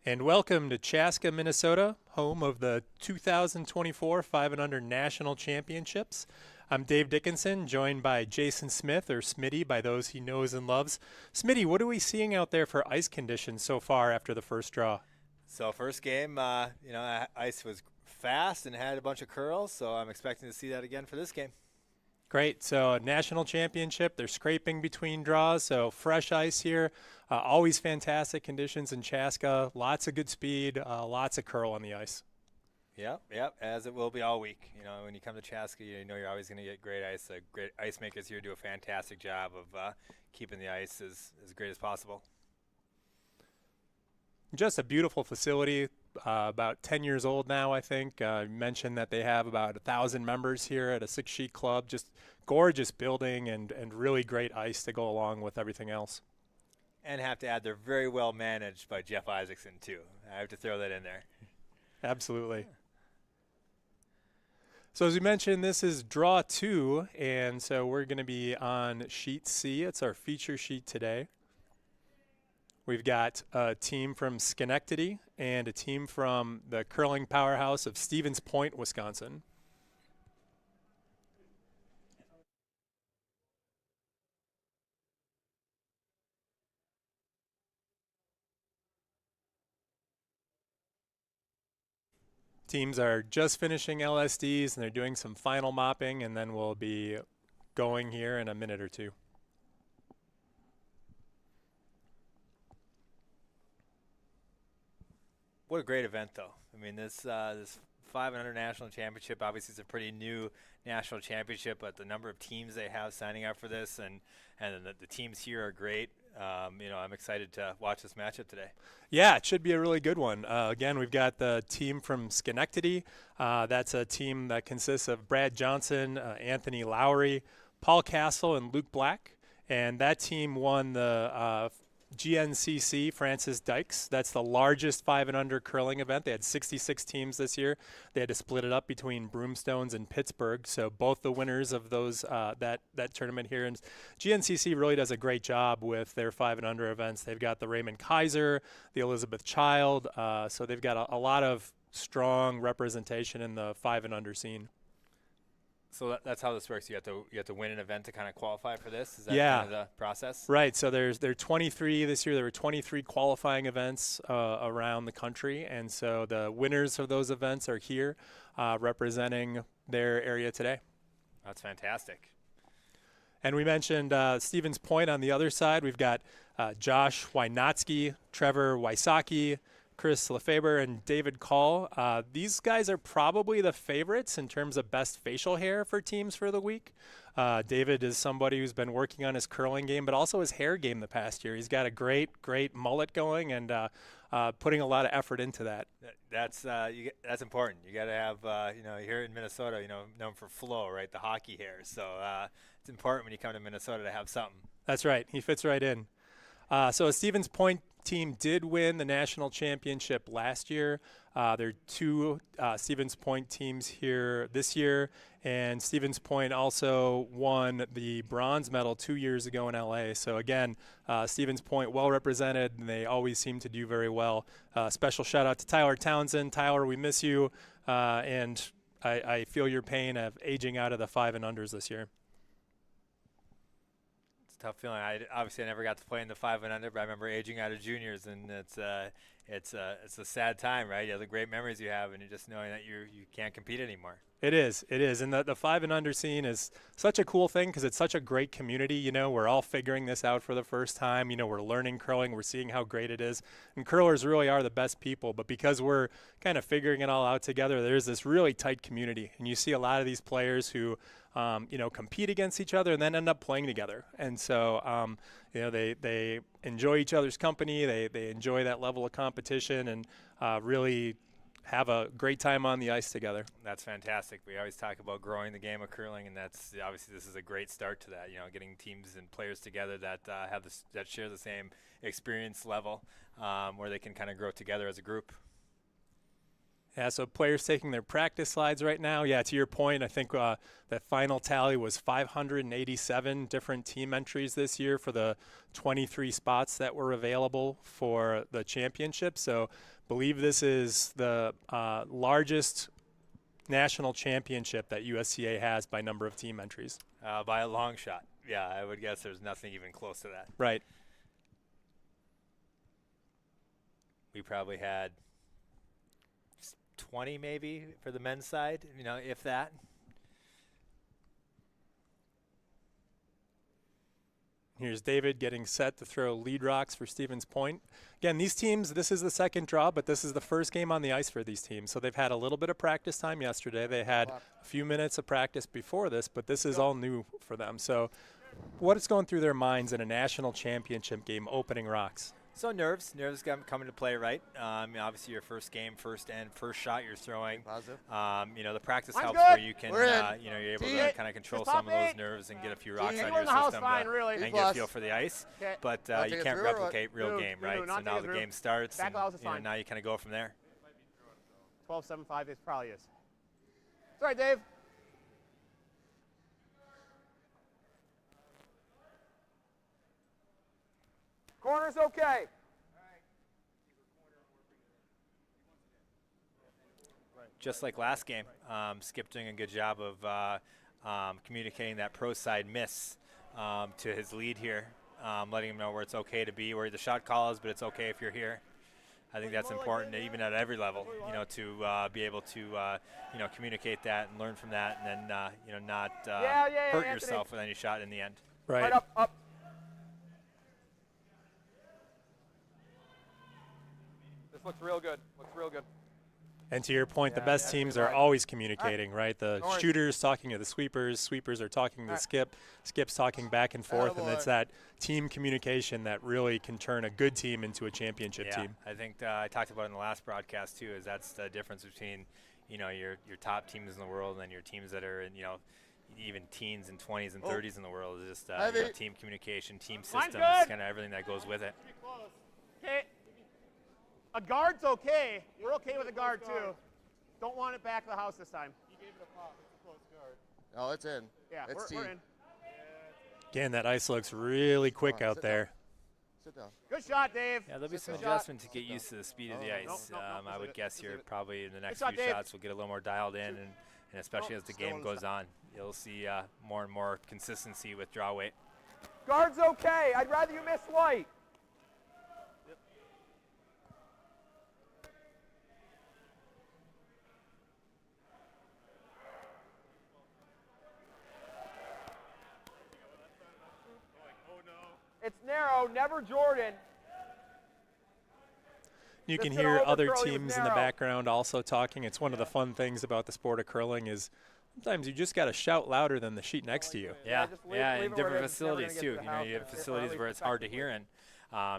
And welcome to Chaska, Minnesota, home of the 2024 5 and Under National Championships. I'm Dave Dickinson, joined by Jason Smith, or Smitty, by those he knows and loves. Smitty, what are we seeing out there for ice conditions so far after the first draw? So first game, ice was fast and had a bunch of curls, so I'm expecting to see that again for this game. Great. So, a national championship. They're scraping between draws. So, fresh ice here. Always fantastic conditions in Chaska. Lots of good speed. Lots of curl on the ice. Yep, as it will be all week. You know, when you come to Chaska, you know you're always going to get great ice. Great ice makers here do a fantastic job of keeping the ice as great as possible. Just a beautiful facility. About 10 years old now, I think. You mentioned that they have about 1,000 members here at a six-sheet club. Just gorgeous building and really great ice to go along with everything else. And have to add, they're very well managed by Jeff Isaacson, too. I have to throw that in there. Absolutely. So as we mentioned, this is draw 2, and so we're going to be on sheet C. It's our feature sheet today. We've got a team from Schenectady and a team from the curling powerhouse of Stevens Point, Wisconsin. Teams are just finishing LSDs and they're doing some final mopping, and then we'll be going here in a minute or two. What a great event, though. I mean, this 500 national championship obviously is a pretty new national championship, but the number of teams they have signing up for this and the teams here are great. I'm excited to watch this matchup today. Yeah, it should be a really good one. Again, we've got the team from Schenectady. That's a team that consists of Brad Johnson, Anthony Lowry, Paul Castle, and Luke Black. And that team won the GNCC Francis Dykes. That's the largest 5 and under curling event. They had 66 teams this year. They had to split it up between Broomstones and Pittsburgh. So both the winners of those that tournament here, and GNCC really does a great job with their 5 and under events. They've got the Raymond Kaiser, the Elizabeth Child. So they've got a lot of strong representation in the 5 and under scene. So that's how this works. You have to win an event to kind of qualify for this. Is that Yeah. kind of the process? Right. So there are 23 this year. There were 23 qualifying events around the country, and so the winners of those events are here representing their area today. That's fantastic. And we mentioned Stevens Point on the other side. We've got Josh Wynotsky, Trevor Wysocki, Chris Lefebvre, and David Call. These guys are probably the favorites in terms of best facial hair for teams for the week. David is somebody who's been working on his curling game, but also his hair game the past year. He's got a great mullet going and putting a lot of effort into that. That's important. You got to have, here in Minnesota, known for flow, right? The hockey hair. So it's important when you come to Minnesota to have something. That's right. He fits right in. So a Stevens Point team did win the national championship last year. There are two Stevens Point teams here this year, and Stevens Point also won the bronze medal 2 years ago in LA. So again, Stevens Point well represented, and they always seem to do very well. Special shout out to Tyler Townsend. Tyler, we miss you, and I feel your pain of aging out of the 5 and unders this year. Tough feeling. I never got to play in the 5 and under, but I remember aging out of juniors, and it's a sad time, right? You have the great memories you have, and you're just knowing that you can't compete anymore. It is, and the 5 and under scene is such a cool thing because it's such a great community. You know, we're all figuring this out for the first time. You know, we're learning curling, we're seeing how great it is, and curlers really are the best people. But because we're kind of figuring it all out together, there's this really tight community, and you see a lot of these players who compete against each other and then end up playing together. And so, they enjoy each other's company. They enjoy that level of competition and really have a great time on the ice together. That's fantastic. We always talk about growing the game of curling, and that's obviously this is a great start to that. You know, getting teams and players together that that share the same experience level, where they can kind of grow together as a group. Yeah, so players taking their practice slides right now. Yeah, to your point, I think that final tally was 587 different team entries this year for the 23 spots that were available for the championship. So believe this is the largest national championship that USCA has by number of team entries. By a long shot. Yeah, I would guess there's nothing even close to that. Right. We probably had 20 maybe for the men's side, if that. Here's David getting set to throw lead rocks for Stevens Point. Again, these teams, this is the second draw, but this is the first game on the ice for these teams. So they've had a little bit of practice time yesterday. They had a few minutes of practice before this, but this is all new for them. So what is going through their minds in a national championship game opening rocks? So nerves come into play, right? Obviously your first game, first shot you're throwing. Positive. The practice Mine's helps good. where you can, We're in. you're able T. to kind of control Just some of top those eight. nerves and get a few rocks T. on We're your in the house system fine, really. and B+. get a feel for the ice. Okay. But I'll you take it can't through or what? replicate real No, game, no, right? no, So not now take it the through. game starts, Back and allowance is fine. now you kind of go from there. 12-7-5, it probably is. It's all right, Dave. Corner's okay. Just like last game, Skip doing a good job of communicating that pro side miss to his lead here, letting him know where it's okay to be, where the shot call is, but it's okay if you're here. I think that's important, even at every level, to be able to, communicate that and learn from that, and then, not hurt Anthony. yourself with any shot in the end. Right. Up. This looks real good. And to your point, the Yeah, best that's teams good are line. always communicating, right? The Don't worry. shooters talking to the sweepers, sweepers are talking to Skip, Skip's talking back and forth, and it's that team communication that really can turn a good team into a championship team. I think I talked about it in the last broadcast too. Is that's the difference between your top teams in the world and then your teams that are in even teens and 20s and 30s in the world. Is just team communication, team systems, good. kind of everything that goes with it. Okay. A guard's okay. We're okay with a guard, too. Don't want it back to the house this time. You gave it a pop. It's a close guard. Oh, it's in. Yeah, It's we're T. in. Again, that ice looks really quick out sit there. Sit down. Good shot, Dave. Yeah, there'll be some Good shot. adjustment to get used to the speed of the ice. No, I would guess here probably in the next shot, few Dave. shots we'll get a little more dialed in, and especially as the still game on the goes on, you'll see more and more consistency with draw weight. Guard's okay. I'd rather you miss white. It's narrow, never Jordan. You can This is hear over other curling teams was in the narrow. background also talking. It's one of the fun things about the sport of curling is sometimes you just got to shout louder than the sheet next to you. Yeah, just leave it and where it different is. It's never facilities gonna too. get to the house. You have It's facilities probably where it's hard to hear in.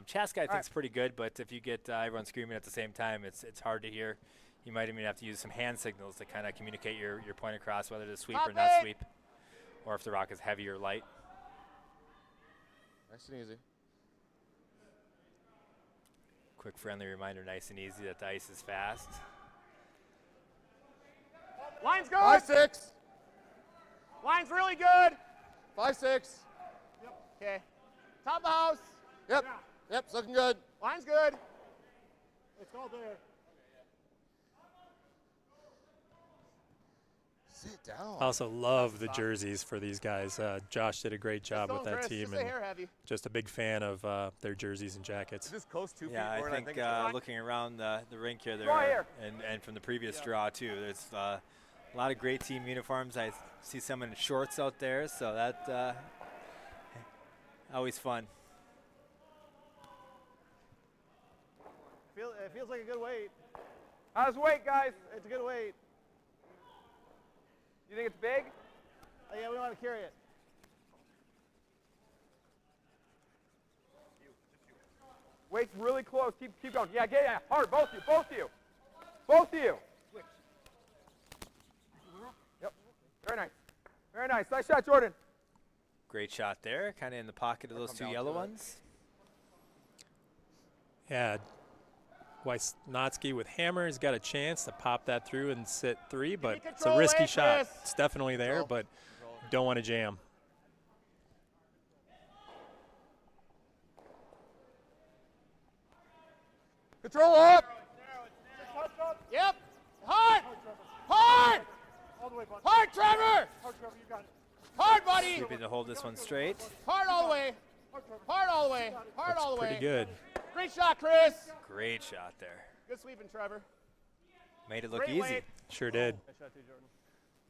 Chaska, I think, right. is pretty good, but if you get everyone screaming at the same time, it's hard to hear. You might even have to use some hand signals to kind of communicate your point across, whether to sweep or Top not it. sweep, or if the rock is heavy or light. Nice and easy. Quick friendly reminder, nice and easy, that the ice is fast. Line's good. 5-6. Line's really good. 5-6. Okay. Top of the house. Yep. Yep. It's looking good. Line's good. It's all there. Sit down. I also love the jerseys for these guys. Josh did a great job with that team, Just a and hair heavy. just a big fan of their jerseys and jackets. Is this close 2 feet Yeah, more I than think it's looking around the rink here, Draw here. and from the previous draw too, there's a lot of great team uniforms. I see some in shorts out there, so that always fun. It feels like a good weight. How's the weight, guys? It's a good weight. You think it's big? Oh, yeah, we don't want to carry it. Weight's really close. Keep going. Yeah, hard. Both of you. Yep. Very nice. Nice shot, Jordan. Great shot there, kind of in the pocket of those two yellow ones. Yeah. Wisnotski with hammer has got a chance to pop that through and sit 3, but it's a control, risky Chris. shot. It's definitely there, Control. but don't want to jam. Control up. Yep. Hard. Hard. All the way, bud. Hard, Trevor. Hard, Trevor, you got it. Hard, buddy. Keeping to hold this one straight. Hard all the way. Hard all the way. Hard all the way. Pretty good. Great shot, Chris. Great shot there. Good sweeping, Trevor. Made it look Great easy. weight. Sure did. Nice shot too, Jordan.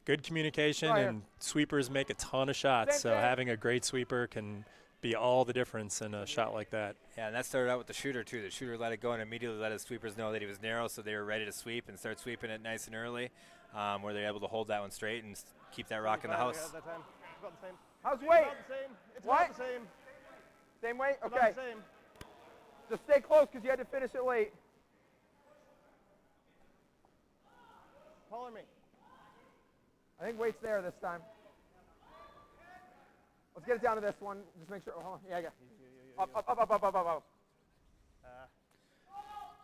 Good communication, Right here. and sweepers make a ton of shots, Same so thing. having a great sweeper can be all the difference in a shot like that. Yeah, and that started out with the shooter, too. The shooter let it go and immediately let his sweepers know that he was narrow, so they were ready to sweep and start sweeping it nice and early, where they're able to hold that one straight and keep that rock in the house. That time. It's about the same. How's It's weight? about the same. It's What? about the same. Same weight? It's Okay. about the same. Just stay close because you had to finish it late. Taller me. I think weight's there this time. Let's get it down to this one. Just make sure. Oh, hold on. Yeah, I got up, up, up, up, up, up, up,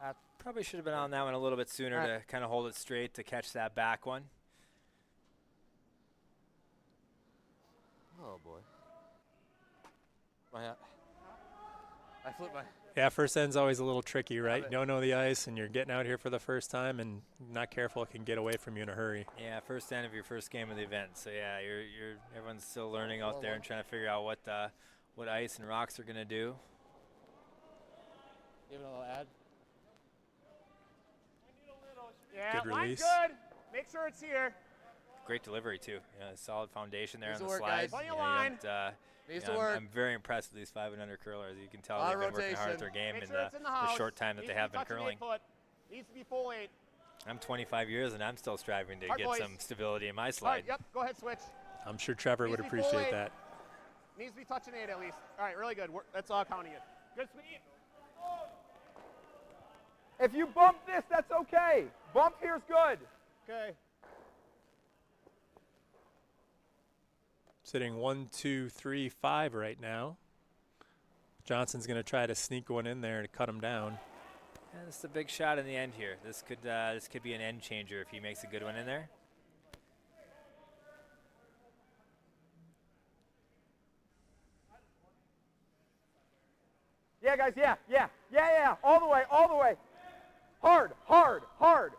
up. Probably should have been on that one a little bit sooner Alright. to kind of hold it straight to catch that back one. Oh boy. My hat. I flipped my. Yeah, first end's always a little tricky, right? You don't know the ice, and you're getting out here for the first time, and not careful, it can get away from you in a hurry. Yeah, first end of your first game of the event. So yeah, everyone's still learning out there and trying to figure out what ice and rocks are gonna do. Give it a little ad. Yeah, Good line's release. good. Make sure it's here. Great delivery too. Yeah, solid foundation there Needs on to the work, slide. guys. Plenty of You line. don't, Needs you to know, work. I'm very impressed with these 5 and under curlers. You can tell Lot they've of been working hard at their rotation. game Make in sure it's in the house. the short time that Needs they to be have been touching curling. 8 foot. Needs to be full 8. I'm 25 years and I'm still striving to Hard, get boys. some stability in my All right, slide. yep, go ahead, switch. I'm sure Trevor would Needs to be full appreciate 8. that. Needs to be touching 8 at least. All right, really good. That's all counting it. Good sweep. If you bump this, that's okay. Bump here's good. Okay. Sitting 1, 2, 3, 5 right now. Johnson's going to try to sneak one in there to cut him down. Yeah, this is a big shot in the end here. This could be an end changer if he makes a good one in there. Yeah, guys, yeah, yeah, yeah, yeah. All the way, all the way. Hard, hard, hard.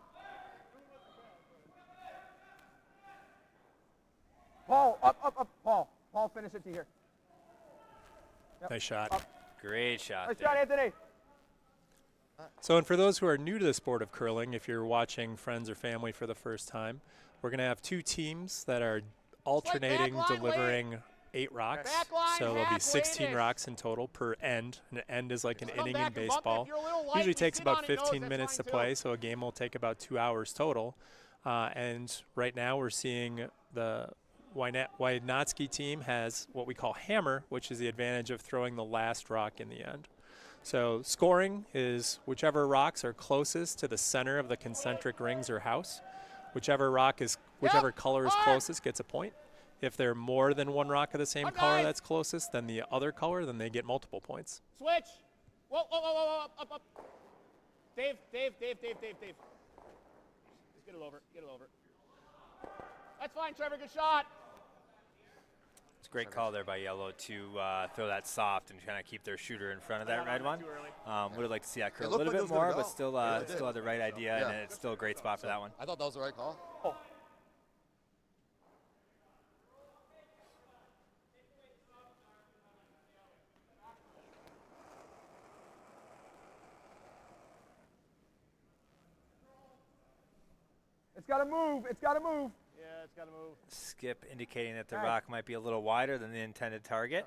Paul, up, up, up. Paul. Paul, finish it to here. Yep. Nice shot. Up. Great shot Nice there. shot, Anthony. So, and for those who are new to the sport of curling, if you're watching friends or family for the first time, we're going to have 2 teams that are alternating back line delivering 8 rocks. Back line, So there'll be half 16 weighted. rocks in total per end. An end is like an Come inning in back and bump it. baseball. If you're a little light, Usually you takes sit about on it, knows 15 that's minutes to fine, too. play, so a game will take about 2 hours total. And right now we're seeing the Wisnotski team has what we call hammer, which is the advantage of throwing the last rock in the end. So scoring is whichever rocks are closest to the center of the concentric rings or house. Whichever color is hard. closest gets a point. If they're more than one rock of the same Hard, color guys. that's closest than the other color, then they get multiple points. Switch. Whoa, whoa, whoa, whoa, up, up. Dave. Just get it over, That's fine, Trevor, good shot. It's a great call there by Yellow to throw that soft and kind of keep their shooter in front of that red one. Too early. Would have liked to see that curl a looked little like it bit was gonna more, but go. still, Yeah, it did. still had the right idea, Yeah. and it's still a great spot for that one. I thought that was the right call. It's got to move. It's got to move. Yeah, it's got to move. Skip indicating that the All right. rock might be a little wider than the intended target.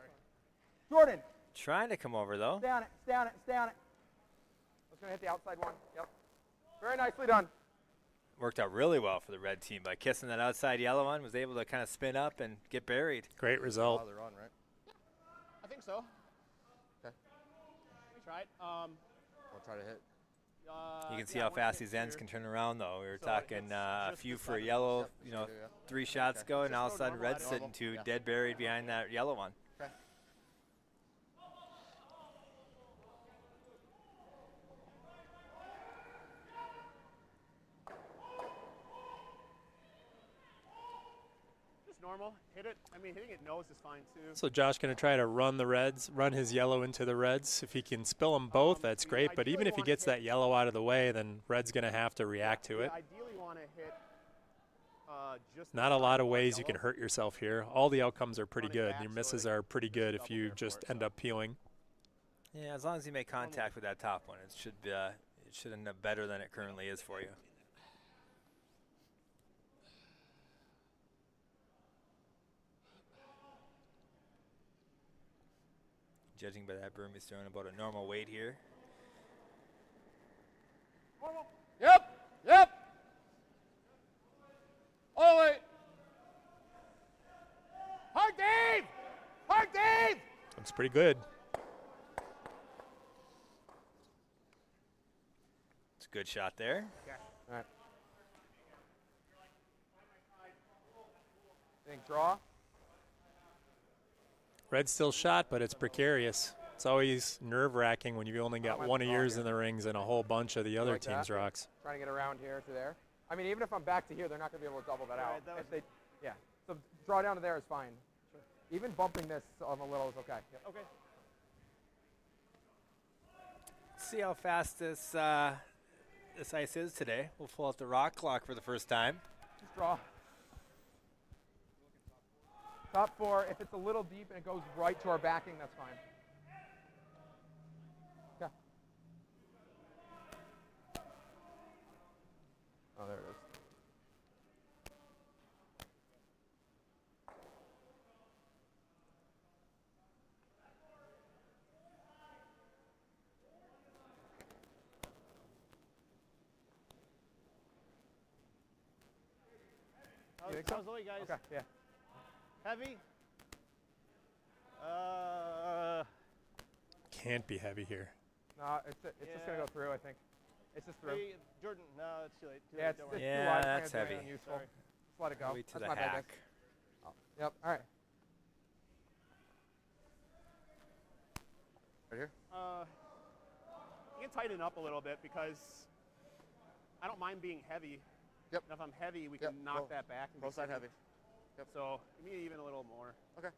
Jordan, Trying to come over though. stay on it, stay on it, stay on it. It's going to hit the outside one. Yep. Very nicely done. Worked out really well for the red team by kissing that outside yellow one. Was able to kind of spin up and get buried. Great result. Oh, they're on, right? I think so. Okay. We tried. I'll try to hit. You can see yeah, how one fast hit these ends here. can turn around though. We were So talking it's a just few the for a seven. yellow, Yep, you know, yeah. 3 shots Okay. go, and all of a Just sudden go normal, red's I sitting normal. to Yeah. dead buried behind that yellow one. Okay. normal. Hit it. I mean, hitting it nose is fine too. So Josh going to try to run his yellow into the reds. If he can spill them both, that's you great. But even ideally if he wanna gets hit- that yellow out of the way, then red's going to have to react to You it. ideally want to hit just Not a inside lot of the ways you yellow. can hurt yourself here. All the outcomes are pretty Running good. back Your so misses they are pretty good if double you there for just it, end so. up peeling. Yeah, as long as you make contact with that top one, it should end up better than it currently is for you. Judging by that broom, he's throwing about a normal weight here. Yep. Yep. All the way. Hard Dave! Hard Dave! That's pretty good. It's a good shot there. All right. Think draw. Red's still shot, but it's precarious. It's always nerve-wracking when you've only got might one be of wrong yours here. in the rings and a whole bunch of the other Like team's that? rocks. Trying to get around here to there. I mean, even if I'm back to here, they're not going to be able to double that Right, out. that was- If they, yeah. So draw down to there is fine. Even bumping this on a little is okay. Yep. Okay. See how fast this this ice is today. We'll pull out the rock clock for the first time. Just draw. Top four. If it's a little deep and it goes right to our backing, that's fine. Yeah. Oh, there it is. You think so? How's the way, guys? Okay, yeah. Heavy? Can't be heavy here. No, it's just going to go through, I think. It's just through. Hey, Jordan, no, it's too late. Too Yeah, late, it's don't too worry. Yeah, wide. that's It's gonna be heavy. unuseful. Sorry. Just let it go. Way to That's the my bad, guys. hack. Oh, yep, all right. Right here. You can tighten up a little bit because I don't mind being heavy. Yep. And if I'm heavy, we Yep, can knock go. that back. And Pro be side sitting. heavy. Yep. So give me even a little more. Okay.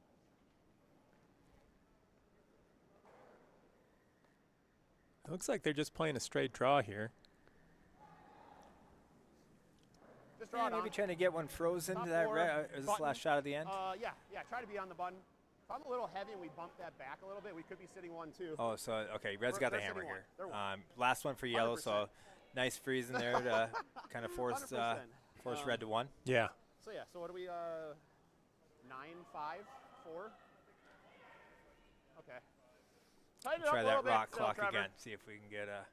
It looks like they're just playing a straight draw here. Just draw Yeah, it maybe on. try to get one frozen Top to that four, red. Is this button. last shot at the end? Yeah, try to be on the button. If I'm a little heavy and we bump that back a little bit, we could be sitting 1-2. Oh, so okay, red's We're- got the they're hammer sitting one. here. They're one. Last one for yellow, so 100%. nice freeze in there to kind of force 100%. red to one. Yeah. So yeah, so what are we, 9-5, 4? Okay. Tighten it up Try a that little bit rock still, clock Trevor. again. See if we can get a.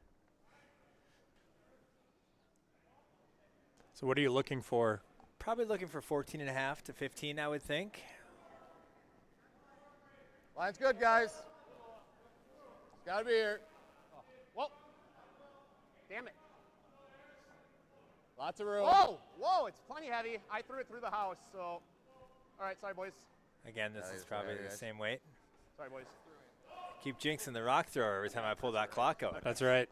So what are you looking for? Probably looking for 14.5 to 15, I would think. Line's good, guys. It's got to be here. Whoa. Damn it. Lots of room. Whoa, it's plenty heavy. I threw it through the house, so. All right, sorry, boys. Again, this Yeah, is he's probably very the nice. same weight. Sorry, boys. Keep jinxing the rock thrower every time I pull that clock out. That's right.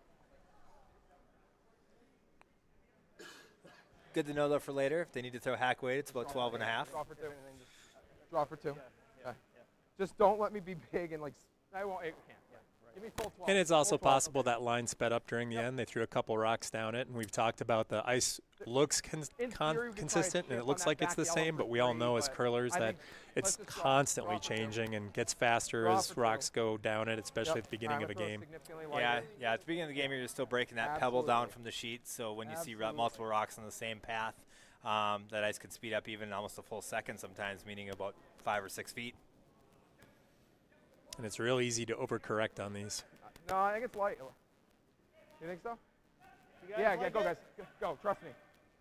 Good to know though for later. If they need to throw hack weight, it's about 12.5. Draw for 2. Draw for 2. Okay. Just don't let me be big and like. I won't. It can't. Yeah. Give me full 12. And it's Full also 12. possible that line sped up during the end. They threw a couple rocks down it, and we've talked about the ice looks In theory, we could try consistent, and chip it on looks that like it's back the yellow same, for but we all 3, know as but curlers I that think it's let's just draw constantly for 2. changing and gets faster Draw as for 2. rocks go down it, especially Yep. at the beginning of a Hammer throw game. significantly Yeah, lighter. yeah. At the beginning of the game, you're still breaking that pebble down Absolutely. from the sheet. So when you see Absolutely. multiple rocks on the same path, that ice can speed up even almost a full second sometimes, meaning about 5 or 6 feet. And it's real easy to overcorrect on these. No, I think it's light. You think so? You guys Yeah, like go it? guys. Go, trust me.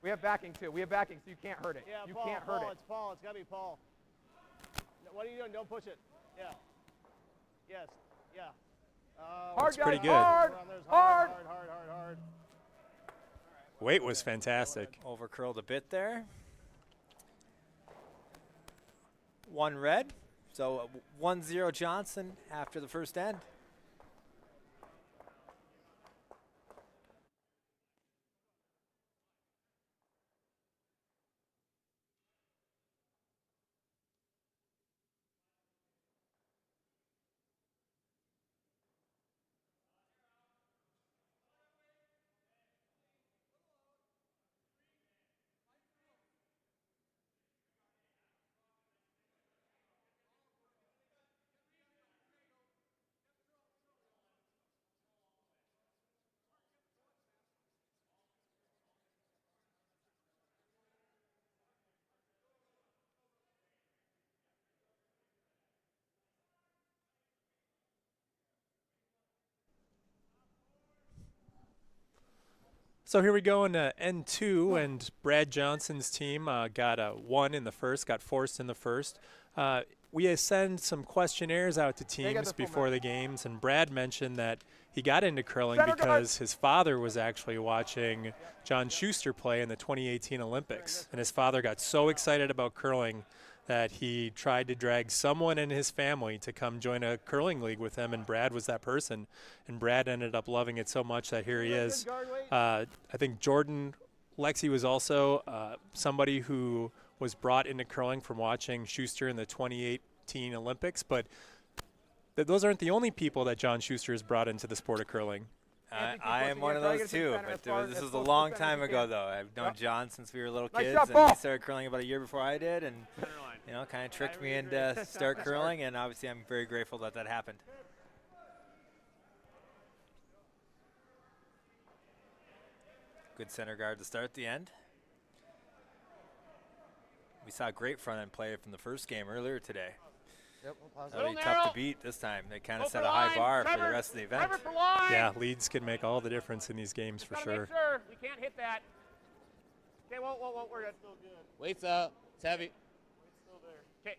We have backing too. We have backing so you can't hurt it. Yeah, you Paul, can't Paul, hurt it. It's Paul. It's got to be Paul. No, what are you doing? Don't push it. Yeah. Yes. Yeah. Hard, It's pretty guys, good. Hard, hard. Hard. Weight was fantastic. Over curled a bit there. 1 red. So 1-0 Johnson after the first end. So here we go in N2, and Brad Johnson's team got a 1 in the first, got forced in the first. We send some questionnaires out to teams before the games, and Brad mentioned that he got into curling because his father was actually watching John Schuster play in the 2018 Olympics, and his father got so excited about curling that he tried to drag someone in his family to come join a curling league with him, and Brad was that person. And Brad ended up loving it so much that here he is. I think Jordan Lexi was also somebody who was brought into curling from watching Schuster in the 2018 Olympics, but those aren't the only people that John Schuster has brought into the sport of curling. I am one of those too, but this was a long time ago, though. I've known John since we were little kids, and he started curling about a year before I did, and kind of tricked me into start curling, and obviously I'm very grateful that that happened. Good center guard to start the end. We saw a great front end play from the first game earlier today. Yep, That'll be tough to beat this time. They kind of set a high bar for the rest of the event. Yeah, leads can make all the difference in these games for sure. We can't hit that. Okay, whoa, we're good. Still good. Weight's up. It's heavy. Weight's still there. Okay,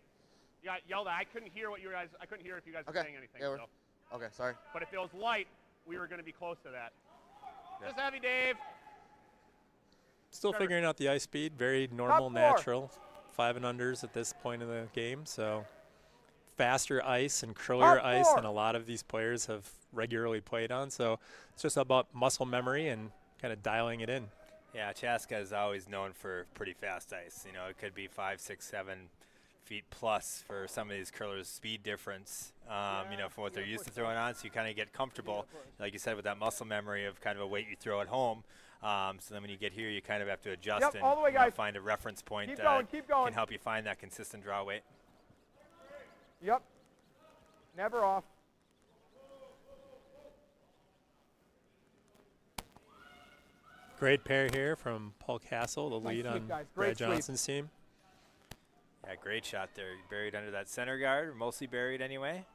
you got yelled at. I couldn't hear what you guys. I couldn't hear if you guys were saying anything. Yeah, so. okay, sorry. But if it was light, we were going to be close to that. Yeah. Just heavy, Dave. Still figuring out the ice speed. Very normal, natural. 5 and unders at this point in the game, so faster ice and curlier ice than a lot of these players have regularly played on. So it's just about muscle memory and kind of dialing it in. Yeah, Chaska is always known for pretty fast ice. It could be 5, 6, 7 feet plus for some of these curlers' speed difference, from what they're used to throwing on. So you kind of get comfortable, like you said, with that muscle memory of kind of a weight you throw at home. So then when you get here, you kind of have to adjust and find a reference point that can help you find that consistent draw weight. Yep. Never off. Great pair here from Paul Castle, the lead on Brad Johnson's team. Yeah, great shot there. Buried under that center guard, mostly buried anyway.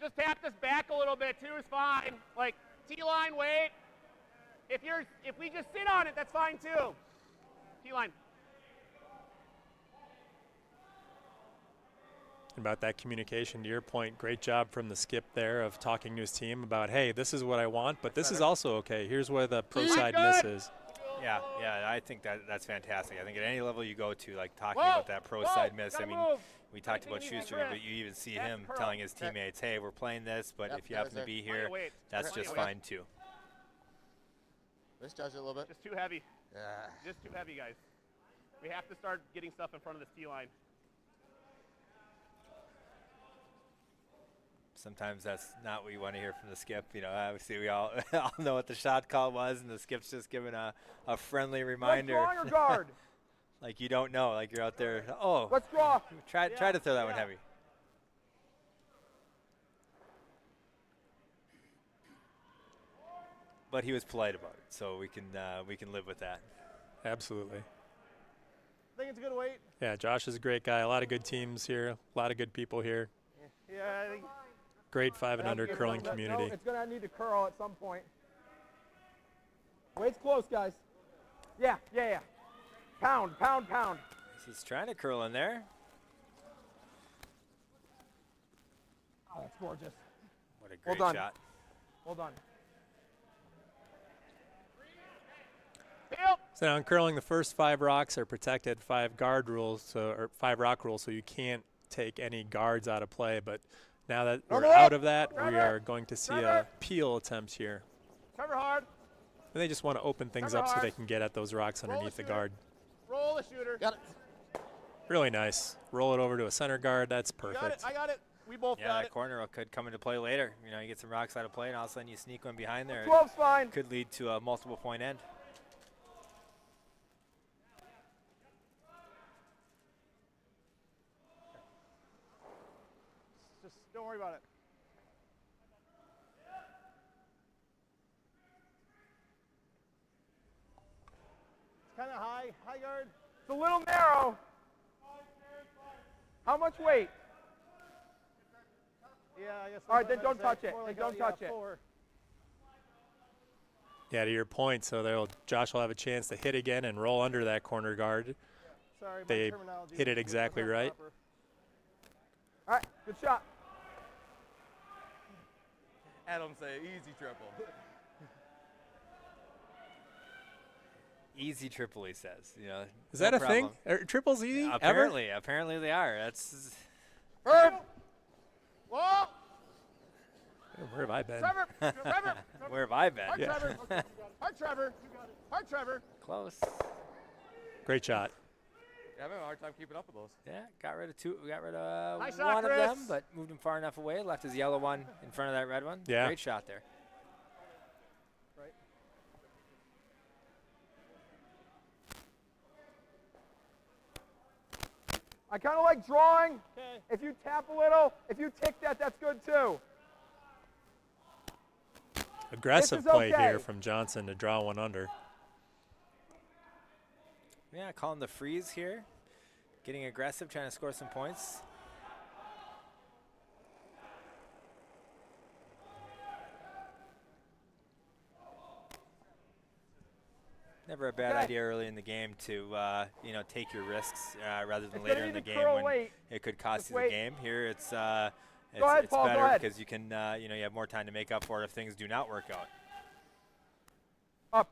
Just tap this back a little bit too is fine. Like T-line, wait. If we just sit on it, that's fine too. T-line. About that communication, to your point, great job from the skip there of talking to his team about, hey, this is what I want, but this is also okay. Here's where the pro side misses. Yeah, I think that's fantastic. I think at any level you go to, like talking about that pro side miss, I mean, we talked about Schuster, but you even see him telling his teammates, hey, we're playing this, but if you happen to be here, that's just fine too. Misjudge it a little bit. Just too heavy. Yeah. Just too heavy, guys. We have to start getting stuff in front of this T-line. Sometimes that's not what you want to hear from the skip. Obviously we all know what the shot call was, and the skip's just giving a friendly reminder. Let's draw your guard. Like you don't know, like you're out there. Oh, let's draw. Try to throw that one heavy. But he was polite about it, so we can live with that. Absolutely. I think it's a good weight. Yeah, Josh is a great guy. A lot of good teams here. A lot of good people here. Yeah, I think. Great 5 and under curling community. No, it's going to need to curl at some point. Weight's close, guys. Yeah. Pound. He's trying to curl in there. Oh, that's gorgeous. What a great shot. Well done. So now in curling, the first 5 rocks are protected 5 guard rules, or 5 rock rules, so you a take any guards out of play. But now that we're out of that, we are going to see a peel attempt here. Cover hard. And they just want to open things up so they can get at those rocks underneath the guard. Roll the shooter. Got it. Really nice. Roll it over to a center guard. That's perfect. I got it. We both got it. Yeah, that corner could come into play later. You get some rocks out of play, and all of a sudden you sneak one behind there. 12's fine. Could lead to a multiple point end. Just don't worry about it. It's kind of high guard. It's a little narrow. How much weight? Yeah, I guess. All right, then don't touch it. Then don't touch it. Yeah, to your point, so Josh will have a chance to hit again and roll under that corner guard. Sorry, my They terminology hit it was exactly not right. proper. All right, good shot. Adam say easy triple. Easy triple, he says. You know, Is no that a problem. thing? Are triples easy? Ever? Apparently they are. That's Whoa! Where have I been? Trevor! Trevor! where have I been? Hard Yeah. Trevor! Hard Trevor! Hard Trevor! Close. Great shot. Yeah, I'm having a hard time keeping up with those. Yeah, got rid of two. We got rid of Nice shot, one of them, Chris. but moved him far enough away. Left his yellow one in front of that red one. Yeah. Great shot there. I kind of like drawing. Okay. If you tap a little, if you tick that, that's good too. Aggressive This is play okay. here from Johnson to draw one under. Yeah, calling the freeze here. Getting aggressive, trying to score some points. Never a bad Okay. idea early in the game to you know, take your risks rather than It's later gonna in the need to game curl when late. it could cost Just you the wait. game. Here it's ahead, it's Paul, go better ahead. because you can you know, you have more time to make up for it if things do not work out. Up.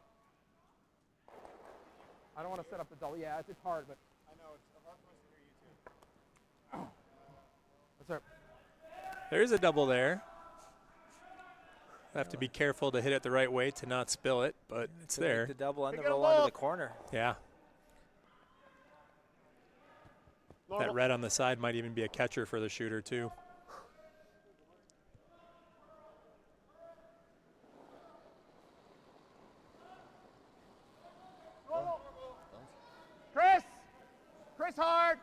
I don't want to set up the double. Yeah, it's hard, but. I know it's hard for us to hear you too. That's all right. There's a double there. Have to be careful to hit it the right way to not spill it, but it's Could make there. The double and the Pick it roll up. onto the corner. Yeah. That red on the side might even be a catcher for the shooter too. Chris! Chris hard!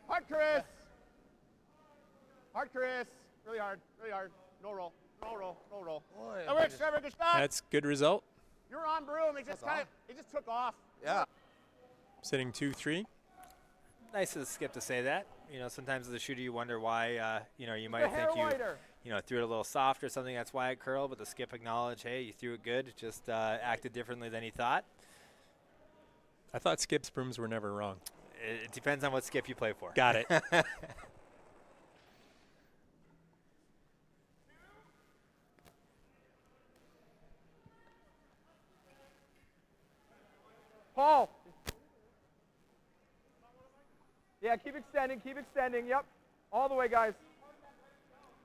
Hard Chris! Hard Chris! Really hard, really hard. No roll, no roll, no roll. That works, Trevor, good shot! That's good result. You're on broom, it just kind of, it just took off. Yeah. Sitting 2-3. Nice of the skip to say that. You know, sometimes as a shooter you wonder why, you know, you The might hair think lighter. you know, threw it a little soft or something, that's why it curled, but the skip acknowledged, hey, you threw it good, just acted differently than he thought. I thought Skip's brooms were never wrong. It depends on what skip you play for. Got it. Paul. Yeah, keep extending. Yep. All the way, guys.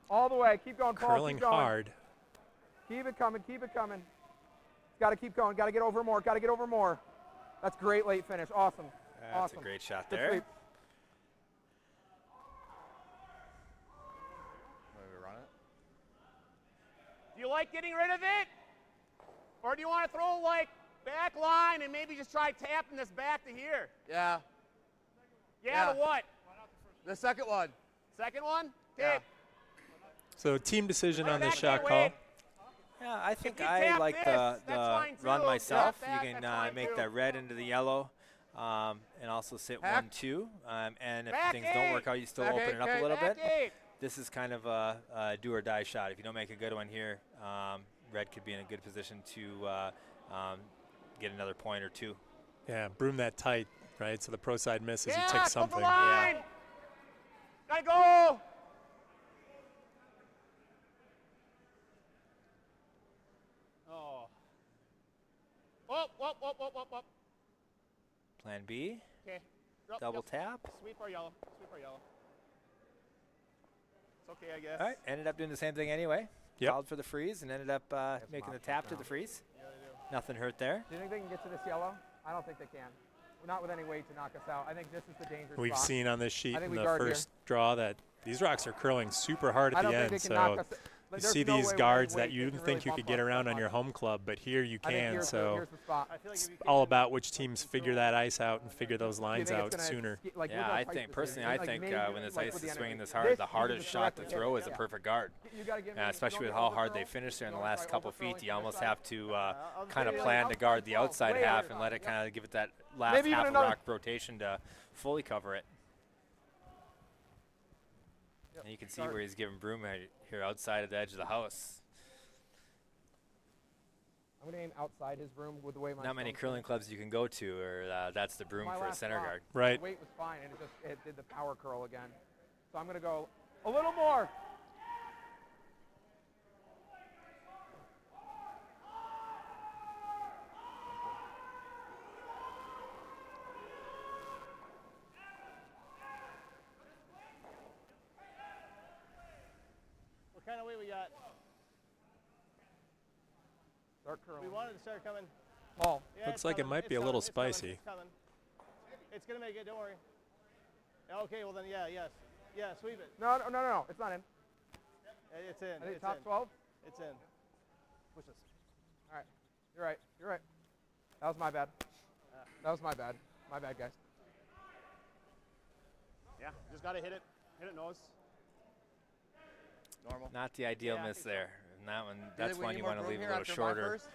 All the way. Keep going, Paul. Curling keep going. hard. Keep it coming. Got to keep going. Got to get over more. That's great late finish. Awesome. That's awesome. a great shot Good there. sweep. Maybe run it. Do you like getting rid of it? Or do you want to throw like back line and maybe just try tapping this back to here? Yeah. Yeah, Yeah. the what? The second one. Second one? Okay. Yeah. So team decision on this Back shot that call. way. Yeah, I think you I tap like this, the that's fine run too. myself. Tap that, You can that's fine make too. that red into the yellow and also sit Hack. 1-2. And if Back things don't work eight. out, you still Back open eight, it up a okay. little Back bit. eight. This is kind of a do or die shot. If you don't make a good one here, red could be in a good position to get another point or two. Yeah, broom that tight, right? So the pro side misses, Yeah, he flip takes the something. line. Gotta go. Oh. Whoop. Plan B, Okay. Yep, double yep. tap. Sweep or yellow. It's okay, I guess. All right, ended up doing the same thing anyway. Yep. Called for the freeze and ended up making the tap to the freeze. Nothing hurt there. Do you think they can get to this yellow? I don't think they can. Not with any weight to knock us out. I think this is the dangerous We've spot. seen on this sheet I think in we the guard here. first draw that these rocks are curling super hard I at don't the think end. they can knock So us. you There's see no these way with guards any that weight you they didn't can think really you could bump get us around that on your much. home club, but here you I think can. here's So the spot. it's all about which teams figure that ice out and figure those Do you lines think out it's gonna sooner. like, Yeah, look how I tight think this is. personally, Like, I think maybe when this like ice with is the swinging energy. this hard, This, the you can hardest just shot to directly throw hit. is a Yeah. perfect guard. You gotta give me- Especially don't with how be hard they overcurling. finished there in the Don't last try couple overcurling feet. You from almost this have side. to I'll kind of say, plan like, to guard the outside way half out. and let it Yeah. kind of give it that last Maybe even half of another- rock rotation to fully cover it. And you can see Guard. where he's giving Broom here outside of the edge of the house. Houdain outside his room with the way my Not many stone's curling clubs you can go to, or that's the broom My for a last center drop, guard. Right. The weight was fine, and it did the power curl again. So I'm gonna go a little more. What kind of weight we got? Start curling. We wanted to start coming. Paul. Yeah, Looks it's like it coming, might it's be a coming, little it's coming, spicy. It's coming. It's gonna make it. Don't worry. Yeah, okay, well then, yeah, sweep it. No. It's not in. It's in. I think It's top in. 12. It's in. Push this. All right. You're right. You're right. That was my bad. That was my bad. My bad, guys. Yeah, just got to hit it nose. Normal. Not the ideal Yeah, I miss think so. there. And that one, think that's we one need you more want to room leave a here little after my shorter first?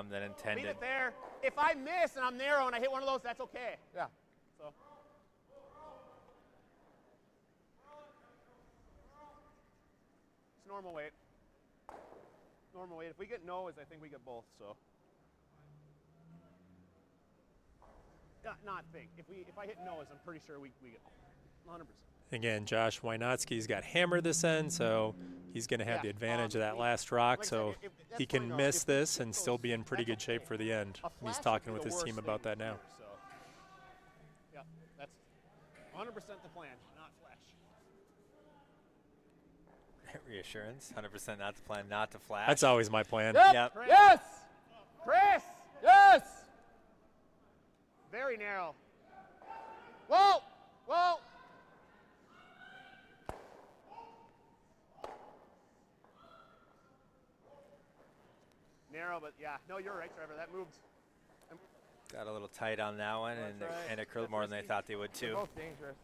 than Leave intended. it there. If I miss and I'm narrow and I hit one of those, that's okay. Yeah. So. It's normal weight. Normal weight. If we get nose, I think we get both. So. Not think. If I hit nose, I'm pretty sure we get 100%. Again, Josh Wynotsky's got hammered this end, so he's going to have Yeah, the advantage of that we- last rock, like I said, so that's he fine, can though. miss If we this hit and still those, be in pretty that's good shape okay. for the end. A He's flash talking would with be his the team worst about thing that now. here, so. Yeah, that's 100% the plan, not flash. Reassurance, 100% not to plan, not to flash. That's always my plan. Yep. Chris. Yes. Chris! Yes. Very narrow. Whoa! Whoa! Narrow, but yeah. No, you're right, Trevor. That moved. Got a little tight on that one, and, That's right. and it curled That's more than they risky. thought they would They're too. both dangerous.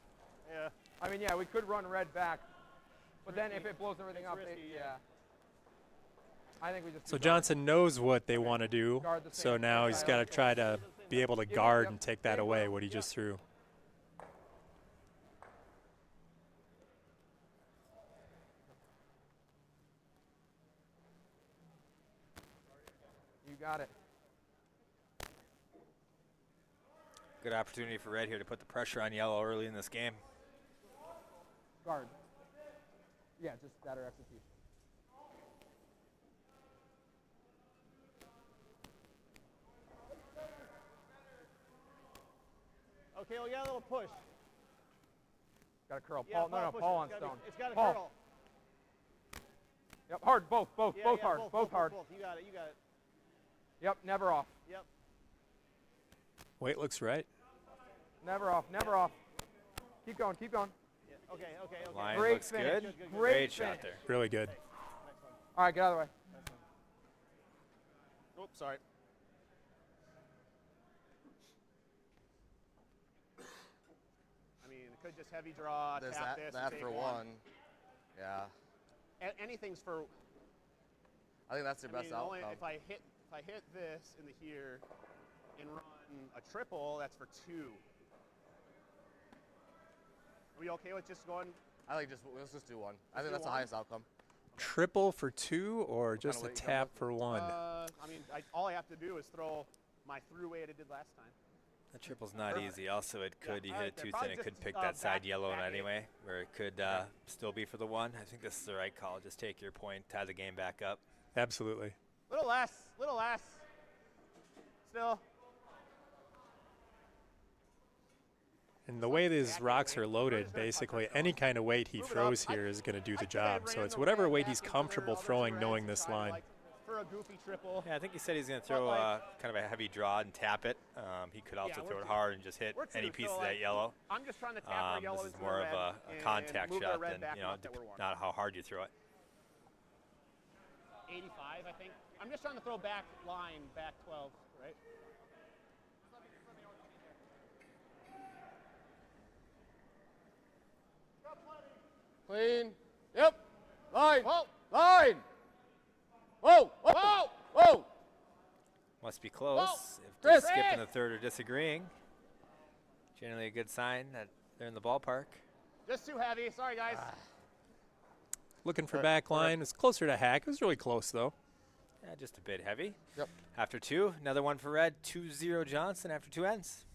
Yeah. I mean, yeah, we could run red back, but then if it blows everything It's up, risky, yeah. yeah. I think we just. So do guard. Johnson knows what they want to do, Guard the so same now he's side. got to try to be able to Yep, guard yep. and take that Same away, room. what he just threw. You got it. Good opportunity for red here to put the pressure on yellow early in this game. Guard. Yeah, just better execution. Okay, well, you got a little push. Got to curl. Yeah, Paul, no, push Paul it. on stone. It's got to Paul. curl. Yep, hard. Both Yeah, yeah, hard. Both hard. Both. You got it. You got it. Yep, never off. Yep. Weight looks right. Never off. Never off. Keep going. Keep going. Yeah. Okay. Okay. Okay. Line Great looks finish. good. Good, good, good. Great shot finish. there. Really good. Next one. All right, get out of the way. Oops, sorry. I mean, it could just heavy draw, There's tap that, this, that and for take one. Yeah. Anything's for. I think that's their I best mean, only outcome. if I hit this in the here and run a triple, that's for 2. Are we okay with just going? I think let's just do one. I Let's think do that's the one? highest outcome. Triple for 2 or just a weight you come tap with? for 1? I mean, all I have to do is throw my through weight I did last time. The triple's not easy. Also, it could, you hit alright, it then too probably thin, it could just, pick uh, that side back- yellow back eight. anyway, where it could still be for the 1. I think this is the right call. Just take your point, tie the game back up. Absolutely. Little less. Still. And the way these Exactly. rocks are We're loaded, just gonna touch basically ourselves. any kind of weight he Move it up. throws I- here is going to do I the think I job. So ran it's the whatever red weight back he's into comfortable their throwing reds knowing and this tried, line. like, for a goofy triple. Yeah, I think he said he's going to throw like- kind of a heavy draw and tap it. He could also we're throw it two- hard and just hit we're two, any piece so, of like, that yellow. I'm just trying to tap our yellow This is into more the of red a and contact move their shot red than, back you know, enough that we're warm. not how hard you throw it. 85, I think. I'm just trying to throw back line, back 12, right? Clean. Yep. Line. Whoa! Line. Whoa. Whoa. Whoa. Must be close. Whoa. If they're Chris. skipping the third or disagreeing, generally a good sign that they're in the ballpark. Just too heavy. Sorry, guys. Looking for back line. It's closer to hack. It was really close, though. Yeah, just a bit heavy. Yep. After 2, another one for red. 2-0 Johnson after 2 ends.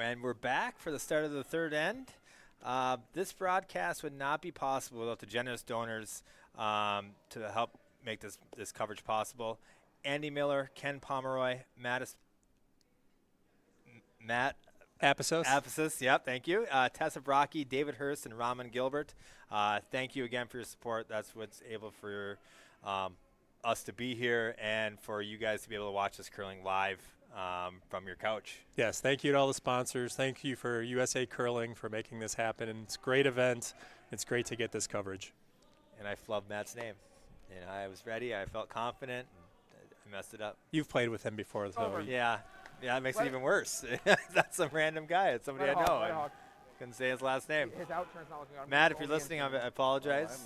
And we're back for the start of the third end. This broadcast would not be possible without the generous donors to help make this coverage possible. Andy Miller, Ken Pomeroy, Matt Appisos, yep, thank you. Tessa Brocky, David Hurst, and Raman Gilbert. Thank you again for your support. That's what's able for us to be here and for you guys to be able to watch this curling live from your couch. Yes, thank you to all the sponsors. Thank you for USA Curling for making this happen. And it's a great event. It's great to get this coverage. And I flubbed Matt's name. And I was ready. I felt confident. And I messed it up. You've played with him before, though. Yeah. Yeah, it makes it even worse. That's some random guy. It's somebody I know. I couldn't say his last name. His out turn's not looking good. Matt, if you're listening, I apologize.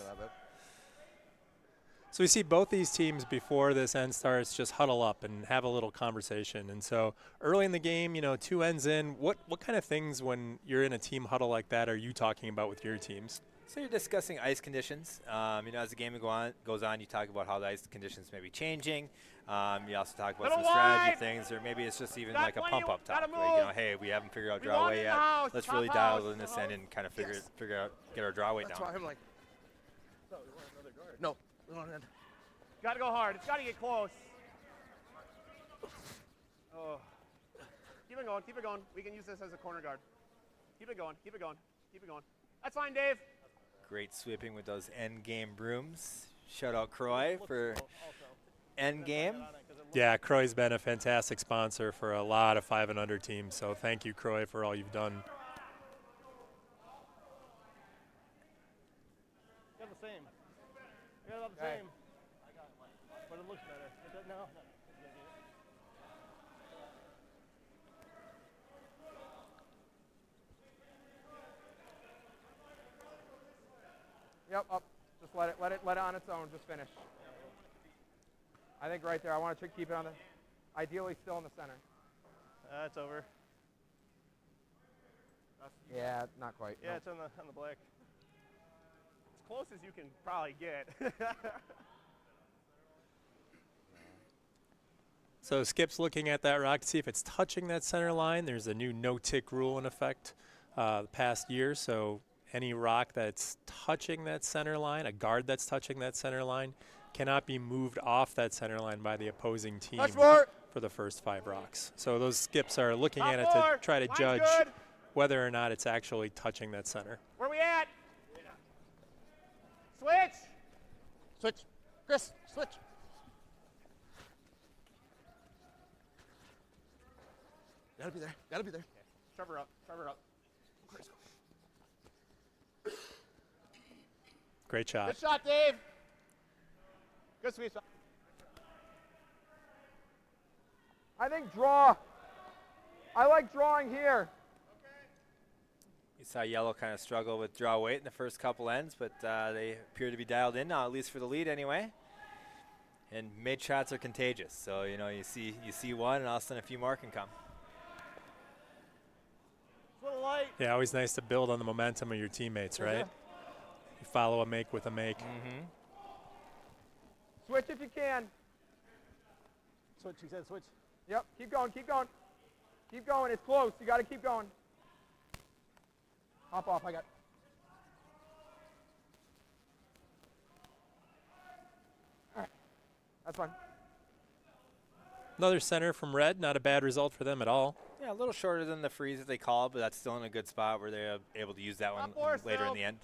So we see both these teams before this end starts just huddle up and have a little conversation. And so early in the game, 2 ends in, what kind of things when you're in a team huddle like that are you talking about with your teams? So you're discussing ice conditions. As the game goes on, you talk about how the ice conditions may be changing. You also talk about some strategy things, or maybe it's just even like a pump-up talk. Like, hey, we haven't figured out draw weight yet. Let's really dial in this end and kind of figure out, get our draw weight down. That's why I'm like, no. Got to go hard. It's got to get close. Oh. Keep it going. Keep it going. We can use this as a corner guard. Keep it going. Keep it going. Keep it going. That's fine, Dave. Great sweeping with those end game brooms. Shout out Croy for end game. Yeah, Croy's been a fantastic sponsor for a lot of 5 and under teams. So thank you, Croy, for all you've done. Got the same. Got about the same. But it looks better. It does now. Yep, up. Just let it on its own. Just finish. I think right there. I want to keep it on the, ideally still in the center. It's over. Yeah, not quite. Yeah, no. it's on the black. As close as you can probably get. So Skip's looking at that rock to see if it's touching that center line. There's a new no-tick rule in effect the past year. So any rock that's touching that center line, a guard that's touching that center line, cannot be moved off that center line by the opposing team for the first 5 rocks. So those Skips are looking at it to try to judge whether or not it's actually touching that center. Where we at? Switch. Switch. Chris, switch. Gotta be there. Gotta be there. Trevor up. Trevor up. Great shot. Good shot, Dave. Good sweep shot. I think draw. I like drawing here. You saw Yellow kind of struggle with draw weight in the first couple ends, but they appear to be dialed in now, at least for the lead anyway. And mid shots are contagious, so you see one, and all of a sudden a few more can come. Little light. Yeah, always nice to build on the momentum of your teammates, right? You follow a make with a make. Mm-hmm. Switch if you can. Switch, he said switch. Yep, keep going, keep going. Keep going, it's close. You got to keep going. Hop off, I got. All right, that's fine. Another center from Red, not a bad result for them at all. Yeah, a little shorter than the freeze that they called, but that's still in a good spot where they're able to use that one Up four later in still. the end.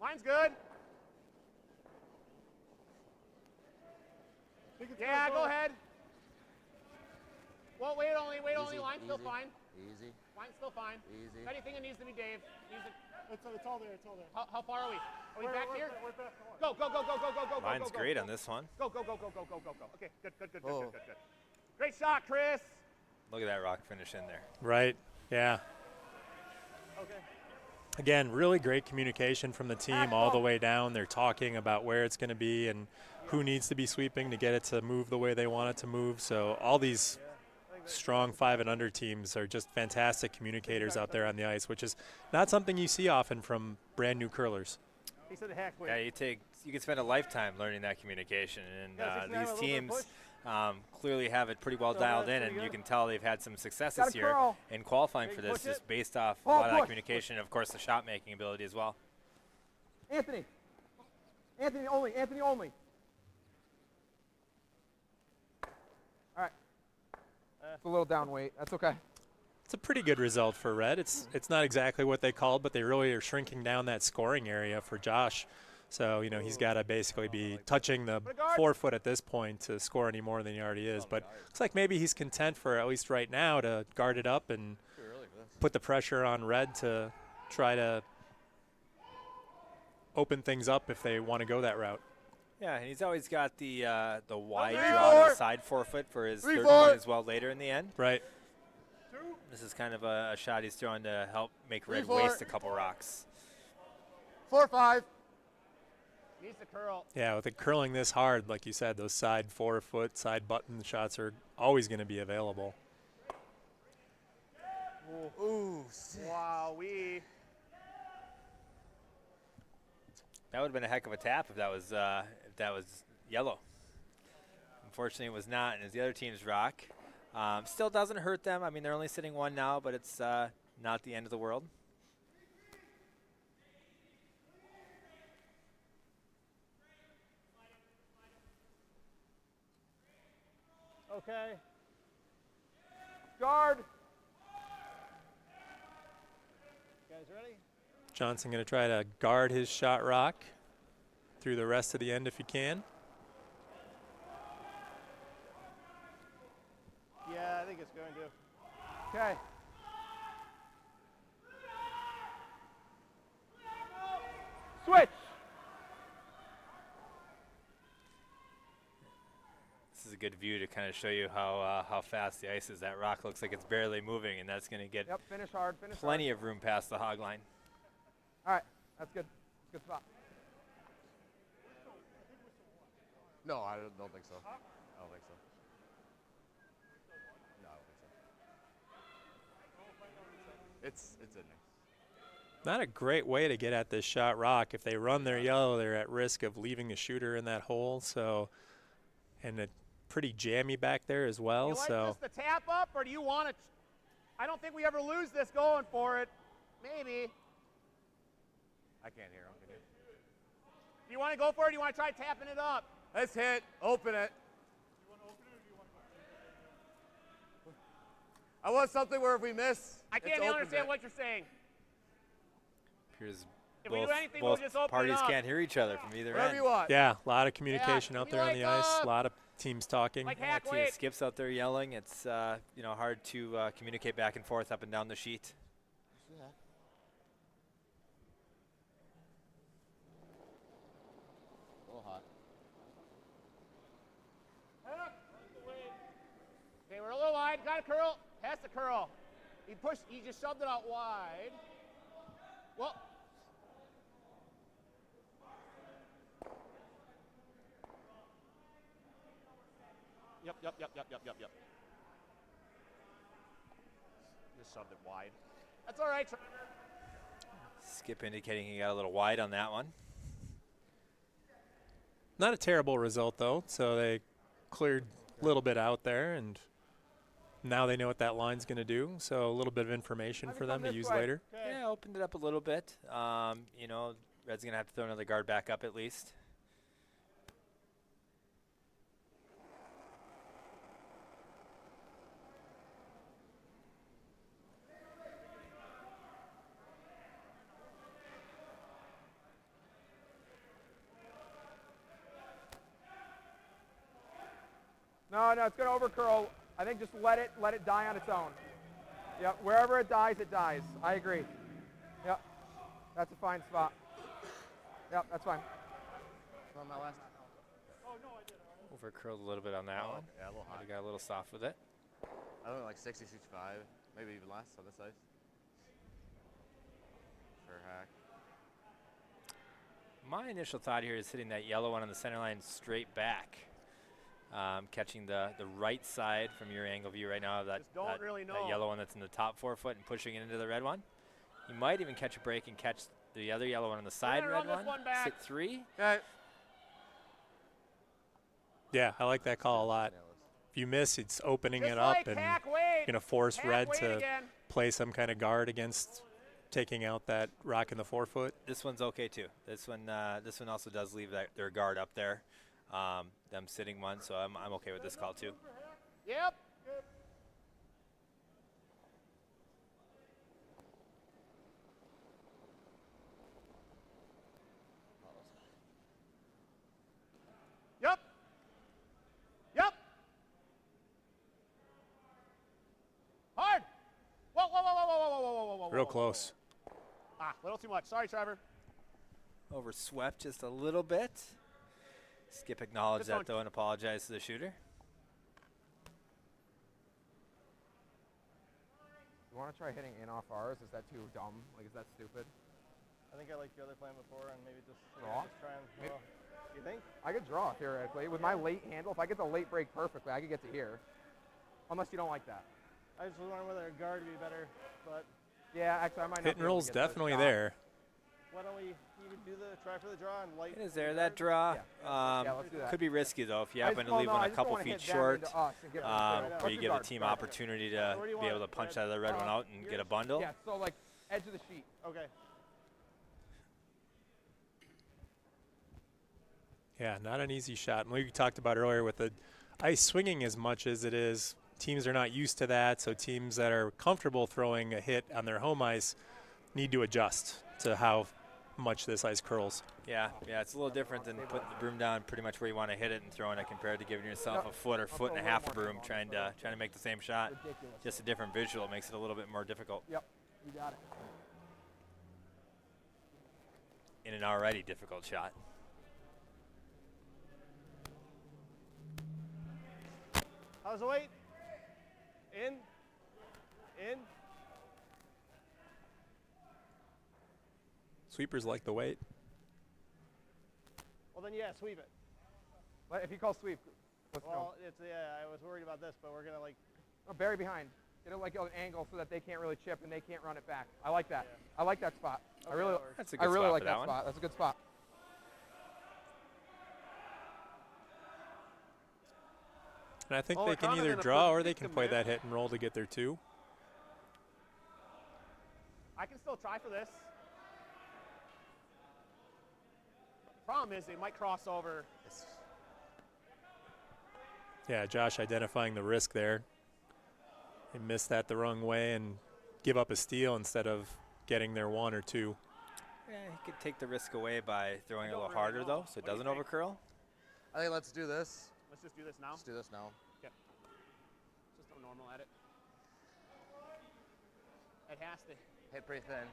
Line's good. Yeah, go ahead. Well, wait only. Line's still fine. Easy. Line's still fine. Easy. If anything that needs to be, Dave. Use it. It's all there. It's all there. How far are we? Are we back here? We're back. Go, go, go, go, go, go, go, go. Line's go, great go. on this one. Go, go, go, go, go, go, go, go. Okay, good. Oh. Great shot, Chris. Look at that rock finish in there. Right. Yeah. Okay. Again, really great communication from the team all the way down. They're talking about where it's going to be and who needs to be sweeping to get it to move the way they want it to move. So all these strong 5 and under teams are just fantastic communicators out there on the ice, which is not something you see often from brand new curlers. He said the heck with. Yeah, you can spend a lifetime learning that communication, and Yeah, just have a these little bit of teams push. clearly have it pretty well So dialed that's in, pretty and you good. can tell they've had some success Gotta this year curl. in qualifying Big for this, push just it. based off a Ball lot of that push. communication, and of course the shot making ability as well. Anthony. Anthony only. Anthony only. All right. It's a little down weight. That's okay. It's a pretty good result for Red. It's not exactly what they called, but they really are shrinking down that scoring area for Josh. So, he's got to basically be touching the forefoot at this point to score any more than he already is. But looks like maybe he's content for, at least right now, to guard it up and put the pressure on Red to try to open things up if they want to go that route. Yeah, and he's always got the wide Three, draw to four. the side forefoot for his 3, third 4. point as well later in the end. Right. This is kind of a shot he's throwing to help make Red 4. waste a couple rocks. 4, 5. Needs to curl. Yeah, with it curling this hard, like you said, those side forefoot, side button shots are always going to be available. Ooh. Wow, That would have been a heck of a tap if that was yellow. Unfortunately, it was not, and as the other teams rock, still doesn't hurt them. I mean, they're only sitting 1 now, but it's not the end of the world. Okay. Guard. Guys ready? Johnson going to try to guard his shot rock through the rest of the end if he can. Yeah, I think it's going to. Okay. Switch. This is a good view to kind of show you how fast the ice is. That rock looks like it's barely moving, and that's going to get Yep. Finish hard. Finish plenty of room past the hog line. hard. All right. That's good. Good spot. No, I don't think so. I don't think so. No, I don't think so. It's in there. Not a great way to get at this shot rock. If they run their yellow, they're at risk of leaving the shooter in that hole. So, and it's pretty jammy back there as well. You like So this to tap up, or do you want to? I don't think we ever lose this going for it. Maybe. I can't hear him. Can you? Do you want to go for it, or do you want to try tapping it up? Let's hit. Open it. I want something where if we miss, I can't it's open understand it. what you're saying. Appears If we do anything, we'll both just open it parties up. can't hear each other from either Whatever end. you want. yeah, a lot of communication Yeah, out we there on the like ice. A lot of teams talking. Like Yeah, hack team weight. skips out there yelling. It's hard to communicate back and forth up and down the sheet. A little hot. Okay, we're a little wide. Got to curl. Has to curl. He pushed. He just shoved it out wide. Well. Yep. Just shoved it wide. That's all right. Skip indicating he got a little wide on that one. Not a terrible result, though. So they cleared a little bit out there, and now they know what that line's going to do. So a little bit of information for them to use later. Okay. Yeah, opened it up a little bit. You know, Red's going to have to throw another guard back up at least. No, it's going to overcurl. I think just let it die on its own. Yep, wherever it dies, it dies. I agree. Yep, that's a fine spot. Yep, that's fine. On my last. Over curled a little bit on that one. Yeah, a little high. We got a little soft with it. I don't know, like 60, 65, maybe even less on this ice. Sure hack. My initial thought here is hitting that yellow one on the center line straight back. Catching the right side from your angle view right now of that, Just don't really that know. yellow one that's in the top 4 foot and pushing it into the red one. You might even catch a break and catch the other yellow one on the side gonna red run this one. one back. Sit 3. Okay. Yeah, I like that call a lot. If you miss, it's opening Just it up like and hack weight. going to force Hack Red weight to again. play some kind of guard against taking out that rock in the 4 foot. This one's okay too. This one also does leave their guard up there. Them sitting one, so I'm okay with this call too. Yep. Yep. Yep. Hard. Whoa, whoa, whoa, whoa, whoa, whoa, whoa, whoa, whoa, Real whoa, close. Ah, a little too much. Sorry, Trevor. Overswept just a little bit. Skip acknowledged Just don't- that though and apologized to the shooter. You want to try hitting in off ours? Is that too dumb? Like, is that stupid? I think I liked your other plan before, and maybe just Draw? just try and Maybe- draw. You think? I could draw, theoretically. With my late handle, if I get the late break perfectly, I could get to here. Unless you don't like that. I just was wondering whether a guard would be better, but Yeah, actually, I might not Hit and be able to roll's get the definitely shot. there. why don't we even do the try for the draw and light? It is the there, that guard? draw. Yeah, let's do that. Could be risky though if you I just- happen to well, leave no, one I a just don't couple wanna feet hit them short, into us and get them right. where Let's you do give the guard, team guard. opportunity Where to do you be able want to it, punch Brad? out of the red one out and get a bundle. Yeah, so like edge of the sheet. Okay. Yeah, not an easy shot. And we talked about earlier with the ice swinging as much as it is, teams are not used to that. So teams that are comfortable throwing a hit on their home ice need to adjust to how much this ice curls. Yeah, it's a little different than putting the broom down pretty much where you want to hit it and throwing it compared to giving yourself No, a foot or I'll foot throw and a a little half more of broom on it, trying to make the same shot. Ridiculous. Just a different visual makes it a little bit more difficult Yep, you got it. in an already difficult shot. How's the weight? In. Sweepers like the weight. Well then, yeah, sweep it. But if you call sweep, let's go. Well, it's I was worried about this, but we're gonna like. Oh, bury behind. Get it like an angle so that they can't really chip and they can't run it back. I like that. I like that spot. I Okay, really, that works. That's a I good really spot like for that that one. spot. That's a good spot. And I think Oh, they we're can kinda either gonna draw put or they can Nick play in there. that hit and roll to get their 2. I can still try for this. Problem is, they might cross over. Yeah, Josh identifying the risk there. They missed that the wrong way and give up a steal instead of getting their 1 or 2. Yeah, he could take the risk away by throwing a Don't little really harder know. though, so it What do you doesn't think? overcurl. I think let's do this. Let's just do this now. Let's do this now. Just go normal at it. It has to Hit pretty thin.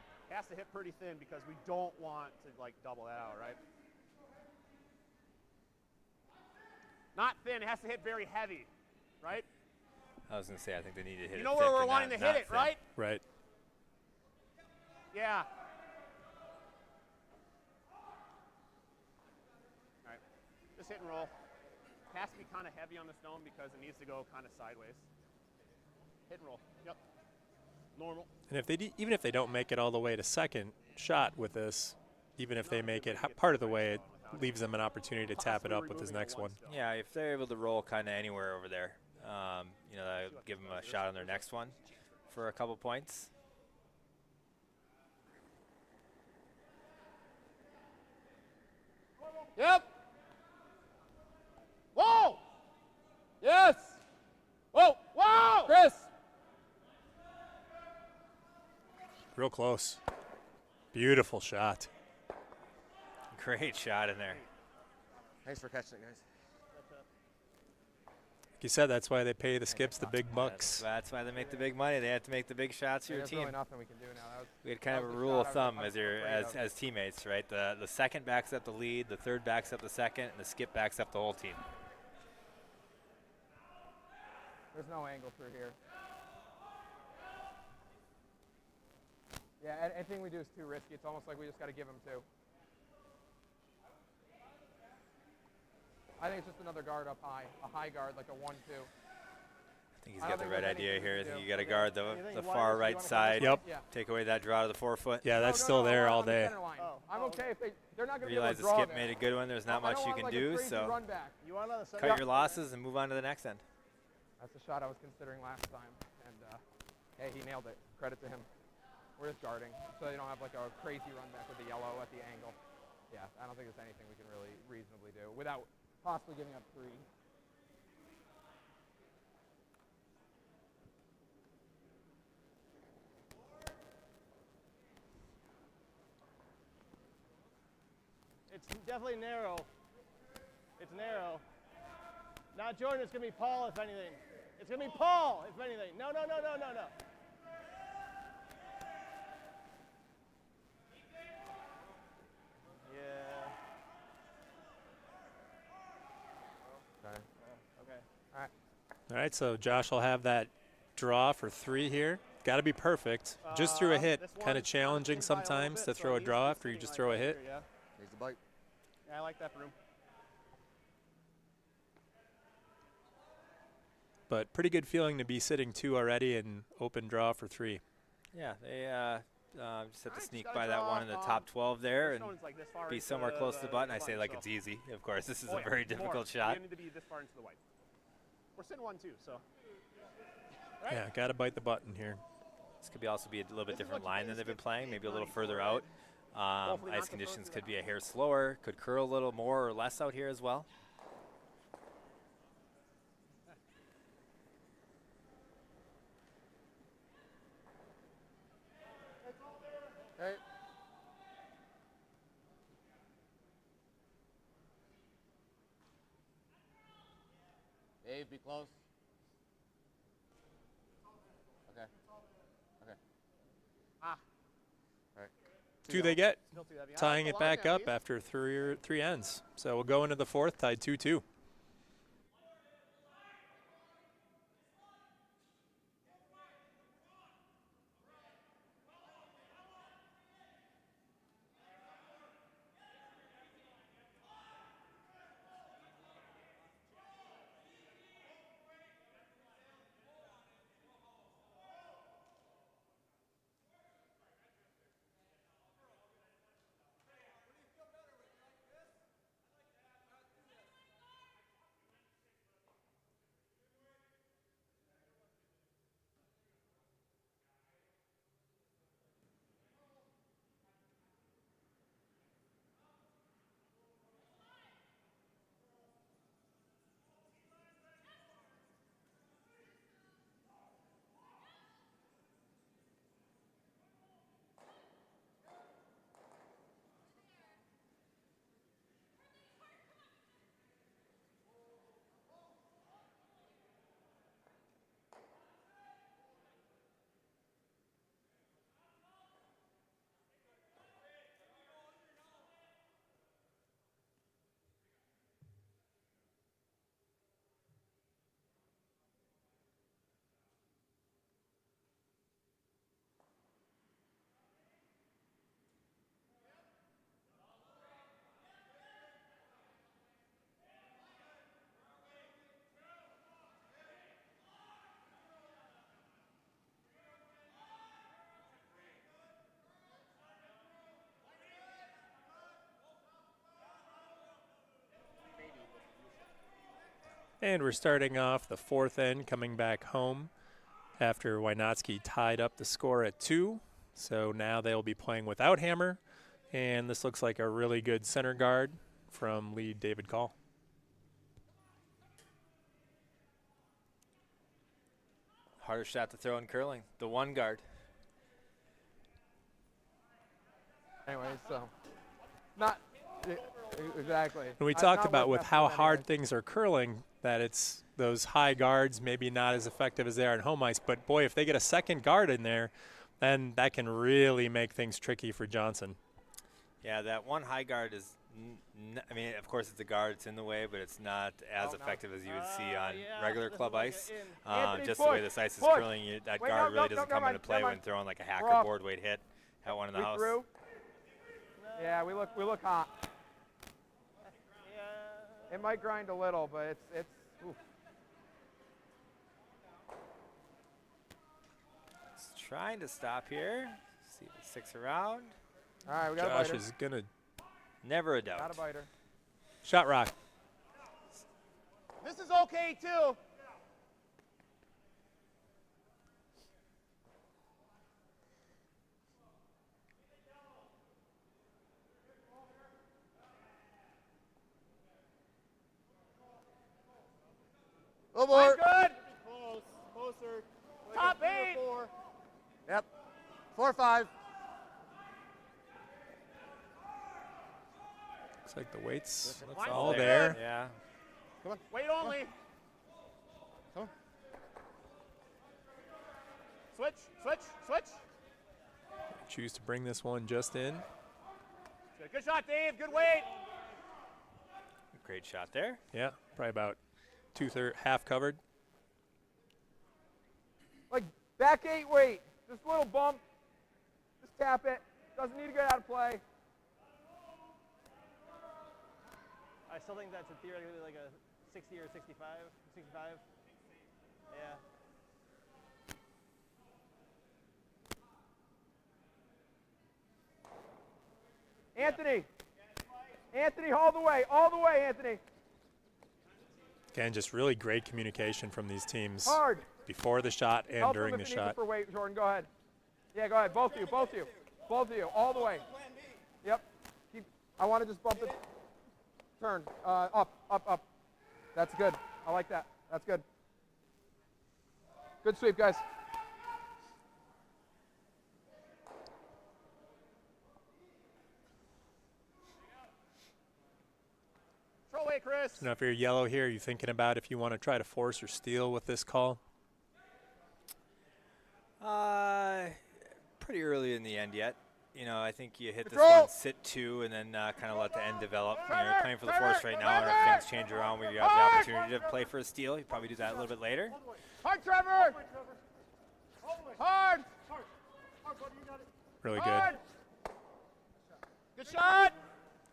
hit pretty thin because we don't want to like double that out, right? Not thin. It has to hit very heavy, right? I was gonna say I think they need to hit it. You know where thick we're and wanting to not hit it, thin. right? Right. Yeah. All right. Just hit and roll. It has to be kind of heavy on the stone because it needs to go kind of sideways. Hit and roll. Yep. Normal. And if they even if they don't make it all the way to second shot with this, even if No, they it's make good it way to get part of the the right way, spot without leaves them an opportunity to tap it up with his next one. Yeah, if they're able to roll kind of anywhere over there, you know, that'll give them a shot on their next one for a couple points. Yep. Whoa. Yes. Whoa. Whoa. Chris. Real close. Beautiful shot. Great shot in there. Thanks for catching it, guys. Like you said, that's why they pay the skips the big bucks. That's why they make the big money. They have to make the big shots for your There's team. really nothing we can do now. We had kind that of a was the rule of shot thumb I was as your afraid of. as teammates, right? The second backs up the lead, the third backs up the second, and the skip backs up the whole team. There's no angle through here. Yeah, anything we do is too risky. It's almost like we just got to give them two. I think it's just another guard up high, a high guard, like a 1-2. I think he's I got don't the think right there's idea anything here. we I think can you do. got to guard Anything the you wanna far do, right you wanna side. Yep. Yeah. Take away that draw to the forefoot. Yeah, that's No, still there I'm all on the day. center line. Oh. I'm okay if they're not going to be able Realize to the draw skip there. made a good one. There's not I much don't you want, can like, a do, crazy so run back. You want on the center? cut your losses and move on to the next end. That's the shot I was considering last time, and hey, he nailed it. Credit to him. We're just guarding, so you don't have like a crazy run back with the yellow at the angle. Yeah, I don't think there's anything we can really reasonably do without possibly giving up three. It's definitely narrow. It's narrow. Not Jordan, it's going to be Paul, if anything. It's going to be Paul, if anything. No, no, no, no, no, no. Yeah. Okay. Okay. All right. All right, so Josh will have that draw for 3 here. Got to be perfect. Just threw a hit. This Kind of one's challenging in by a little sometimes bit, to so throw it a needs to draw be after you sitting just like throw a right hit. here, yeah. Needs the bite. Yeah, I like that room. But pretty good feeling to be sitting 2 already and open draw for 3. Yeah, they just have to Alright, sneak just gotta by that draw, one in the top 12 there This and one's like this far be into somewhere close to the button. I say button, like so- it's easy. Of course, this is Oh, a yeah, very more. difficult You shot. need to be this far into the white. We're sitting 1-2, so. Yeah, got to bite the button here. This could also be a little bit This is different what you line pay than they've been skip playing, maybe a little 894, further right? out. Hopefully not Ice to conditions throw could through be a hair slower, could curl a little more or less out here as well. Okay. Dave, be close. Okay. Okay. Ah. All right. 2 they get, Still too heavy. tying Alright, it go long back down, up Keith. after 3 ends. So we'll go into the 4th, tied 2-2. And we're starting off the fourth end, coming back home after Wynotsky tied up the score at 2. So now they'll be playing without Hammer. And this looks like a really good center guard from lead David Call. Harder shot to throw in curling. The one guard. Anyways, so not exactly. And we Not talked worth about with messing how with hard anyways. things are curling that it's those high guards maybe not as effective as they are in home ice. But, boy, if they get a second guard in there, then that can really make things tricky for Johnson. Yeah, that one high guard is, I mean, of course it's a guard, it's in the way, but it's not as effective as you would see on regular this club is like ice. a Anthony, Just the way push, this ice is push. curling, that Wait, guard no, really no, doesn't no, come never into mind, play never when mind. throwing like a We're hacker off. board weight hit at one in the We house. through. Yeah, we look hot. Yeah. It might grind a little, but it's. Oof. Just trying to stop here. See if it sticks around. All right, we got a Josh biter. is going to Never a doubt. Got a biter. shot rock. This is okay too. Oh, Line boy. good. Close. Closer. Top 8. Yep. 4-5. Looks like the weights Line's all good. there. Yeah. Wait only. Come on. Switch, switch, switch. Choose to bring this one just in. Good shot, Dave. Good weight. Great shot there. Yeah, probably about half covered. Like back 8 weight. Just a little bump. Just tap it. Doesn't need to get out of play. I still think that's a theoretically like a 60 or 65. 65. Yeah. Anthony. Anthony, all the way. All the way, Anthony. Again, just really great communication from these teams Hard. before the shot and Help during him the if he needs it shot. for weight, Jordan. Go ahead. Yeah, go ahead. Both of you. Both of you. Both of you. All the way. Yep. Keep. I want to just bump it. Turn. Up, up, up. That's good. I like that. That's good. Good sweep, guys. Throw away, Chris. Now, if you're yellow here, are you thinking about if you want to try to force or steal with this call? Pretty early in the end yet. You know, I think you hit this Control. one, sit 2, and then kind of let the end develop. You know, you're playing for the force right now, and if things change around where you have the opportunity to play for a steal, you probably do that a little bit later. Hard, Trevor. Hard. Really good. Hard. Good shot.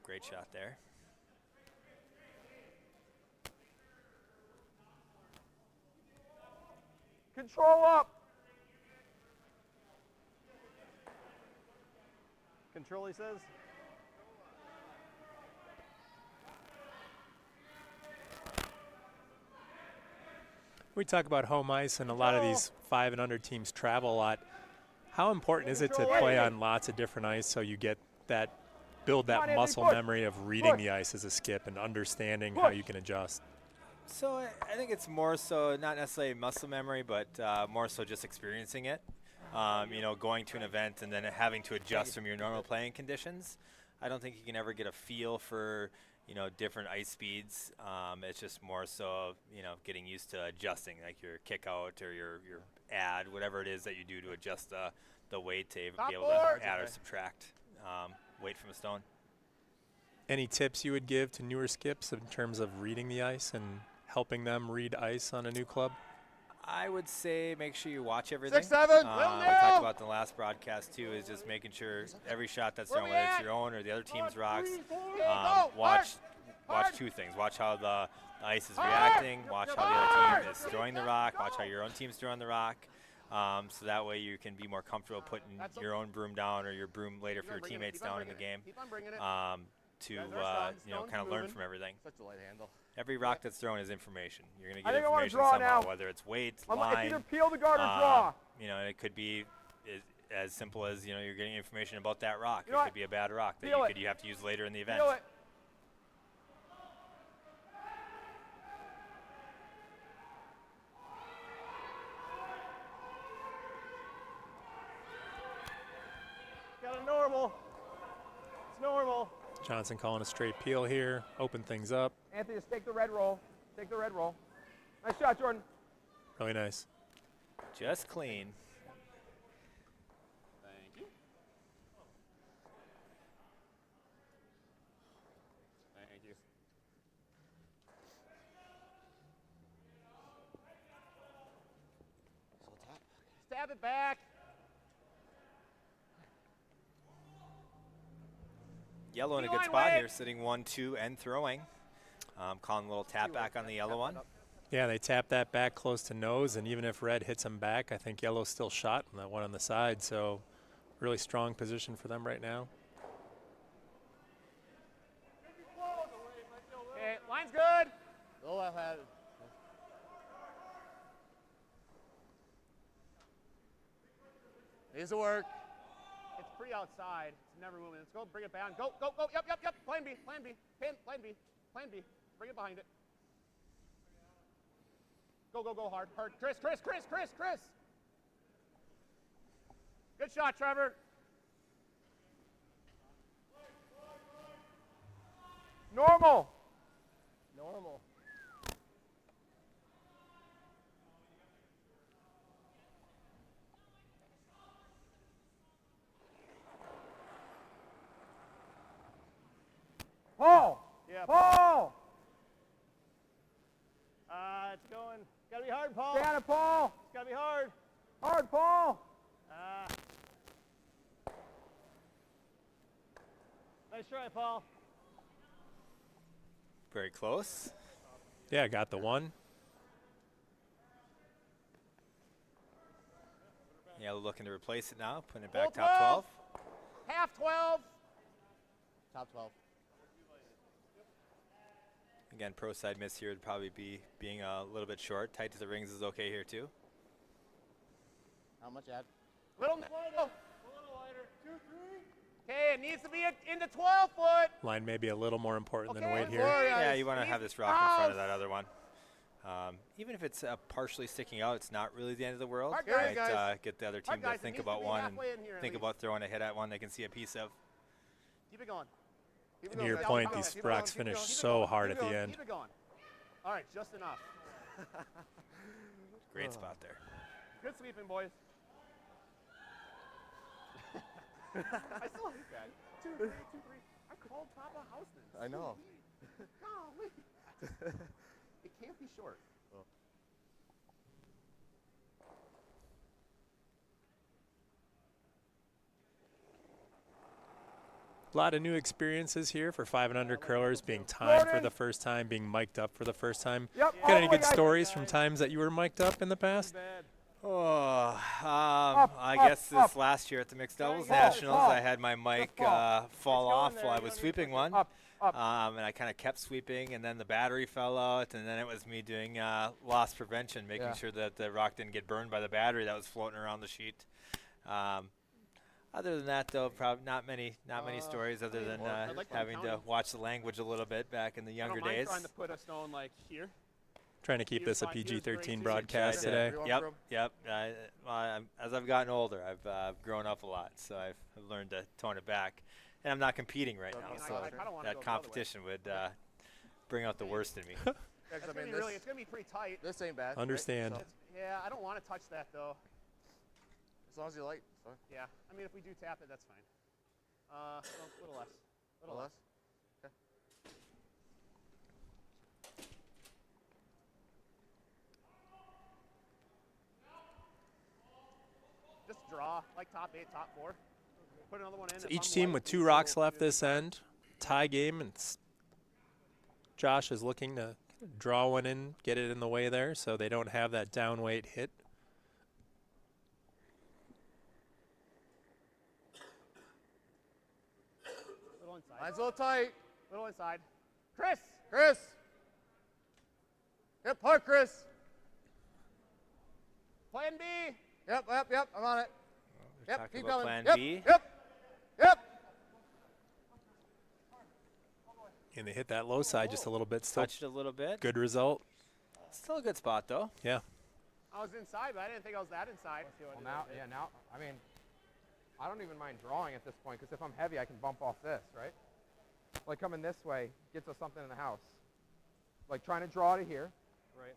Great shot there. Control up. Control, he says. We talk about home ice, and a lot of these 5 and under teams travel a lot. How important is it to play on lots of different ice so you get that, build Come on, that Anthony, muscle push. memory of reading Push. the ice as a skip and understanding how Push. you can adjust? So I think it's more so not necessarily muscle memory, but more so just experiencing it. You know, going to an event and then having to adjust from your normal playing conditions. I don't think you can ever get a feel for, you know, different ice speeds. It's just more so, you know, getting used to adjusting, like your kick out or your add, whatever it is that you do to adjust the weight to Top be able board. to add or subtract weight from a stone. Any tips you would give to newer skips in terms of reading the ice and helping them read ice on a new club? I would say make sure you watch everything. 6-7. We talked about the last broadcast too, is just making sure every shot that's thrown, we whether it's at? your own or the other team's rocks, Go. watch Hard. 2 things. Watch how the ice is reacting, watch how the other team is throwing the rock, watch how your own team's throwing the rock. So that way you can be more comfortable putting your own broom down or your broom later for your Keep on bringing it, teammates keep on down in the bringing it, game. Keep on bringing it. to Guys are you know, stones kind of learn moving. from everything. Such a light handle. Every rock that's thrown is information. You're going to I get think I wanna information draw somehow, now. whether it's weight, It's line. either peel the guard or draw. You know, it could be as simple as, you know, you're getting information about that rock. You know It what? could be a bad rock that Feel it. you have to use later in the event. Feel it. Got a normal. It's normal. Johnson calling a straight peel here, open things up. Anthony, just take the red roll. Take the red roll. Nice shot, Jordan. Really nice. Just clean. Thank you. Thank you. So tap. Stab it back. Yellow in a good T-line spot weight. here, sitting 1-2 and throwing. Calling a little tap back on the yellow one. Yeah, they tap that back close to nose, and even if red hits him back, I think yellow's still shot on that one on the side. So really strong position for them right now. Okay, line's good. Oh, I had it. Needs to work. It's pretty outside. It's never moving. Let's go. Bring it down. Go, go, go. Yep, yep, yep. Plan B, plan B. Pin, plan B, plan B. Bring it behind it. Go, go, go hard. Hard. Chris, Chris, Chris, Chris, Chris. Good shot, Trevor. Normal. Normal. Paul. Yeah. Paul. It's going. Gotta be hard, Paul. Stay on it, Paul. It's gotta be hard. Hard, Paul. Nice try, Paul. Very close. Yeah, got the one. Yellow looking to replace it now, putting it Full back top 12. Half 12. Top 12. Again, pro side miss here would probably be being a little bit short. Tight to the rings is okay here too. How much add? Little. A little lighter. 2, 3. Okay, it needs to be into 12 foot. Line may be a little more important than Okay, weight here. four. Yeah, you want to Needs have this to rock in front of cross. that other one. Even if it's partially sticking out, it's not really the end of the world. Hard Might guys. Get the other Hard team guys, to it think needs to about be one and halfway in here at think least. about throwing a hit at one they can see a piece of. Keep it going. Keep it To going. your Keep it point, going. these Keep it going. rocks Keep it finish going. Keep it so going. hard Keep at it the going. end. Keep it going. All right, just enough. Great spot there. Good sweeping, boys. I still hate that. 2, 3, 2, 3. I called Papa Houseman. I know. Golly. It can't be short. A lot of new experiences here for 5 and under curlers, being timed for the first time, being mic'd up for the first time. Yep. Got any all the good way, guys. stories from times that you were mic'd up in the past? Bad. Oh, I up, guess this up. last year at the mixed doubles Fall, nationals, fall. I had my mic fall. fall going off there, while I you was don't need to sweeping push one. Up, up. And I kind of kept sweeping, and then the battery fell out, and then it was me doing loss prevention, making Yeah. sure that the rock didn't get burned by the battery that was floating around the sheet. Other than that, though, probably not many stories other than I'd like to having to count. watch the language a little bit back in the I younger don't mind days. trying to put a stone like here. Trying to keep He was this a fine. He was PG-13 great, too. broadcast Tried to- today. Everyone Yep, from- yep. As I've gotten older, I've grown up a lot, so I've learned to tone it back. And I'm not competing right Okay, now, and so I kinda wanna go that the other way. competition would bring out the worst in me. Yeah, 'cause It's I gonna mean, be really, it's gonna be pretty tight. this ain't bad. right? Understand. So, It's, yeah, I don't want to touch that though. as long as you light. Sorry. Yeah, I mean if we do tap it, that's fine. A little less. A little less. Just draw like top 8, top 4. Put another one in. So If each I'm team light, with we 2 can rocks go left do this end. Tie game, and Josh is looking to draw one in, get it in the way there, so they don't have that down weight hit. Little inside. Mine's a little tight. Little inside. Chris. Chris. Yep, hard, Chris. Plan B. Yep, I'm on it. We're Yep, talking keep about going. plan Yep, B. Yep. And they hit that low side just a little bit. Still Touched a little bit. good result. Still a good spot, though. Yeah. I was inside, but I didn't think I was that inside. Well, now, I mean, I don't even mind drawing at this point because if I'm heavy, I can bump off this, right? Like coming this way gets us something in the house. Like trying to draw to here, Right.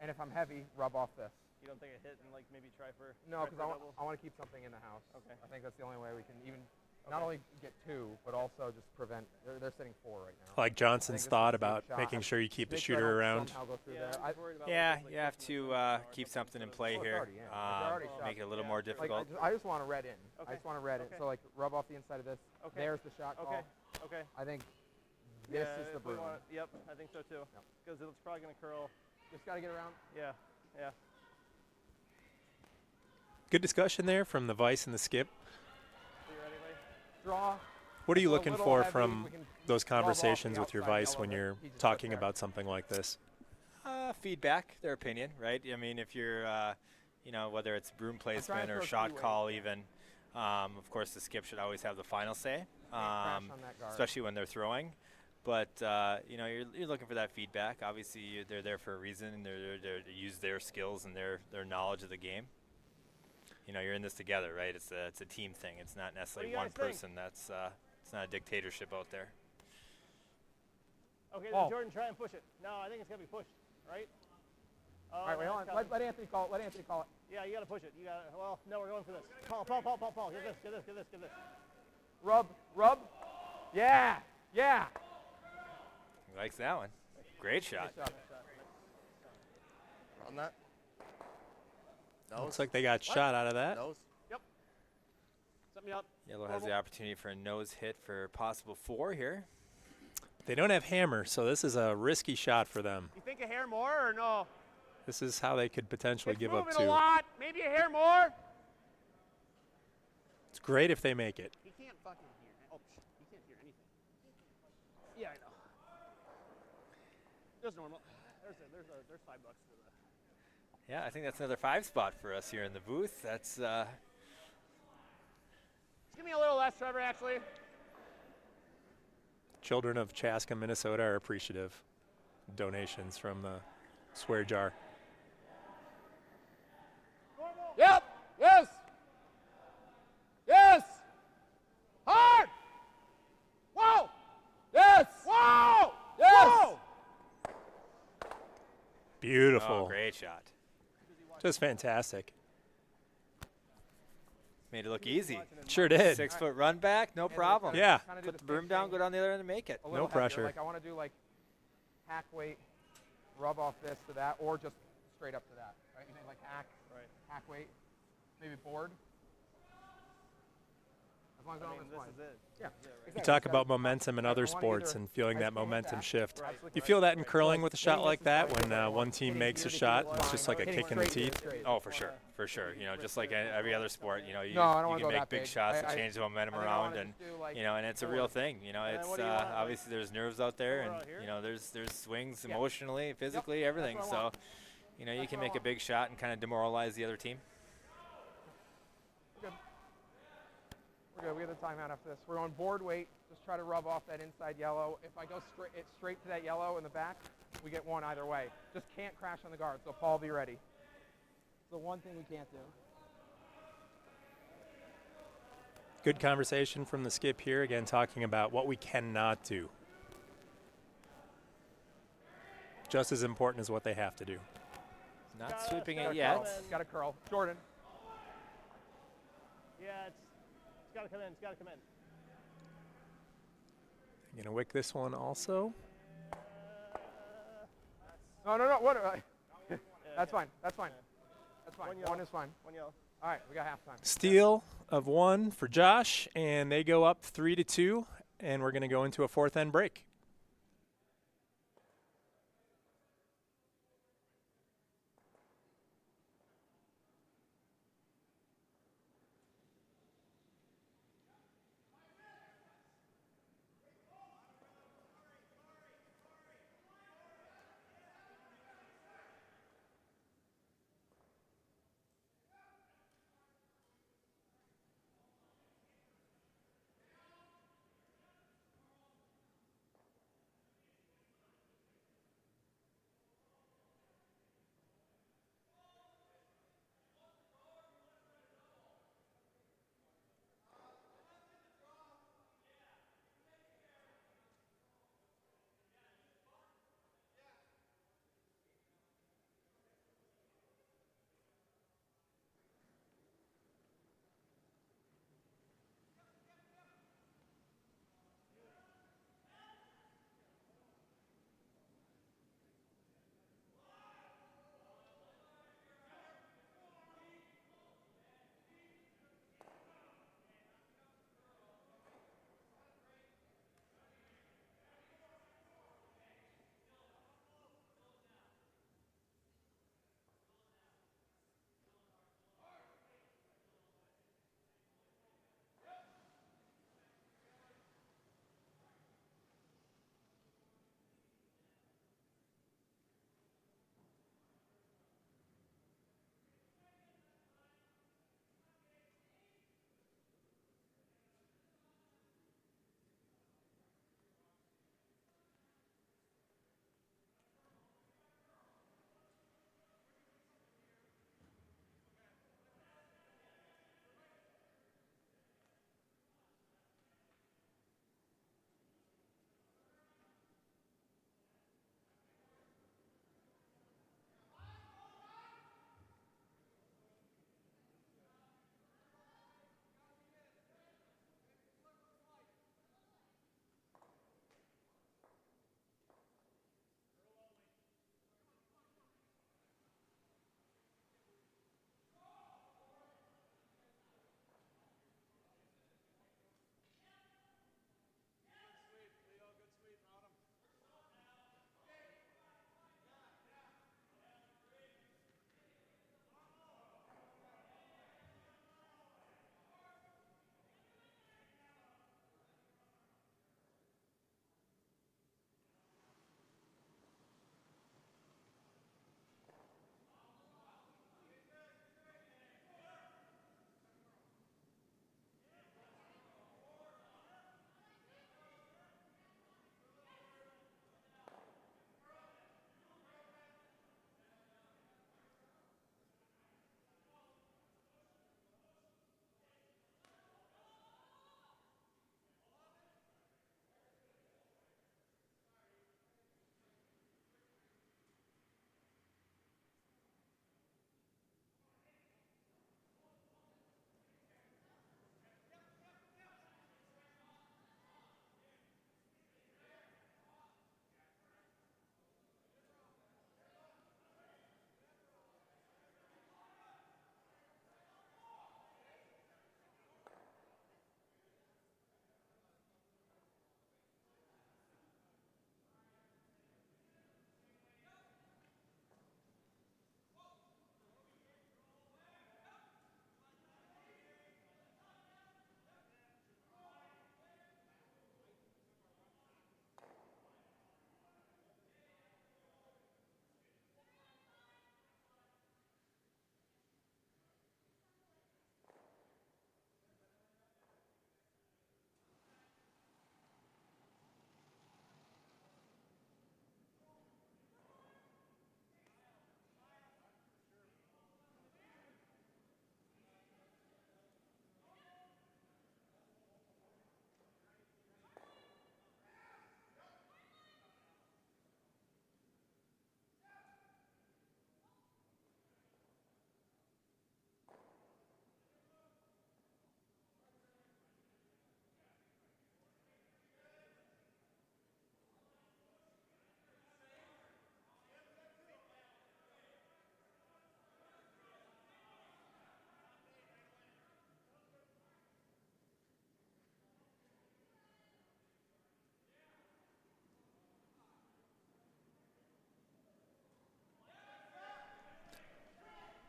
and if I'm heavy, rub off this. You don't think a hit and like maybe try for No, try because for I a want, double? I want to keep something in the house. Okay. I think that's the only way we can even not only get 2, but also just prevent. They're sitting 4 right now. Like Johnson's this thought is a good about shot. making sure you keep the Make sure I shooter don't around. somehow go through Yeah, there. I'm just worried about Yeah, just, like, you have pushing to the side keep or something in something. play Oh, it's here. already in. Like, they're already shot. Make it a little Yeah. more Like, difficult. I just want to red in. I Okay. just want to red in. Okay. So like rub off the inside of this. Okay. There's the shot call. Okay. Okay. I think this Yeah, is the if we broom. want it- Yep, I think so too. Yep. Because it's probably going to curl. Just got to get around. Yeah. Yeah. Good discussion there from the Vice and the Skip. Theoretically. Draw. What are you A looking little for heavy, from we can those rub off the conversations with your outside Vice yellow when that you're he just put talking there. about something like this? Feedback, their opinion, right? I mean, if you're, whether it's broom trying placement to or throw shot two-way. call even, of course the skip should always have the final say, crash on that guard. especially when they're throwing. But, you're looking for that feedback. Obviously, they're there for a reason, and they're there to use their skills and their knowledge of the game. You're in this together, right? It's a team thing. It's not necessarily you one guys think? person. It's not a dictatorship out there. Okay, Paul. then Jordan, try and push it. No, I think it's going to be pushed, right? Oh, All right, wait, hold on. Let Anthony call it. Let Anthony call it. Yeah, you got to push it. You got to. Well, no, we're going for this. Paul. Get this. Rub. Yeah. Yeah. He likes that one. Great shot. Nice shot. On that. Nose. Looks like they got shot out of that. Nose. Set me up. Yellow has the opportunity for a nose hit for possible 4 here. They don't have hammer, so this is a risky shot for them. You think a hair more or no? This is how they could potentially It's give up moving a 2. lot. Maybe a hair more. It's great if they make it. He can't fucking hear. Oh, he can't hear anything. Yeah, I know. Just normal. There's $5 for the. Yeah, I think that's another 5 spot for us here in the booth. That's Just give me a little less, Trevor. Actually. Children of Chaska, Minnesota are appreciative. Donations from the swear jar. Yep. Yes. Yes. Hard. Whoa. Yes. Whoa! Yes. Whoa! Beautiful. great shot. Just fantastic. Made it look easy. Sure did. 6 foot run back, no And problem. kinda- Yeah. kinda do Put the same broom down, thing, go down the other end and make it. a little No heavier. pressure. Like I want to do like hack weight, rub off this to that, or just straight up to that. Right? You think like hack weight, maybe board. As long as I I mean, don't this miss is it. Yeah. You talk about momentum in I other wanna sports either and feeling ice that cream with momentum that. shift. Right. You feel that in curling with a shot Hitting like this that is when fine. one team Hitting makes a here to shot, keep it's it just fine. like a Hitting kick in the straight teeth. to straight. Oh, for sure. Just like every other sport, you No, I don't you wanna can go make that big big. shots to I change the momentum I think I around, wanna and just do, like, and it's a real thing. then It's what do you want, like- obviously there's nerves out there, Over and out here? there's swings Yeah. emotionally, physically, everything. what I So, want. you That's can what I make a want. big shot and kind of demoralize the other team. We're good. We get the timeout after this. We're on board weight. Just try to rub off that inside yellow. If I go straight to that yellow in the back, we get 1 either way. Just can't crash on the guard. So Paul, be ready. It's the one thing we can't do. Good conversation from the Skip here, again talking about what we cannot do. Just as important as what they have to do. Not Gotta sweeping start it yet. curling. Got to curl. Jordan. Yeah, it's got to come in. It's got to come in. Gonna wick this one also. No. What? That's fine. That's fine. That's fine. One yellow. One is fine. One yellow. All right, we got halftime. Steal of 1 for Josh, and they go up 3-2, and we're gonna go into a 4th end break.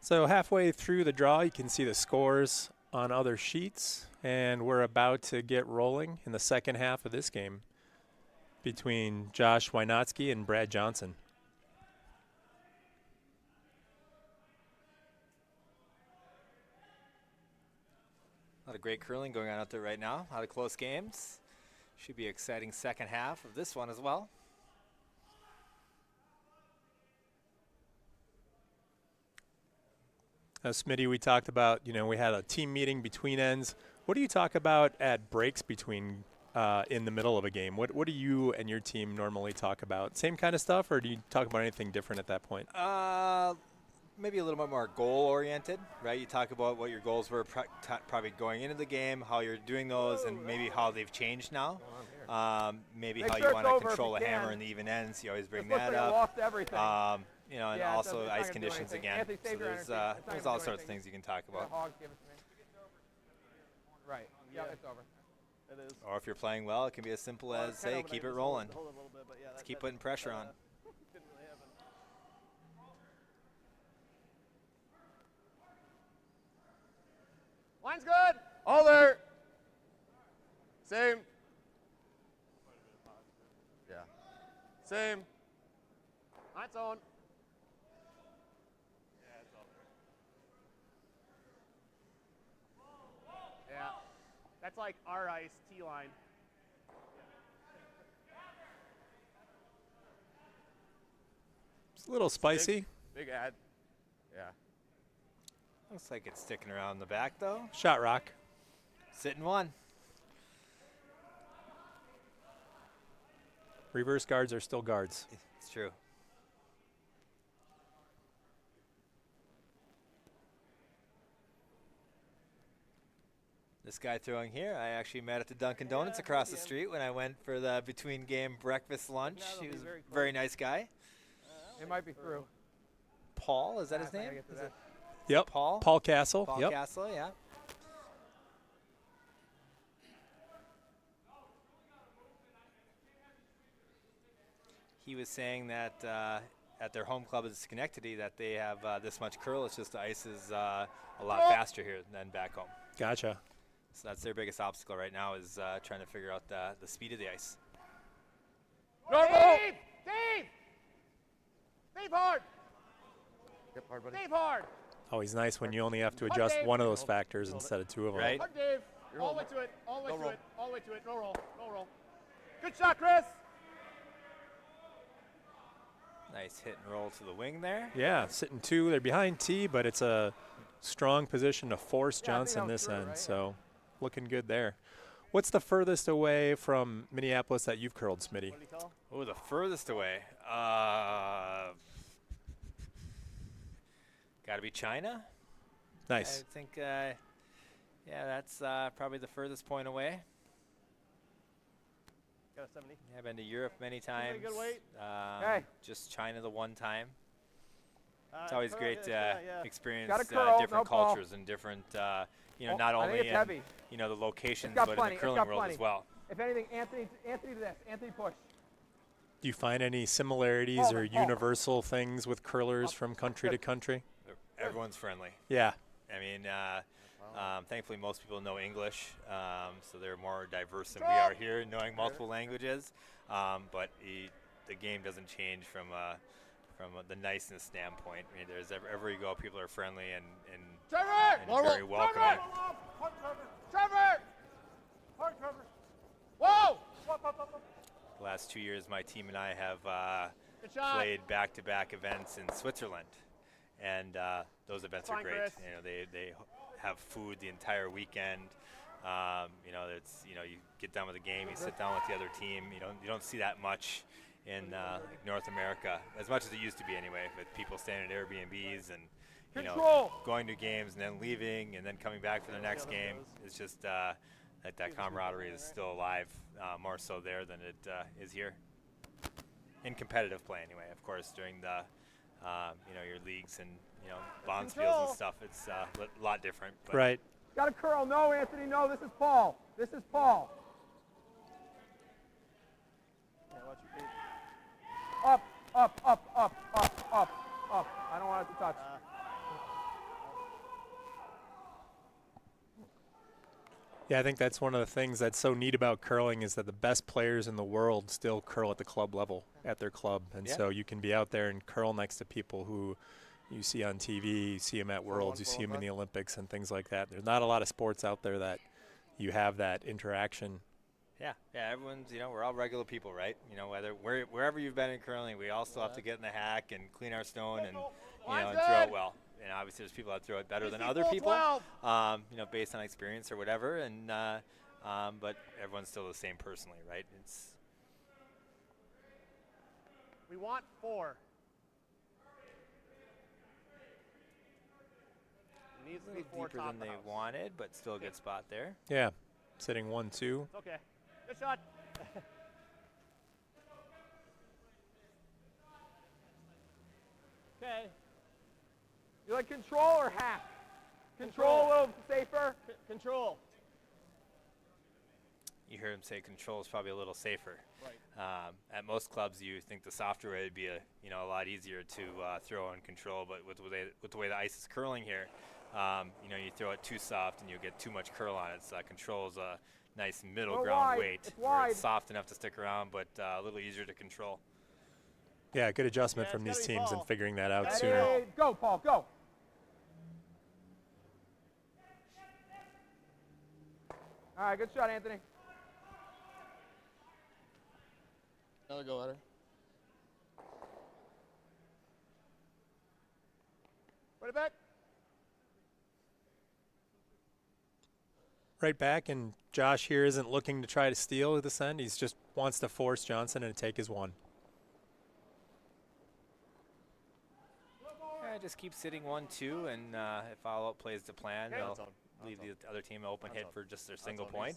So halfway through the draw, you can see the scores on other sheets, and we're about to get rolling in the second half of this game between Josh Wynotsky and Brad Johnson. A lot of great curling going on out there right now. A lot of close games. Should be an exciting second half of this one as well. Smitty, we talked about, we had a team meeting between ends. What do you talk about at breaks between in the middle of a game? What do you and your team normally talk about? Same kind of stuff, or do you talk about anything different at that point? Maybe a little bit more goal-oriented, right? You talk about what your goals were probably going into the game, how you're doing those, and maybe how they've changed now. Maybe Make how sure you want it's to over if control you the hammer can. in the even ends. You always bring This looks that like it up. lost everything. And Yeah, also it's not ice gonna do conditions anything. again. Anthony, So save your there's, energy. It's not there's gonna all do sorts of anything. things you can talk The about. Hogs, give it to me. Right. Yeah, it's over. It is. Or if you're playing well, it can be as simple Well, as, kind hey, of, but keep I it just rolling. hold it a little bit, but yeah, Let's keep putting pressure on. Didn't really happen. Line's good. All there. Same. Yeah. Same. On its own. Yeah, it's all there. Yeah. That's like our ice T-line. It's a little spicy. Big ad. Yeah. Looks like it's sticking around the back, though. Shot rock. Sitting one. Reverse guards are still guards. It's true. This guy throwing here, I actually met at the Dunkin' Donuts across the street when I went for the between-game breakfast lunch. that'll He be was very a very nice guy. It might be through. Paul, is that his I gotta name? get to Is that. it Yep. Paul? Paul Castle. Paul Yep. Castle, yeah. He was saying that at their home club in Schenectady that they have this much curl. It's just the ice is a lot faster here than back home. Gotcha. So that's their biggest obstacle right now is trying to figure out the speed of the ice. Dave! Dave! Dave hard! Dave hard! Always nice when you only have to adjust one of those factors instead of two of them. Right? Hard, Dave. All the way to it. All the way to it. All the way to it. No roll. No roll. Good shot, Chris. Nice hit and roll to the wing there. Yeah, sitting two. They're behind T, but it's a strong position to force Yeah, I think Johnson that was this through, end. right? So looking good there. What's the furthest away from Minneapolis that you've curled, Smitty? What do you call? Oh, the furthest away. Got to be China. Nice. I think, yeah, that's probably the furthest point away. Got a 70. I've been to Europe many times. good weight. Okay. Just China the one time. It's Uh, always curl, great to yeah, yeah. experience Got a curl, different no ball. cultures and different, Oh, not I only think it's heavy. in, the locations, got but in plenty, the it's curling got world plenty. as well. If anything, Anthony to this. Anthony push. Do you find any similarities Hold or it, hold it. universal things with curlers from country to country? Everyone's friendly. Yeah. I mean, thankfully most people know English, so they're more diverse than we are here, knowing multiple languages. But the game doesn't change from the niceness standpoint. I mean, there's everywhere you go, people are friendly and Trevor! very welcoming. Trevor! Hard, Trevor. Whoa! The last 2 years, my team and I have Good shot. played back-to-back events in Switzerland, and those events are Fine, great. Chris. They have food the entire weekend. It's you get done with the game, you sit down with the other team. You don't see that much in North America, as much as it used to be anyway, with people staying at Airbnbs and Control. going to games and then leaving and then coming back for the next game. It's just that camaraderie is still alive, more so there than it is here. In competitive play, anyway. Of course, during the your leagues and bonds fields Control. and stuff, it's a lot different. But Right. Got a curl. No, Anthony. No, this is Paul. This is Paul. Yeah, watch your feet. Up, up, up, up, up, up, up. I don't want it to touch. Yeah, I think that's one of the things that's so neat about curling is that the best players in the world still curl at the club level at their club. And so you can be out there and curl next to people who you see on TV, you see them at Worlds, you see them in the Olympics and things like that. There's not a lot of sports out there that you have that interaction. Yeah, everyone's, we're all regular people, right? Wherever you've been in curling, we all still have to get in the hack and clean our stone and, and throw it well. And obviously there's people that throw it better than other people, based on experience or whatever. And but everyone's still the same personally, right? We want 4. It needs to be 4 deeper top than the they house. wanted, but still a good spot there. Yeah, sitting 1-2. It's okay. Good shot. Okay. You like control or hack? Control a little safer. Control. You heard him say control is probably a little safer. Right. At most clubs, you think the softer way would be a lot easier to throw and control, but with the way the ice is curling here, you throw it too soft and you get too much curl on it. So control is a nice middle ground weight. It's where wide. it's soft enough to stick around, but a little easier to control. Yeah, good adjustment Yeah, from it's these gotta be teams and ball. figuring that out Ready? sooner. Go, Paul, go. All right, good shot, Anthony. Another go at her. Put it back. Right back, and Josh here isn't looking to try to steal this end. He's just wants to force Johnson and take his one. Yeah, just keep sitting 1-2, and if follow-up plays to plan, Okay. they'll leave the other team an open hit for just their single point.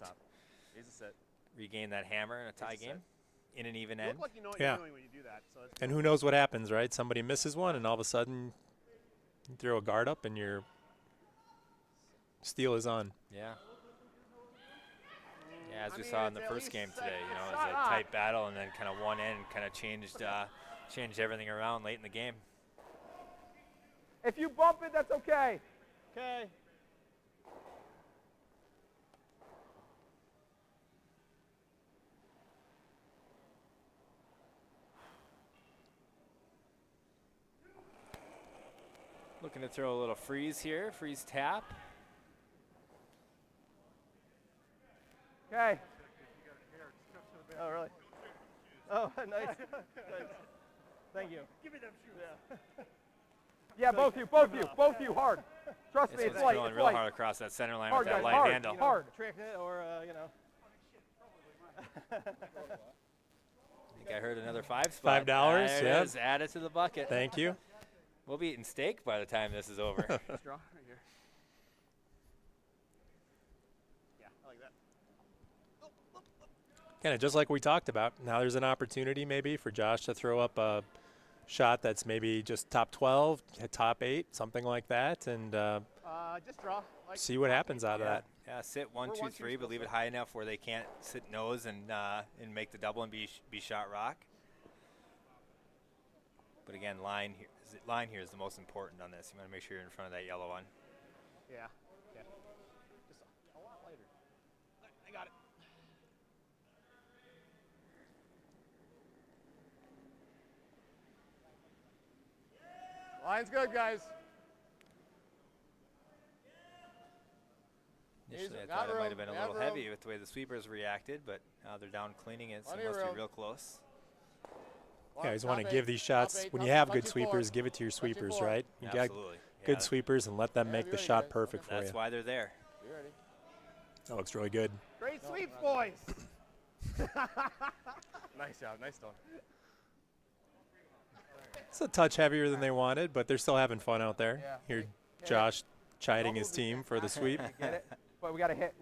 He's a sit. Regain that hammer in a tie Easy game in an even You end. look like you know what Yeah. you're doing when you do that. So it's And who knows what happens, right? Somebody misses one, and all of a sudden you throw a guard up, and your steal is on. Yeah. Yeah, as I we mean, saw in it's the at first least game set today, it was shot a up. tight battle, and then kind of one end kind of changed everything around late in the game. If you bump it, that's okay. Okay. Looking to throw a little freeze here, freeze tap. Okay. Oh, really? Oh, nice. Nice. Thank you. Give me them shoes. Yeah. Yeah, both you, hard. Trust me, This it's one's light, going it's real light. hard across that center line Hard, with that guys, light hard. handle. Hard. Trick it or, I think I heard another 5 spot. $5, There it yeah. is. Add it to the bucket. Thank you. We'll be eating steak by the time this is over. Draw right here. Yeah, I like that. Kind of just like we talked about. Now there's an opportunity maybe for Josh to throw up a shot that's maybe just top 12, top 8, something like that, and Just draw. Like see what happens out of Yeah. that. Yeah, sit 1, We're 2, 1, 2 3, but still leave it set. high enough where they can't sit nose and make the double and be shot rock. But again, line here is the most important on this. You want to make sure you're in front of that yellow one. Yeah. Yeah. Just a lot lighter. I got it. Line's good, guys. Initially, I got thought it room, might have been a got little room. heavy with the way the sweepers reacted, but now they're down cleaning it, so it Plenty of must be room. real close. Yeah, you just want to Top give eight, these top shots eight, when touch- you have touch good your forward. sweepers. Give it to your Touch your sweepers, forward. right? You got Absolutely. good Yeah, sweepers and let them Yeah, make be the ready, shot guys. perfect for That's you. why they're there. You ready? That looks really good. Great sweeps, boys. Nice job. Nice stone. It's a touch heavier than they wanted, but they're still having fun out there. Yeah. Here, Josh chiding his team for the sweep. Get it? But we gotta hit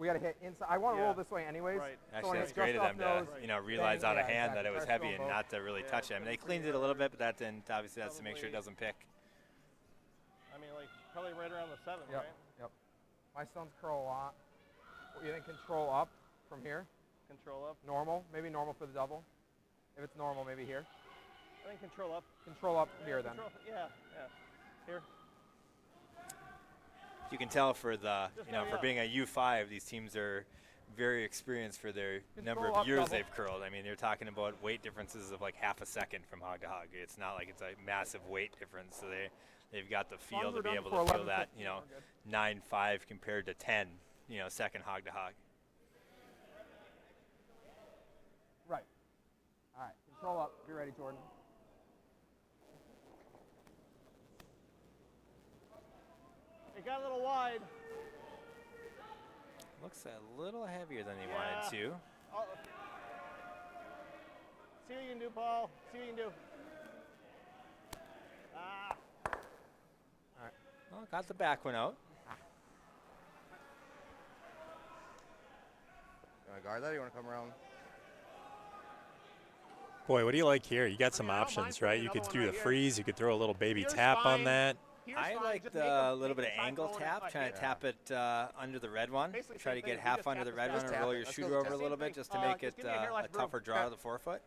inside. I want to roll this way anyways. Right. So Actually, when that's it's great just of off them to nose, realize bang, out of yeah, hand that it exactly. was Try to heavy throw and both. not to really touch it. I mean, they cleaned it a little bit, but that didn't. Obviously, that's to make sure it doesn't pick. I mean, like, probably right around the 7, Yep. right? Yep. My stones curl a lot. What, you think control up from here? Control up. Normal, maybe normal for the double. If it's normal, maybe here. I think control up. Control up here then. Control, yeah, yeah. Here. You can tell for the, Just you know, hurry for up. being a U5, these teams are very experienced for their number Control of up years double. they've curled. I mean, you're talking about weight differences of like half a second from hog to hog. It's not like it's a massive weight difference. So they've got the long feel as to we're be done able before to feel 11:15, that, you know, we're good. 9.5 compared to 10, you know, second hog to hog. Right. All right. Control up. Be ready, Jordan. It got a little wide. Looks a little heavier than they Yeah. wanted to. Oh. See what you can do, Paul. See what you can do. Ah. Well, got the back one out. You want to guard that or you want to come around? Boy, what do you like here? You got some I don't mind options, throwing right? You another could one do right the here. freeze. You could throw a little baby Here's tap on fine. that. Here's I fine, like just the make 'em- little make bit 'em of try angle throwing it tap, like trying to this. tap it under the red one. Basically Try to same thing. get We half just under tap the this red down. one and Just roll tap your it. Let's shooter go. over a Same little thing. bit just to Just make it give me a hair a left tougher room. draw to the forefoot.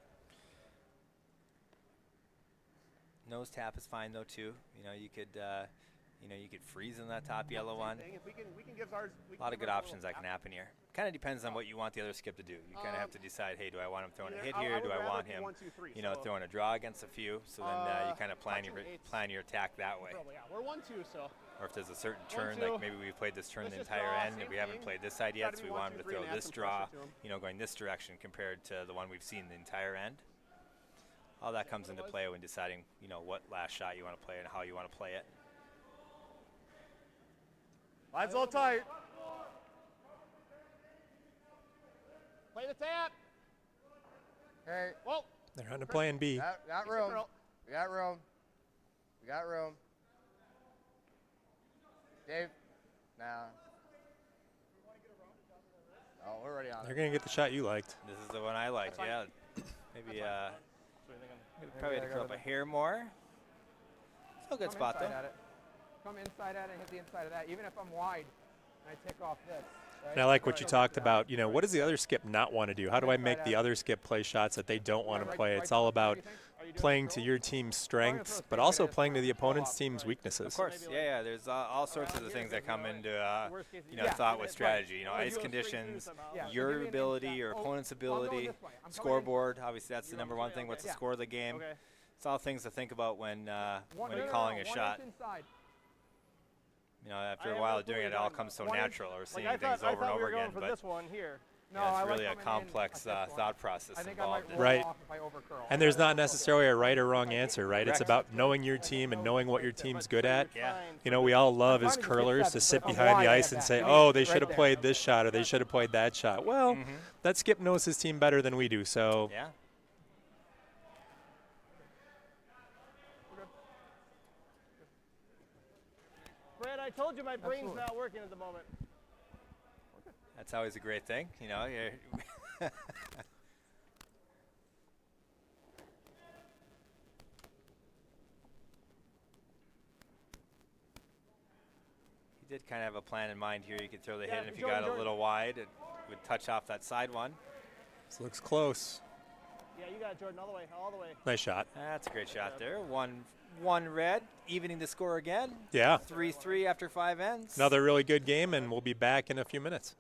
Nose tap is fine though too. You know, you could freeze in that top yellow one. Same thing. If we can give ours. We A can lot of give good ours options little that can tap. happen here. Kind of depends on what you want the other skip to do. You kind of have to decide, hey, do I want him throwing a Either- hit I here? would Do I rather want be him, 1, 2, 3, you know, so- throwing a draw against a few? So then you kind of plan your 2-8. plan your attack that way. Probably, yeah. We're 1-2, so. Or if there's a certain 1, turn, 2. like maybe we played this turn Let's the just entire draw, end, same and we haven't thing. played this side Try yet, to so be we 1, want him 2, to 3 throw and add this some draw, pressure to 'em. you know, going this direction compared to the one we've seen the entire end. All that comes into play when deciding, you know, what last shot you want to play and how you want to play it. Line's all tight. Play the tap. Hey, Whoa. They're on to plan B. got Piece of room. curl. We got room. We got room. Dave. Nah. Oh, we're already on They're it. going to get the shot you liked. This is the one I like. fine. Yeah, maybe So you think maybe probably gotta to go go up to a the- hair more. Still a good Come spot inside though. at it. Come inside at it and hit the inside of that. Even if I'm wide and I take off this. Right? And I like what Right. you talked about. You know, what does the other skip not want to do? How do I make the other skip play shots that they don't want to Right- play? right It's all down. What do about you think? Are you doing playing the to curl? your team's strengths, throw but straight also at it, playing to the throw opponent's off, team's right. weaknesses. Of course, maybe yeah. There's all sorts of the things that come into Worst case, you know Yeah. thought with Right. strategy. You know, Or ice do a straight through conditions, somehow. Yeah. so give your me an ability, inside. your Oh, opponent's I'm going ability, this way. I'm coming in. scoreboard. Obviously, that's the number one this thing. way, What's the okay. score of the game? Okay. It's all things to think about when One- when no, you're no, calling no, a 1 shot. inch inside. You know, after I a have while no of doing clue it, what it all you're comes so talking about. natural, or seeing Like I things thought over and we over were going again. for But this one here. No, yeah, I it's like really a coming in complex at this one. thought process I think I involved. might in roll it. Right. off if I overcurl. And there's not necessarily a right or wrong answer, right? It's Correct. about knowing your team and knowing what your team's good at. Yeah. You know, we all love as Fine, it's curlers good to stuff, sit but I'm behind the wide ice at and that. say, I mean, oh, they right should have there. played this shot or they should have played that shot. Well, Mhm. that skip knows his team better than we do, so Yeah. Brad, I told you my brain's Absolutely. not working at the moment. That's always a great thing, you know. You're He did kind of have a plan in mind here. You could throw the Yeah, hit, and if you Jordan, got a Jordan. little wide, it would touch off that side one. this looks close. Yeah, you got it, Jordan, all the way, all the way. Nice shot. That's a great shot there. One red, evening the score again. Yeah. 3-3 after 5 ends. Another really good game, and we'll be back in a few minutes.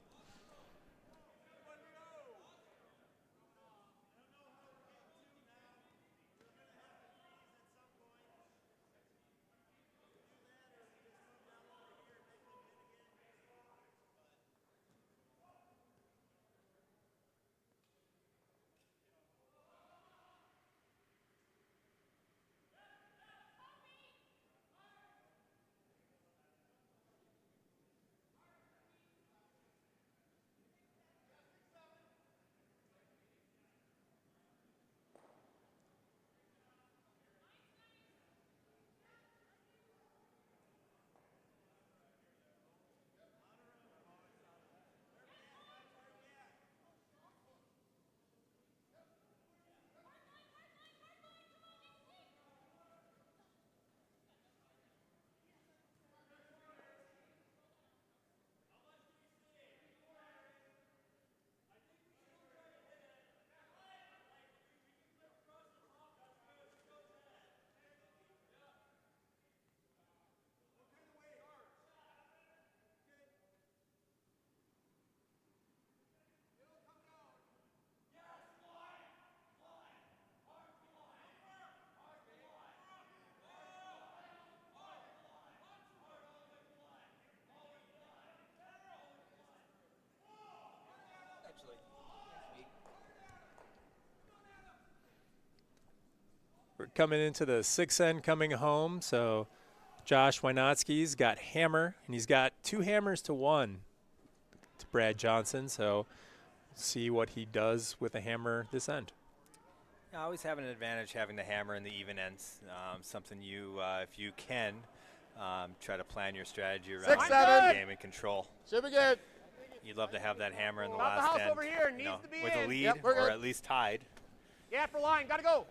We're coming into the 6th end coming home, so Josh Wynotsky's got hammer, and he's got 2 hammers to 1 to Brad Johnson, so see what he does with a hammer this end. I always have an advantage having the hammer in the even ends. Something you, if you can, try to plan your strategy around 6, the 7. game and control. Should be good. You'd love to have that hammer in the Top the last house end, over here, you needs know, to be with a in. lead Yep, we're or good. at least tied. Yeah, for line. Gotta go.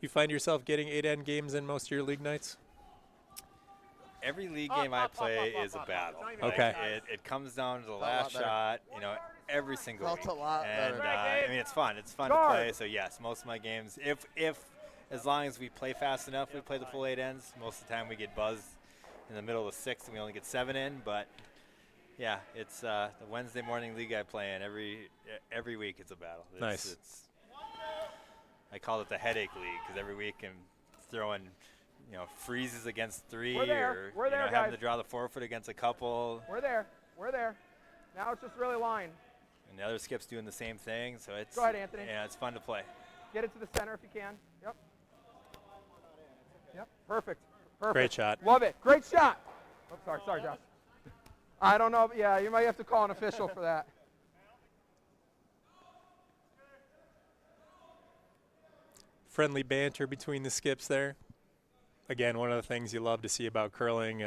You find yourself getting 8-end games in most of your league nights? Every league Up, game I up, up, play up, is a up. battle. It's not even Okay. like It comes down to the Felt a lot last better. shot, you know, every single Felt week. a lot And better. Right, I mean, it's fun. It's fun Guard. to play. So yes, most of my games, if as long as we play fast enough, we play the full 8 ends. Most of the time, we get buzzed in the middle of the 6th, and we only get 7 in. But yeah, it's the Wednesday morning league I play in. Every week, it's a battle. Nice. I call it the headache league because every week I'm throwing, you know, freezes against 3 We're there. or We're you know, there, having guys. to draw the forefoot against a couple. We're there. We're there. Now it's just really line. And the other skip's doing the same thing, so it's Go ahead, Anthony. Yeah, it's fun to play. Get it to the center if you can. Yep. Yep. Perfect. Perfect. Great shot. Love it. Great shot. Oh, sorry, Josh. I don't know. Yeah, you might have to call an official for that. Friendly banter between the skips there. Again, one of the things you love to see about curling,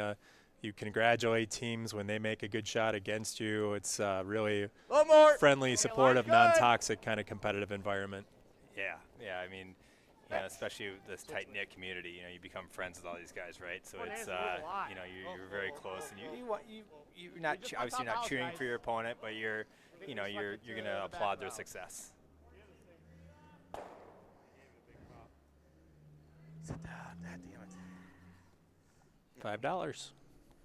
you congratulate teams when they make a good shot against you. It's really A little more. friendly, supportive, good. non-toxic kind of competitive environment. Yeah. I mean, you know, especially with this tight-knit community, you know, you become friends with all these guys, right? So One it's hand's a lot. you know, you're very close, and you're not just obviously top you're not house, cheering guys. for your opponent, but you're gonna the applaud back their row. success. Sit down. God damn it. $5.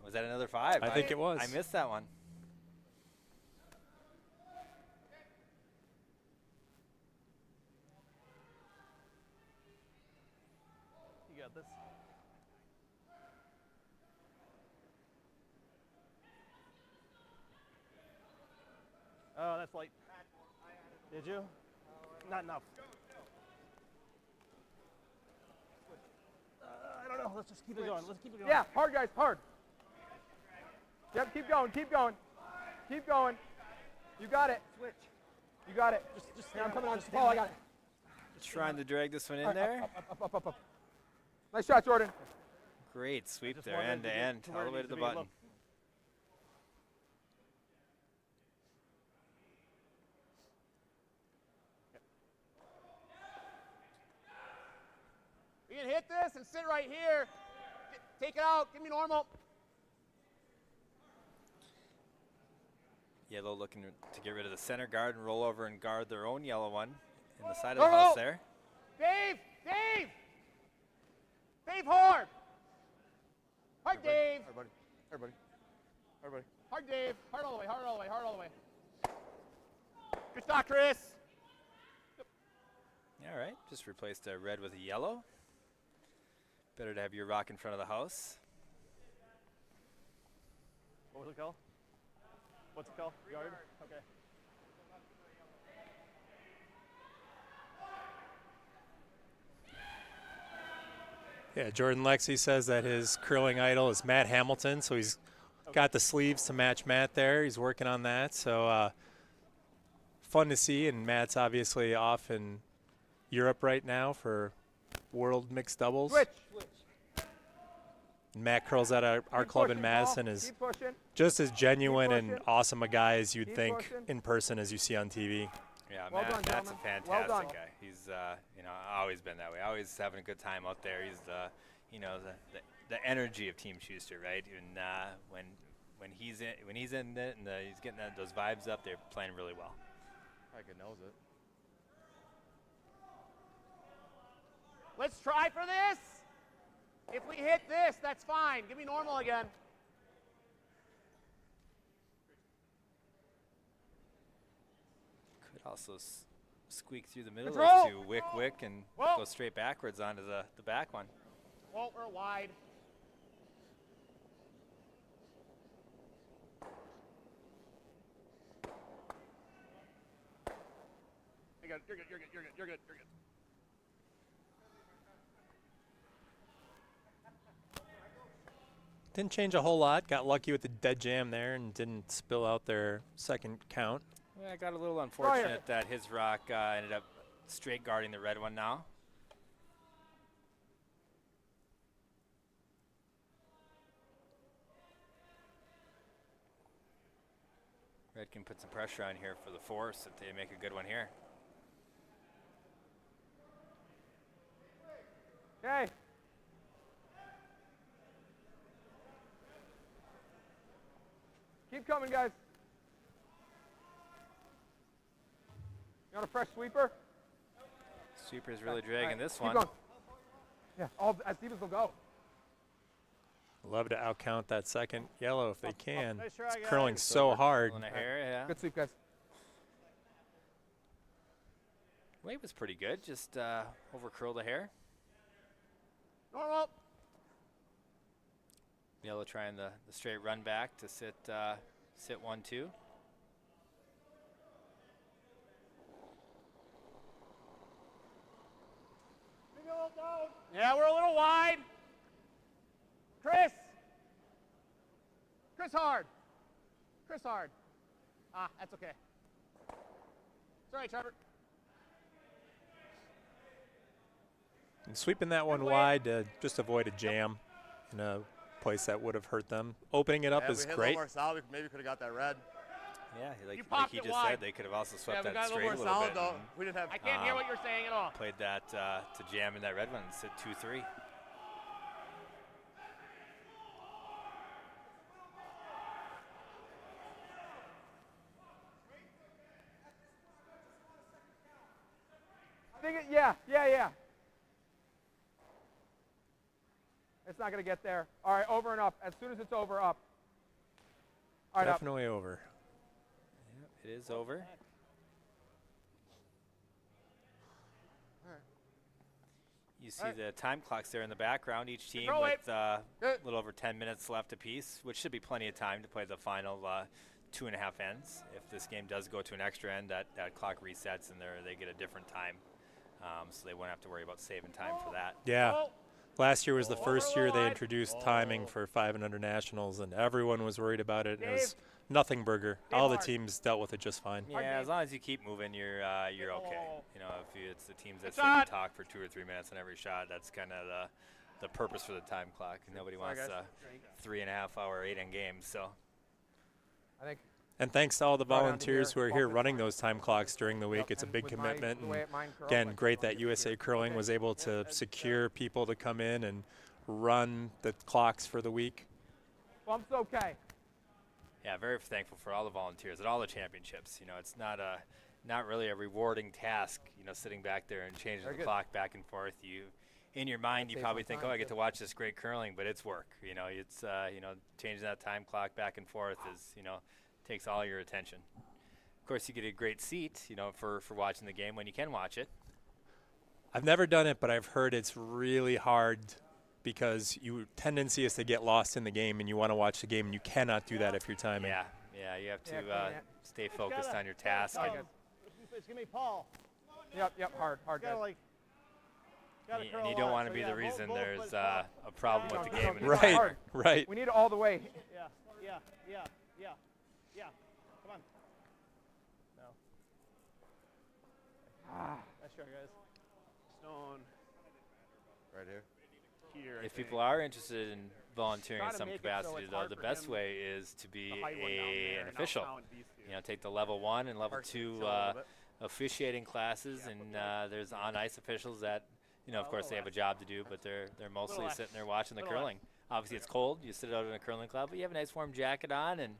Was that another 5? I think it was. I missed that one. You got this. Oh, that's light. Did you? Not enough. I don't know. Let's just keep it going. Let's keep it going. Yeah, hard, guys, hard. Yep, keep going, keep going. Keep going. You got it. Switch. You got it. Just Yeah, I'm coming on. Just Paul, I got it. Trying to drag this one in All right, there. Up. Nice shot, Jordan. Great sweep just there, wanted end to to get end, to all where the it way needs to to the be. button. Look. We can hit this and sit right here. Take it out. Give me normal. Yellow looking to get rid of the center guard and roll over and guard their own yellow one in the side Go, of the house go. there. Dave. Dave hard. Hard, Dave. Everybody. Hard, Dave. Hard all the way. Good shot, Chris. All right, just replaced a red with a yellow. Better to have your rock in front of the house. What was it called? What's it called? Yard? Okay. Yeah, Jordan Lexi says that his curling idol is Matt Hamilton, so he's got the sleeves to match Matt there. He's working on that, so fun to see. And Matt's obviously off in Europe right now for World Mixed Doubles. Switch. Matt curls at our Keep club in pushing, Madison Paul. is Keep pushing. just as genuine and pushing. awesome a guy as you'd Keep think pushing. in person as you see on TV. Yeah, Well done, Matt's a gentlemen. fantastic Well done. guy. He's you know, always been that way. Always having a good time out there. He's the you know the energy of Team Schuster, right? And when he's in it and he's getting those vibes up, they're playing really well. I could knows it. Let's try for this. If we hit this, that's fine. Give me normal again. Could also squeak through the middle Control. to wick and Whoa. go straight backwards onto the back one. Well, we're wide. You're good. Didn't change a whole lot. Got lucky with the dead jam there and didn't spill out their second count. Yeah, I got a little unfortunate that his rock ended up straight guarding the red one now. Red can put some pressure on here for the force if they make a good one here. Okay. Keep coming, guys. You want a fresh sweeper? Sweeper's really Okay, dragging all right, this keep one. going. Yeah, all as deep as they'll go. Love to outcount that second yellow if they can. Nice try, It's guys. curling so hard. Pulling a hair, yeah. Good sweep, guys. Weight was pretty good, just over curled a hair. Normal. Yellow trying the straight run back to sit 1-2. Yeah, we're a little wide. Chris. Chris hard. Chris hard. Ah, that's okay. Sorry, Trevor. And sweeping that one wide to just avoid a jam in a place that would have hurt them. Opening it up Yeah, is if we hit great. a little more solid, we maybe could have got that red. Yeah, like popped he it just wide. said, they could have also Yeah, swept we that got a straight little a more little solid bit. though. and We didn't have. I can't hear what you're saying at all. Played that to jam in that red one and sit 2-3. I think yeah. It's not going to get there. All right, over and up. As soon as it's over, up. All right, Definitely over. It is over. You see the time clocks there in the background. Each team Control with a Good. little over 10 minutes left apiece, which should be plenty of time to play the final 2.5 ends. If this game does go to an extra end, that clock resets and they get a different time. So they won't have to worry about saving time for that. Yeah. Oh, Last year was the first year they wide. introduced timing for 5 and under nationals, and everyone was worried about it. And it was Dave. nothing burger. Dave All the hard. teams dealt with it just fine. Yeah, as long as you keep moving, you're okay. You know, if it's the teams that Good sit and shot. talk for 2 or 3 minutes on every shot, that's kind of the purpose for the time clock. Nobody wants guys. a 3.5 hour 8-end game. So I think. And thanks to all the Right onto volunteers who here, are here focus. running those time clocks during the week. Yep, It's a and big with commitment. the way And mine curl, again, like, great I'll that get USA here. Curling Okay. was able to secure people to come in and run the clocks for the week. Bumps okay. yeah, very thankful for all the volunteers at all the championships. You know, it's not really a rewarding task. You know, sitting back there and changing Very the good. clock back and forth. In your mind, you saves probably on think, time, oh, I get too. to watch this great curling, but it's work. You know, it's changing that time clock back and forth is takes all your attention. Of course, you get a great seat, for watching the game when you can watch it. I've never done it, but I've heard it's really hard because your tendency is to get lost in the game and you want to watch the game and you cannot do that if you're timing. Yeah, you have to Yeah, clean it. stay focused gotta- on your task. Sorry, and guys. It's gonna be Paul. Yep, hard, Gotta guys. like. Gotta curl and you a don't lot, want to so be yeah, the both- reason both there's plays Paul. a problem No, with the no, game. no, in the no, Right, hard. right. We need it all the way. Yeah. Come on. No. Nice try, guys. Stone Right here. here. I If think. people are interested in volunteering Try in to some make it so capacity, it's though, hard the for best him, way is to be the height one down there an and official. out these two. Take the level 1 and level Hard to 2 chill a little bit. officiating classes, and there's on-ice officials that, of course, they have a job to do, but they're mostly less. sitting there watching the Little curling. Obviously, it's cold. You sit out in a curling club, but you have a nice warm jacket on, and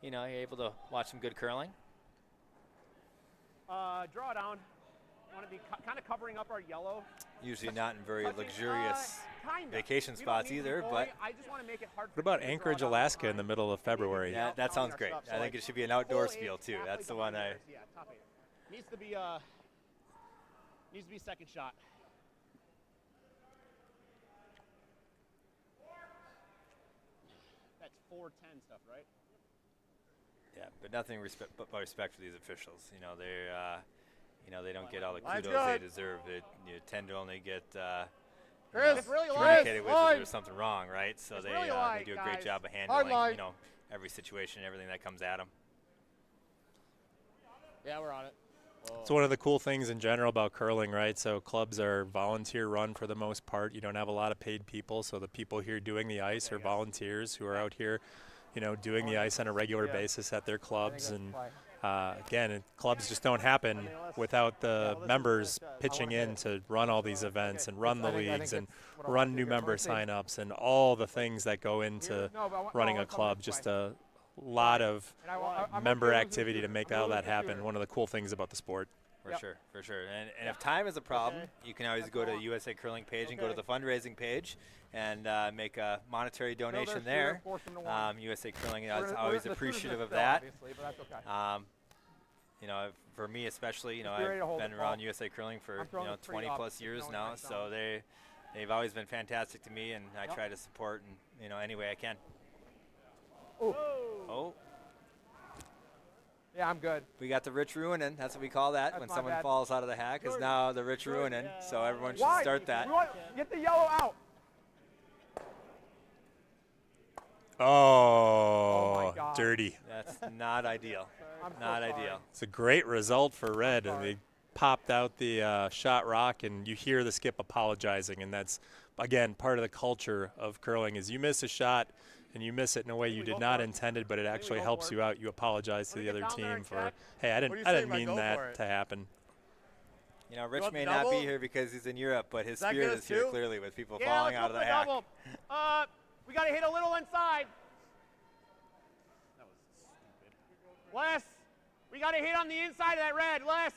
you're able to watch some good curling. Draw it down. Want to be kind of covering up our yellow. Usually not in very Touching, luxurious kinda. vacation We don't spots need to be either, goalie. but I just want to make it hard. What about Anchorage, Alaska in the middle of February? yeah, that sounds great. I think it should be an outdoor spiel too. That's the one I. Yeah, top 8. Needs to be second shot. That's 4-10 stuff, right? Yeah, but nothing but respect for these officials. They don't get all the Line's kudos they good. deserve. You tend to only get Chris, It's really light. communicated with if line. there was something wrong, right? So It's they, really they light, do a great guys. job of Hard handling, line. you know, every situation, everything that comes at them. Yeah, we're on it. It's one of the cool things in general about curling, right? So clubs are volunteer run for the most part. You don't have a lot of paid people, so the people here doing the ice are volunteers who are out here, you know, doing the ice on a regular basis at their clubs. And again, clubs just don't happen without the members pitching in to run all these events and run the leagues and run new member sign-ups and all the things that go into running a club. Just a lot of member activity to make all that happen. One of the cool things about the sport. For sure, for sure. And if time is a problem, you can always go to USA Curling page and go to the fundraising page and make a monetary donation there. USA Curling is always appreciative of that. You know, for me especially, you know, I've been around USA Curling for 20 plus years now, so they've always been fantastic to me, and I try to support in any way I can. Oh. Yeah, I'm good. We got the Rich Ruinen. That's what we call that when my someone bad. falls out of the hack. Is now the Rich Ruinen. So everyone should Why? start that. Get the yellow out. Oh, my God. dirty. That's not ideal. I'm so Not sorry. ideal. It's a great result for Red. And they popped out the shot rock, and you hear the skip apologizing. And that's, again, part of the culture of curling is you miss a shot, and you miss it in a way you did not intend it, but it actually helps you out. You apologize to the other team for, hey, I What do you didn't say, Mike? mean Go for that it. to happen. You know, Rich want may the not be double? here because he's in Europe, but his that spirit get is us here two? clearly with people Yeah, falling let's out go of for the hack. double. We got to hit a little inside. That was stupid. Les, we got to hit on the inside of that red. Les.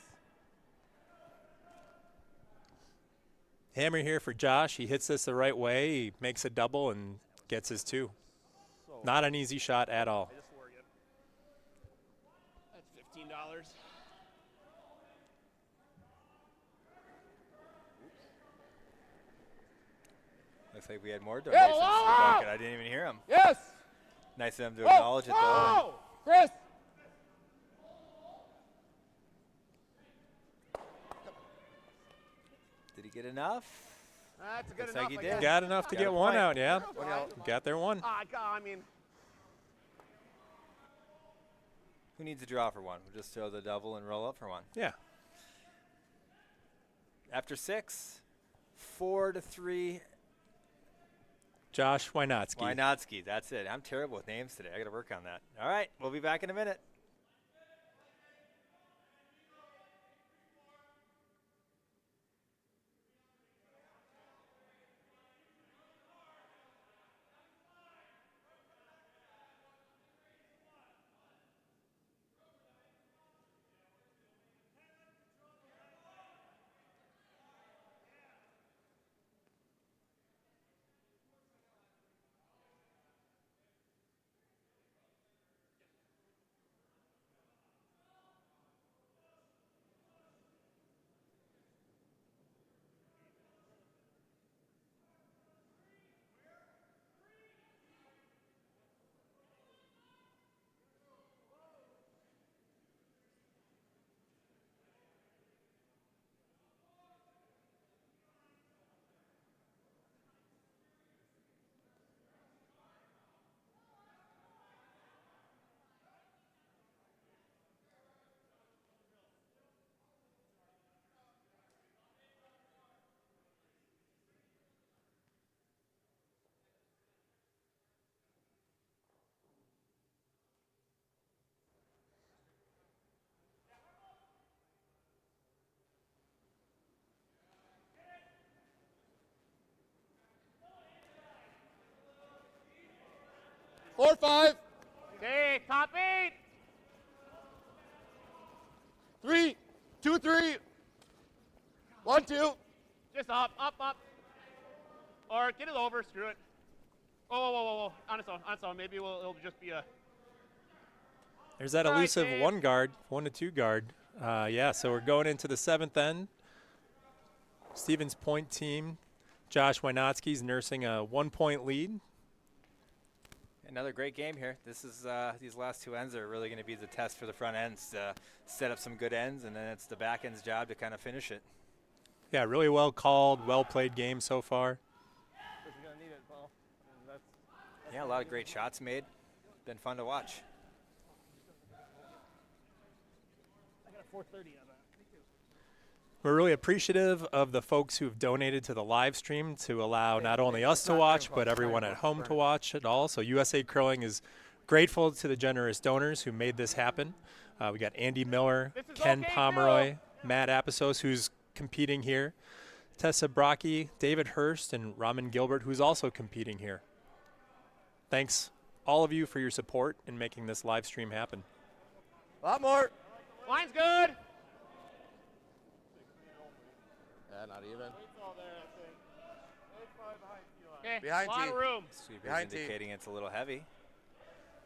Hammer here for Josh. He hits this the right way. He makes a double and gets his two. Not an easy shot at all. I just worry it. That's $15. Looks like we had more donations. to the wow. bucket. I didn't even hear him. Yes. Nice of them to acknowledge it, though. Whoa. Chris. Did he get enough? That's good Looks enough. like he I did. guess. Got enough to Got get a one point. out, yeah. What else? Got their one. I mean, Who needs a draw for one? We'll just throw the double and roll up for one. Yeah. After 6, 4-3. Josh Wynotsky. Wynotsky, that's it. I'm terrible with names today. I got to work on that. All right, we'll be back in a minute. Four, five, okay, top 8. 3, 2, 3. 1, 2. Just up. Or get it over. Screw it. Whoa. On its own. Maybe it'll just be a. There's that All right, elusive Dave. 1 guard, 1 to 2 guard. Yeah, so we're going into the 7th end. Stevens Point team. Josh Wynotsky's nursing a 1-point lead. Another great game here. This is these last 2 ends are really going to be the test for the front ends to set up some good ends, and then it's the back end's job to kind of finish it. Yeah, really well called, well played game so far. Yeah, a lot of great shots made. Been fun to watch. I got a 430 on that. We're really appreciative of the folks who've donated to the live stream to allow not only us to watch, but everyone at home to watch it all. So USA Curling is grateful to the generous donors who made this happen. We got Andy Miller, This is Ken okay, Pomeroy, Matt Apisos, who's competing here, Tessa Brocky, David Hurst, and Raman Gilbert, who's also competing here. Thanks, all of you, for your support in making this live stream happen. A lot more. Line's good. Yeah, not even. Okay, Behind a lot T. of room. Sweeper's Behind T. indicating it's a little heavy.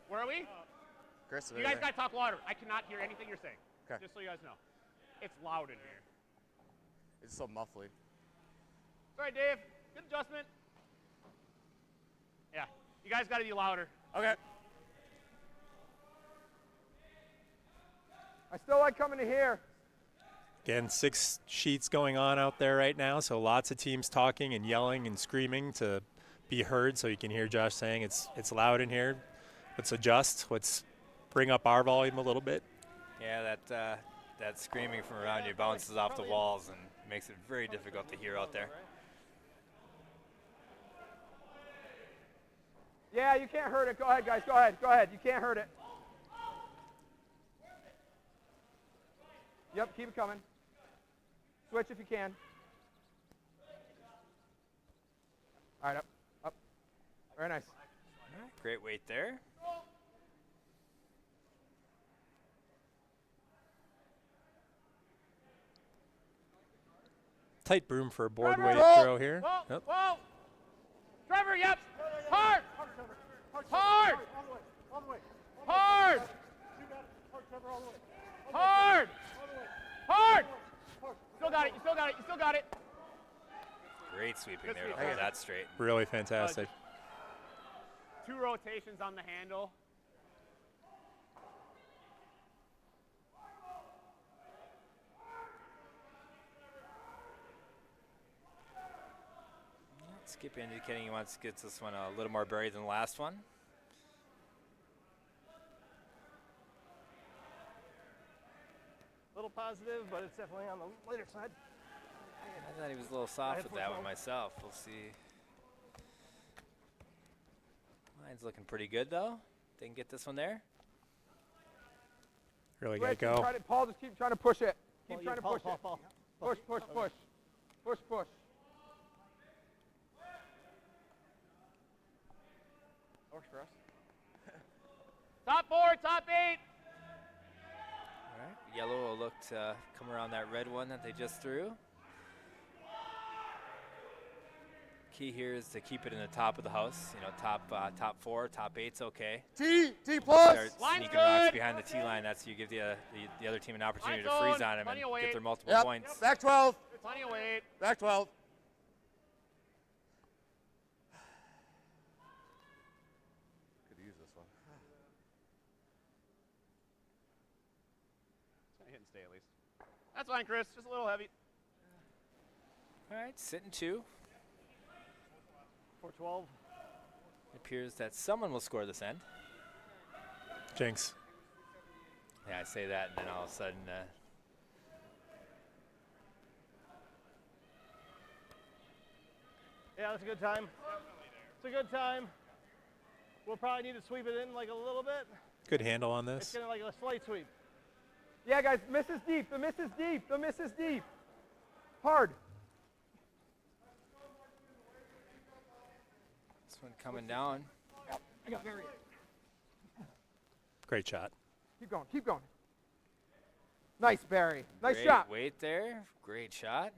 Where are we? Chris, You guys got to talk louder. I cannot hear anything you're saying. 'Kay. Just so you guys know. It's loud in here. It's so muffly. Sorry, Dave. Good adjustment. Yeah, you guys got to be louder. Okay. I still like coming to here. Again, 6 sheets going on out there right now, so lots of teams talking and yelling and screaming to be heard. So you can hear Josh saying it's loud in here. Let's adjust. Let's bring up our volume a little bit. Yeah, that screaming from around you bounces off the walls and makes it very difficult to hear out there. Yeah, you can't hurt it. Go ahead, guys. Go ahead. Go ahead. You can't hurt it. Yep, keep it coming. Switch if you can. All right, up, up. Very nice. Great weight there. Tight broom for a board Trevor! weight throw here. Whoa, Yep. whoa. Trevor, yep. Hard. Hard. Hard. Hard. Hard. Still got it. You still got it. You still got it. Great sweeping Good there to sweep. hold that straight. Really fantastic. 2 rotations on the handle. Skip indicating he wants to get this one a little more buried than the last one. A little positive, but it's definitely on the later side. I thought he was a little soft with that one myself. We'll see. Line's looking pretty good though. They can get this one there. Really got to Switch, go. Paul, just keep trying to push it. Keep Paul, trying to Paul, push Paul, it. Paul. Push, push, push. Push, push. Works for us. Top 4, top 8. All right. Yellow will look to come around that red one that they just threw. Key here is to keep it in the top of the house. You know, top 4, top 8's okay. T plus. Start Line's sneaking rocks good. behind the T line. That's you give the other team an opportunity Line's to freeze on. on him and Plenty of get weight. their multiple Yep. points. Back 12. Plenty of weight. Back 12. Could use this one. Hit and stay at least. That's fine, Chris. Just a little heavy. All right, sitting 2. 412. It appears that someone will score this end. Jinx. Yeah, I say that, and then all of a sudden, Yeah, that's a good time. It's a good time. We'll probably need to sweep it in like a little bit. Good handle on It's this. gonna like a slight sweep. Yeah, guys, miss is deep. The miss is deep. The miss is deep. Hard. this one coming down. Great shot. Keep going. Keep going. Nice, Barry. Nice Great shot. weight there. Great shot.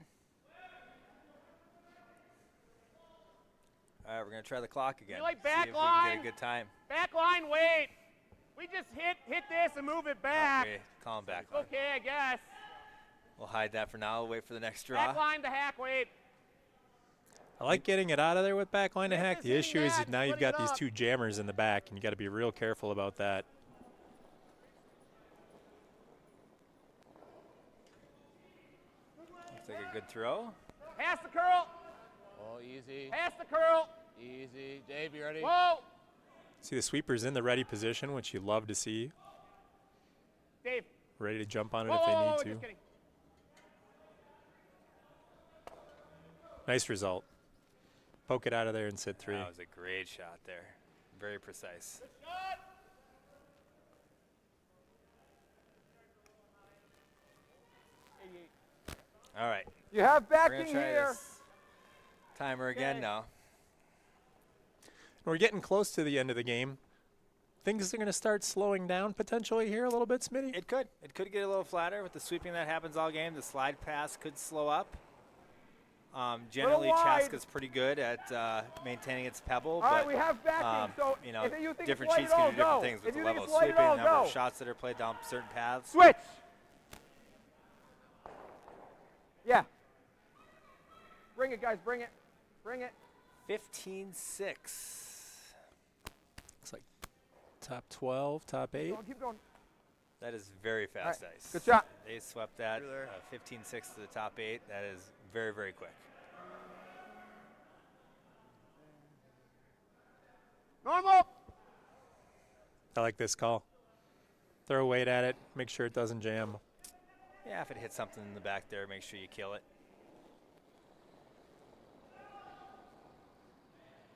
All right, we're gonna try the clock again. like See back if we can line? get a good time. Back line, wait. We just hit this and move it back. Okay, call him back. It's okay, I guess. We'll hide that for now. We'll wait for the next draw. Back line to hack, wait. I like getting it out of there with backline to hack. This The is issue is back, that now you've split it got these up. 2 jammers in the back, and you got to be real careful about that. Looks like a good throw. Pass the curl. Oh, easy. Pass the curl. Easy. Dave, you ready? Whoa. See the sweepers in the ready position, which you love to see. Dave. Ready to jump on it Whoa, if they whoa, need whoa, to. just kidding. Nice result. Poke it out of there and sit 3. That was a great shot there. Very precise. All right. You have We're going backing to try here. this timer again Okay. now. We're getting close to the end of the game. Things are going to start slowing down potentially here a little bit, Smitty. It could. It could get a little flatter with the sweeping that happens all game. The slide pass could slow up. Generally, wide. Chaska's pretty good at maintaining its pebble. All but, right, we have backing. So you know, if you think different it's sheets light can at do different all, things go. with If the you think level it's of light sweeping, at all, the number go. of shots that are played down certain paths. Switch. Yeah. Bring it, guys. Bring it. Bring it. 15-6. Looks like top 12, top 8. Keep going. Keep going. That is very fast right, ice. good shot. They swept that Through there. 15-6 to the top 8. That is very, very quick. Normal. I like this call. Throw weight at it. Make sure it doesn't jam. Yeah, if it hits something in the back there, make sure you kill it.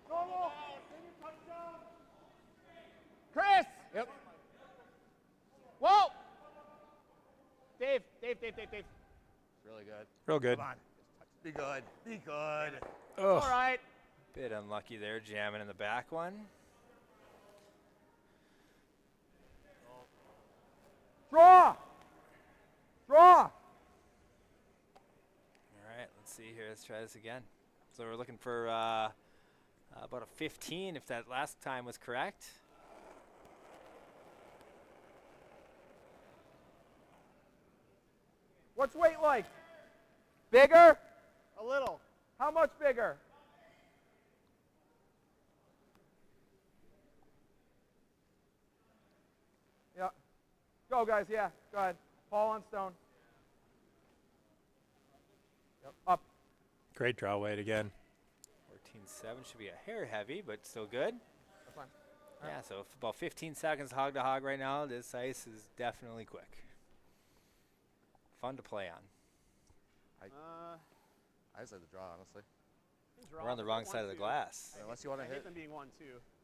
Normal. Chris. Yep. Whoa. Dave. It's really good. Real good. Come on. Be good. Be good. Oh, All right. Bit unlucky there, jamming in the back one. Draw. Draw. All right, let's see here. Let's try this again. So we're looking for about a 15 if that last time was correct. What's weight like? Bigger? A little. How much bigger? Yeah. Go, guys. Yeah. Go ahead. Paul on stone. Yep. Up. great draw weight again. 14-7 should be a hair heavy, but still good. That's fine. Yeah, so about 15 seconds hog to hog right now. This ice is definitely quick. Fun to play on. I just like the draw, honestly. We're on the wrong side of the glass. Unless you want I to hate hit. them being 1-2.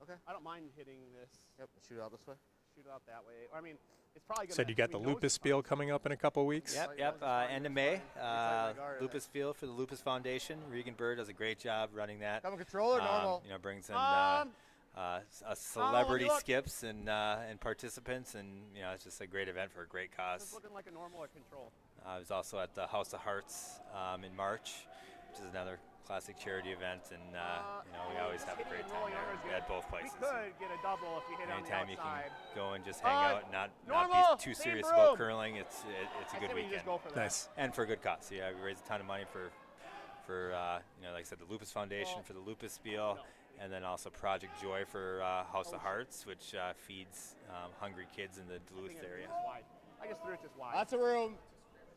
Okay. I don't mind hitting this. Yep. Shoot out this way. Shoot it out that way. I mean, it's probably gonna. Said you got the we know it's Lupus Spiel coming up in a couple weeks. Yep, Like yep. that. End of May. my guard, Lupus Field for the Lupus Foundation. Regan Bird does a great job running that. Common controller, normal. You know, brings in let celebrity me look. skips and participants, and you know, it's just a great event for a great It's cause. looking like a normal or control. I was also at the House of Hearts in March, which is another classic charity event, and you know, we always have a great time there at both places. We could get a double if we hit on the Anytime you can outside. go and just hang out, and not normal, be too same serious room. about curling. It's a I good say we weekend. just go for that. Nice. And for a good cause. Yeah, we raised a ton of money for you know, like I said, the Lupus Foundation for the Lupus Spiel, and then also Project Joy for House of Hearts, which feeds hungry kids in the Duluth area. Wide. I just threw it just wide. Lots of room.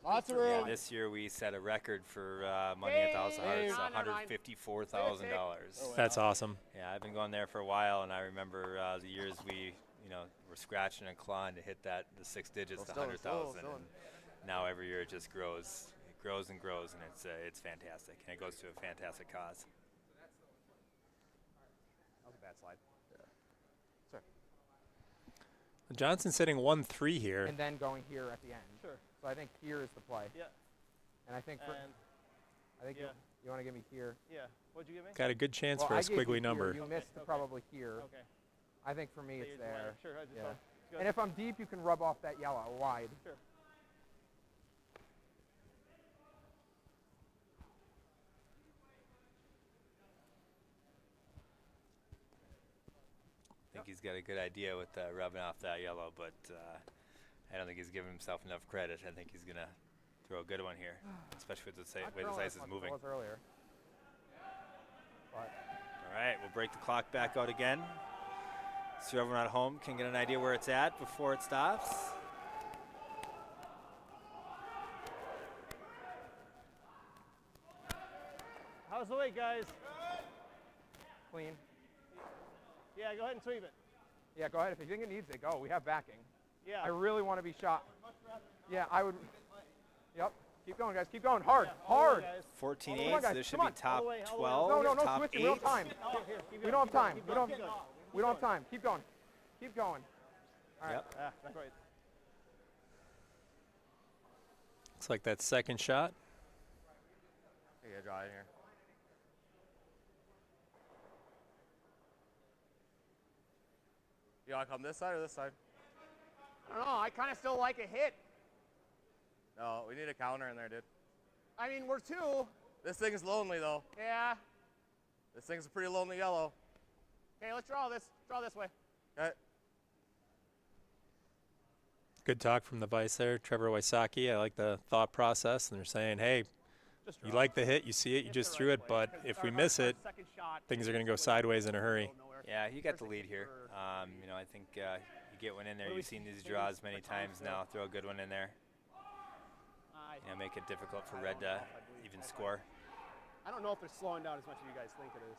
Lots of Yeah, room. this year we set a record for money at the House of Hearts, $154,000. That's awesome. Yeah, I've been going there for a while, and I remember the years we, you know, were scratching and clawing to hit the 6 digits to Still, 100,000. still. And now every year it just grows. It grows and grows, and it's fantastic, and it goes to a fantastic cause. That was a bad slide. Johnson's hitting 1-3 here. And then going here at the end. Sure. So I think here is the play. Yeah. And I think And you yeah. want to give me here. yeah. What'd you give me? Got a good chance Well, for I a gave you squiggly here. number. You Okay, missed okay. probably here. Okay. I think for me So it's you're there. Sure. I just Yeah. thought- good. And if I'm deep, you can rub off that yellow wide. Sure. I think he's got a good idea with rubbing off that yellow, but I don't think he's giving himself enough credit. I think he's going to throw a good one here, especially with the Not way this curling ice as is much as it moving. was earlier. But All right, we'll break the clock back out again, so everyone at home can get an idea where it's at before it stops. How's the weight, guys? clean. Yeah, go ahead and sweep it. Yeah, go ahead. If you think it needs it, go. We have backing. Yeah. I really want to be shot. Yeah, I would. Yep. Keep going, guys. Keep going. Hard. All the way, Hard. guys. 14-8, on, so guys, this should come be on. top All the way, all the way. 12, No, no top switching. 8. We don't have time. Here, keep We going, don't have keep going, time. keep We going, don't. keep going. We don't have time. Keep going. Keep going. All right. Yep. Yeah, that's right. Looks like that second shot. Hey, get dry in here. You want to come this side or this side? I don't know. I kind of still like a hit. No, we need a counter in there, dude. I mean, we're 2. This thing's lonely, though. Yeah. This thing's a pretty lonely yellow. Okay, let's draw this. Draw this way. Okay. Good talk from the vice there, Trevor Wysocki. I like the thought process, and they're saying, hey, Just you draw. like the hit, you see it, you Hit just the threw right it, way, but 'cause if our- we our miss it, second shot things are going to go is sideways in a hurry. nowhere. Yeah, you got the First lead thing here. for- You know, I think you get one in there. You've seen these draws many times now. Throw a good one in there. You know, make it difficult for Red to even score. I don't know if they're slowing down as much as you guys think it is.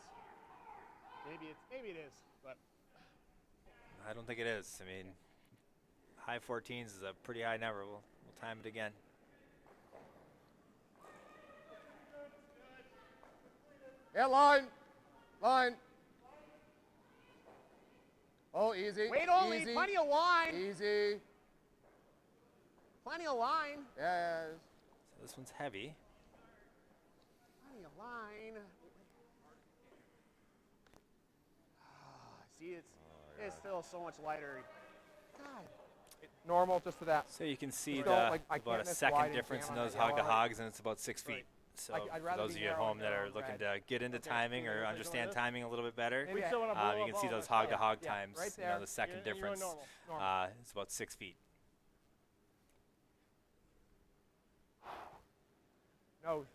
Maybe it is, but I don't think it is. I mean, high 14s is a pretty high number. We'll time it again. Yeah, line. Line. Oh, easy. Wait only. Easy. Plenty of line. Easy. Plenty of line. Yeah. So this one's heavy. Plenty of line. See, it's still so much lighter. God. Normal, just to that. So you can see Just the, don't, like, I about can't a miss second wide and difference jam in on those that hog to yellow. hogs, and it's about 6 feet. So I'd for rather those be of you at narrow home and that narrow are and looking red. to get into Okay, timing so or you're understand this? timing a little bit better, Maybe We I- still want to blow you up can see all those of it. hog to hog Yeah, times. right You know, there. the second You're going difference. normal. Normal. It's about 6 feet. No.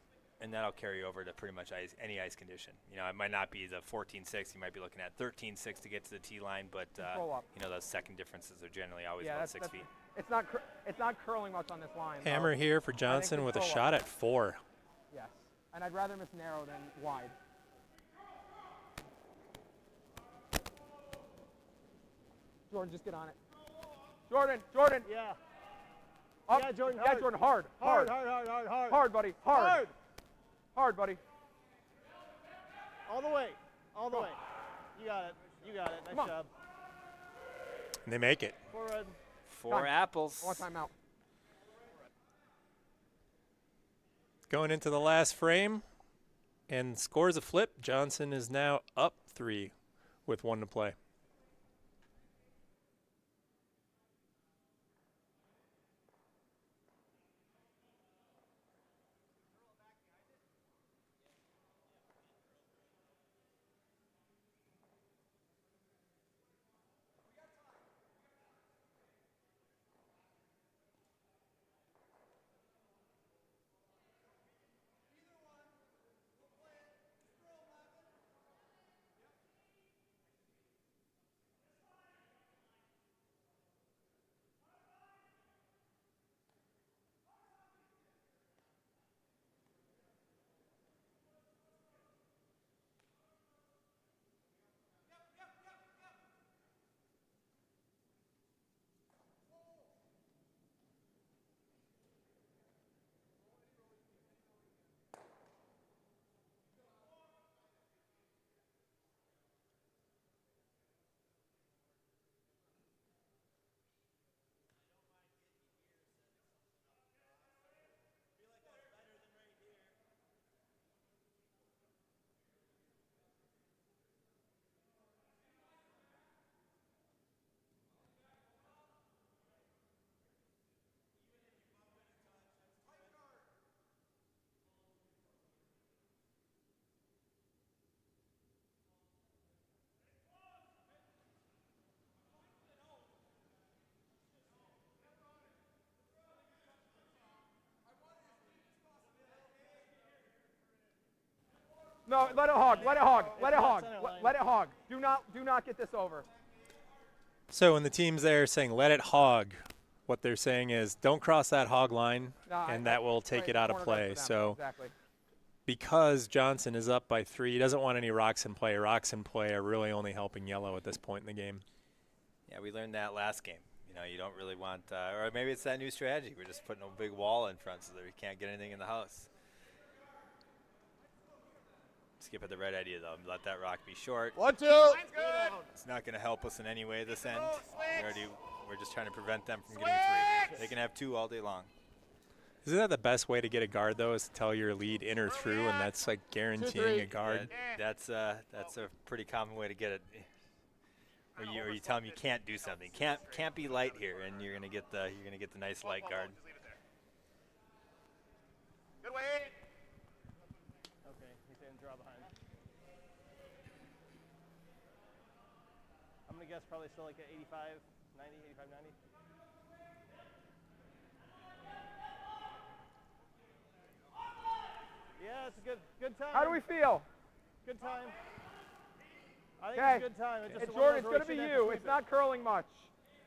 And that'll carry over to pretty much any ice condition. You know, it might not be the 14.6. You might be looking at 13.6 to get to the tee line, but roll up. you know, those second differences are generally always Yeah, about that's 6 feet. It's not curling much on this line. though. Hammer here for Johnson with a control shot at 4. Yes. And I'd rather miss narrow than wide. Jordan, just get on it. Jordan. Yeah. Up. Yeah, Jordan, Yeah, hard. Jordan, hard. Hard, Hard, hard, hard, hard, hard. Hard, buddy. Hard. Hard. Hard, buddy. All the way. All the Go. way. You got it. You got it. Come Nice on. job. And they make it. Forward. 4 Time. apples. One time out. Going into the last frame, and scores a flip. Johnson is now up 3 with 1 to play. No, let it hog. Let it hog. Let it not hog. center Let line. let it hog. Do not get this over. So when the team's there saying let it hog, what they're saying is don't cross that hog line, No, and that will take right, it out of corner play. best for them. So exactly. because Johnson is up by 3, he doesn't want any rocks in play. Rocks in play are really only helping yellow at this point in the game. Yeah, we learned that last game. You know, you don't really want, or maybe it's that new strategy. We're just putting a big wall in front so that we can't get anything in the house. Skip at the right idea, though. Let that rock be short. 1, 2. Line's good. It's not going to help us in any way this end. Switch. We're just trying to prevent them from getting 3. They can have 2 all day long. Isn't that the best way to get a guard, though, is to tell your lead in or through, and that's like guaranteeing a guard? That's a pretty common way to get it. Or you tell them you can't do something. Can't be light here, and you're gonna get the nice light guard. Just leave it there. Good weight. Okay, he's saying draw behind. I'm gonna guess probably still like at 85, 90, 85, 90. Yeah, it's a good time. How do we feel? Good time. I think Okay. it's a good time. It's just It's one of Jordan. those It's where going to be we shouldn't have you. to It's sweep not curling much.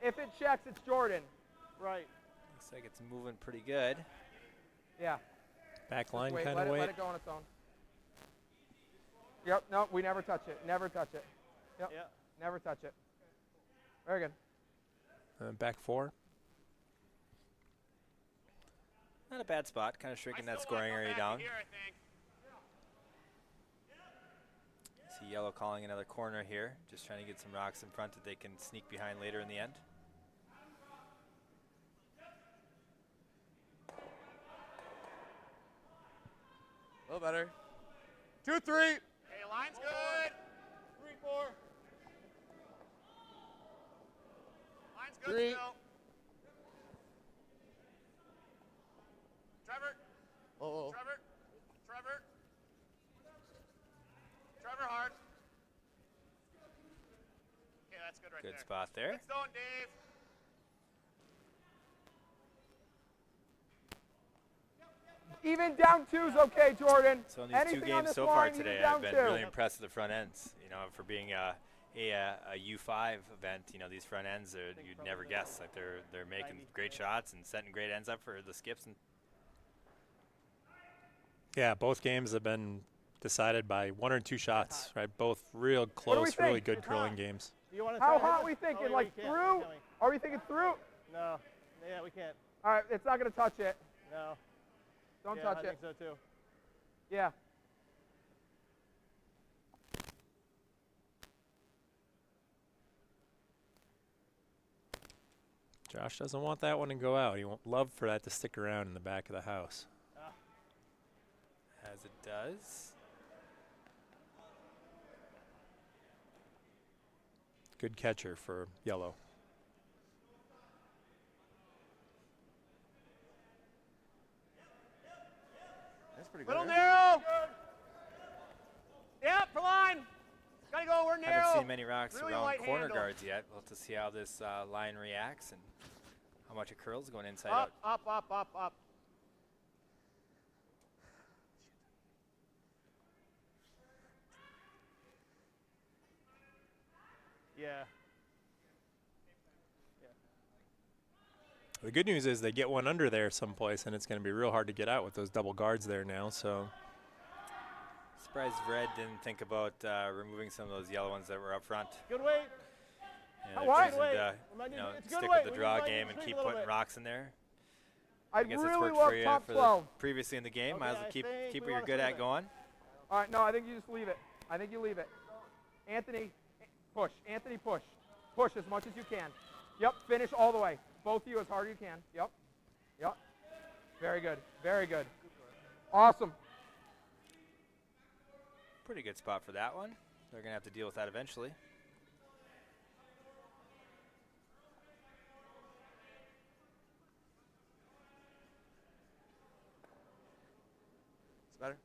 If it checks, it's Jordan. it. Right. Looks like it's moving pretty good. Yeah. Back line Wait, kind let of it, weight. let it go on its own. Yep. No, we never touch it. Never touch it. Yep. Yeah. Never touch it. Very good. Back 4. Not a bad spot. Kind of shrinking I that still wanna scoring come area back down. Here, I think. See yellow calling another corner here. Just trying to get some rocks in front that they can sneak behind later in the end. A little better. 2, 3. Hey, line's good. 3, 4. Line's good 3. still. Trevor. Oh. Trevor. Trevor. Trevor hard. Okay, that's good right Good there. spot there. Good stone, Dave. Even down 2's okay, Jordan. So in these Anything 2 on games this so far line, even today, down I've been 2. really impressed with the front ends. You know, for being a U5 event, you know, these front ends are you'd never guess. Like they're making great shots and setting great ends up for the skips. And Yeah, both games have been decided by 1 or 2 shots, right? Both real do we close, really think? good It's curling hot. games. Do you want to How try hot it? we thinking? Oh, Like we can't. through? Tell me. Are we thinking through? No. Yeah, we can't. All right, it's not going to touch it. No. Don't yeah, touch I it. think so too. Yeah. Josh doesn't want that one to go out. He won't love for that to stick around in the back of the house. as it does. Good catcher for yellow. That's pretty good. Little right? narrow. Yep, for line. Gotta go, we're narrow. Haven't seen many rocks Really around light corner handle. guards yet. We'll have to see how this line reacts and how much it curls going inside Up, out. up. Yeah. The good news is they get one under there someplace, and it's going to be real hard to get out with those double guards there now. So Surprised Red didn't think about removing some of those yellow ones that were up front. Good weight. And What? choosing Wait, to, remind you you- know, it's good stick weight. with the We draw remind you game to and tweak keep a little putting bit. rocks in there. I I'd guess it's really worked love for you top for 12. previously in the game. Okay, Might as well I keep think what we you're wanna good save at it. going. All right, no, I think you just leave it. I think you leave it. Anthony, push. Anthony, push. Push as much as you can. Yep, finish all the way. Both of you as hard as you can. Yep. Yep. Very good. Very good. Awesome. Pretty good spot for that one. They're going to have to deal with that eventually. It's better.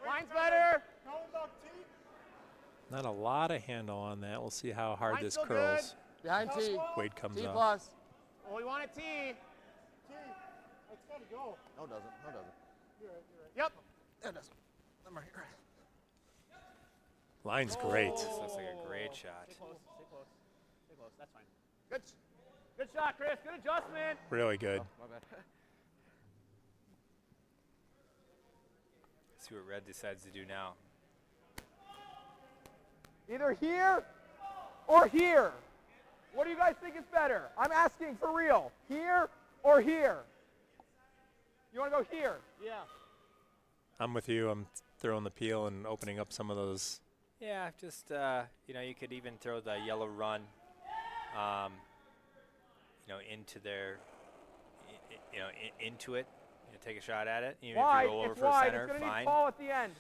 Line's better. not a lot of handle on that. We'll see how hard Line's this still curls. Behind T. Weight comes T off. plus. Well, we want a T. No, it doesn't. No, it doesn't. Yep. It doesn't. I'm right here. Line's great. This looks like a great shot. Stay close. Stay close. Stay close. That's fine. Good shot, Chris. Good adjustment. Really good. My bad. See what Red decides to do now. Either here or here. What do you guys think is better? I'm asking for real. Here or here? You want to go here? Yeah. I'm with you. I'm throwing the peel and opening up some of those. Yeah, just you could even throw the yellow run, into their, into it. Take a shot at it. Even Wide. if you roll over It's for the wide. center, It's going to fine. need Paul at the end.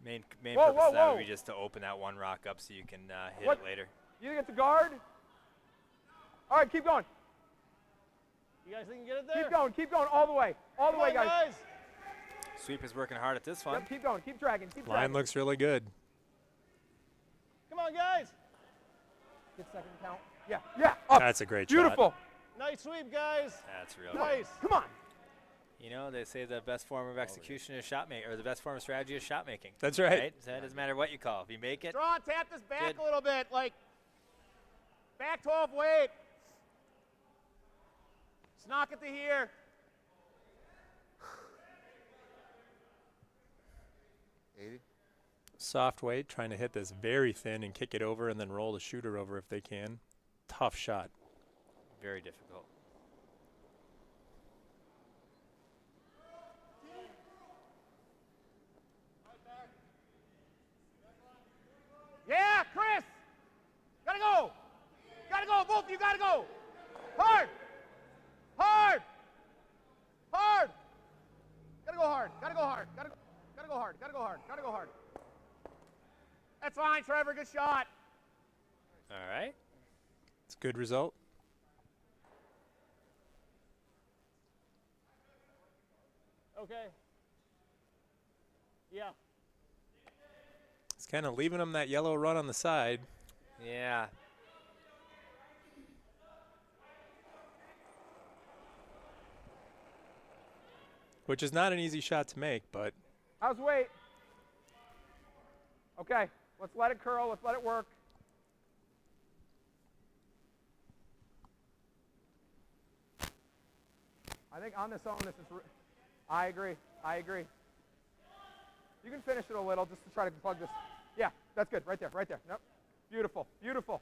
Main Whoa, purpose whoa, of that would whoa. be just to open that one rock up so you can hit What? it later. You think it's a guard? All right, keep going. You guys think you can get it there? Keep going all the way. All the Come way, on, guys. Sweep is working hard at this one. Yep, keep going, keep dragging, keep Line dragging. looks really good. Come on, guys. Get second count. Yeah, up. That's a great Beautiful. shot. Nice sweep, guys. That's real. Nice. Come on. They say the best form of execution is shot making, or the best form of strategy is shot making. That's right. So it doesn't matter what you call. If you make it, Draw and tap this back Good. a little bit, like back 12 weight. Just knock it to here. Soft weight, trying to hit this very thin and kick it over and then roll the shooter over if they can. Tough shot. very difficult. Yeah, Chris! Gotta go! Gotta go, both of you gotta go! Hard! Hard! Hard! Gotta go hard, gotta go hard, gotta go hard, gotta go hard, gotta go hard. That's fine, Trevor, good shot. All right. It's a good result. Okay. Yeah. It's kind of leaving them that yellow run on the side. Yeah. Which is not an easy shot to make, but How's weight? Okay, let's let it curl. Let's let it work. I think on this own, this is. I agree. I agree. You can finish it a little just to try to plug this. Yeah, that's good. Right there. Right there. Nope. Beautiful. Beautiful.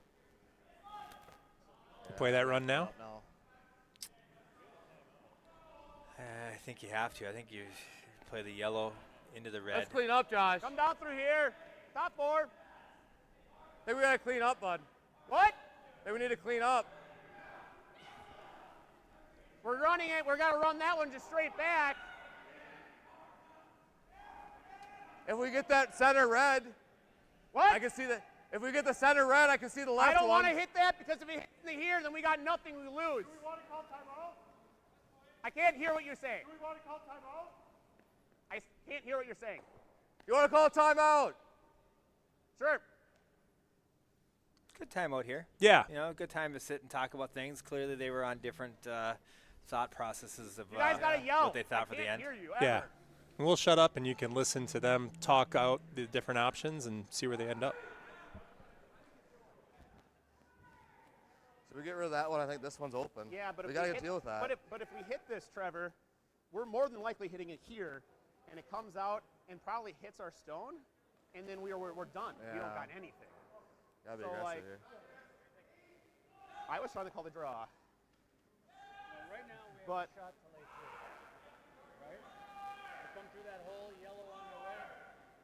play that run now. No. I think you have to. I think you play the yellow into the red. Let's clean up, Josh. Come down through here. Top four. Hey, we gotta clean up, bud. What? Hey, we need to clean up. We're running it. We're gonna run that one just straight back. If we get that center red, What? I can see that. If we get the center red, I can see the left I don't one. want to hit that because if we hit the here, then we got nothing. We lose. Do we want to call timeout? I can't hear what you're saying. Do we want to call timeout? I can't hear what you're saying. You want to call a timeout? Sure. Good time out here. Yeah. You know, good time to sit and talk about things. Clearly, they were on different thought processes of You guys gotta yell. what they thought for I the can't end. hear you Yeah. ever. And we'll shut up and you can listen to them talk out the different options and see where they end up. So we get rid of that one. I think this one's open. Yeah, but we if gotta hit, deal with that. But if we hit this, Trevor, we're more than likely hitting it here, and it comes out and probably hits our stone, and then we're done. We don't Yeah. got anything. Gotta be so, aggressive like, here. I was trying to call the draw. Right now we But- have a shot to lay through. Right? We come through that hole, yellow on the way,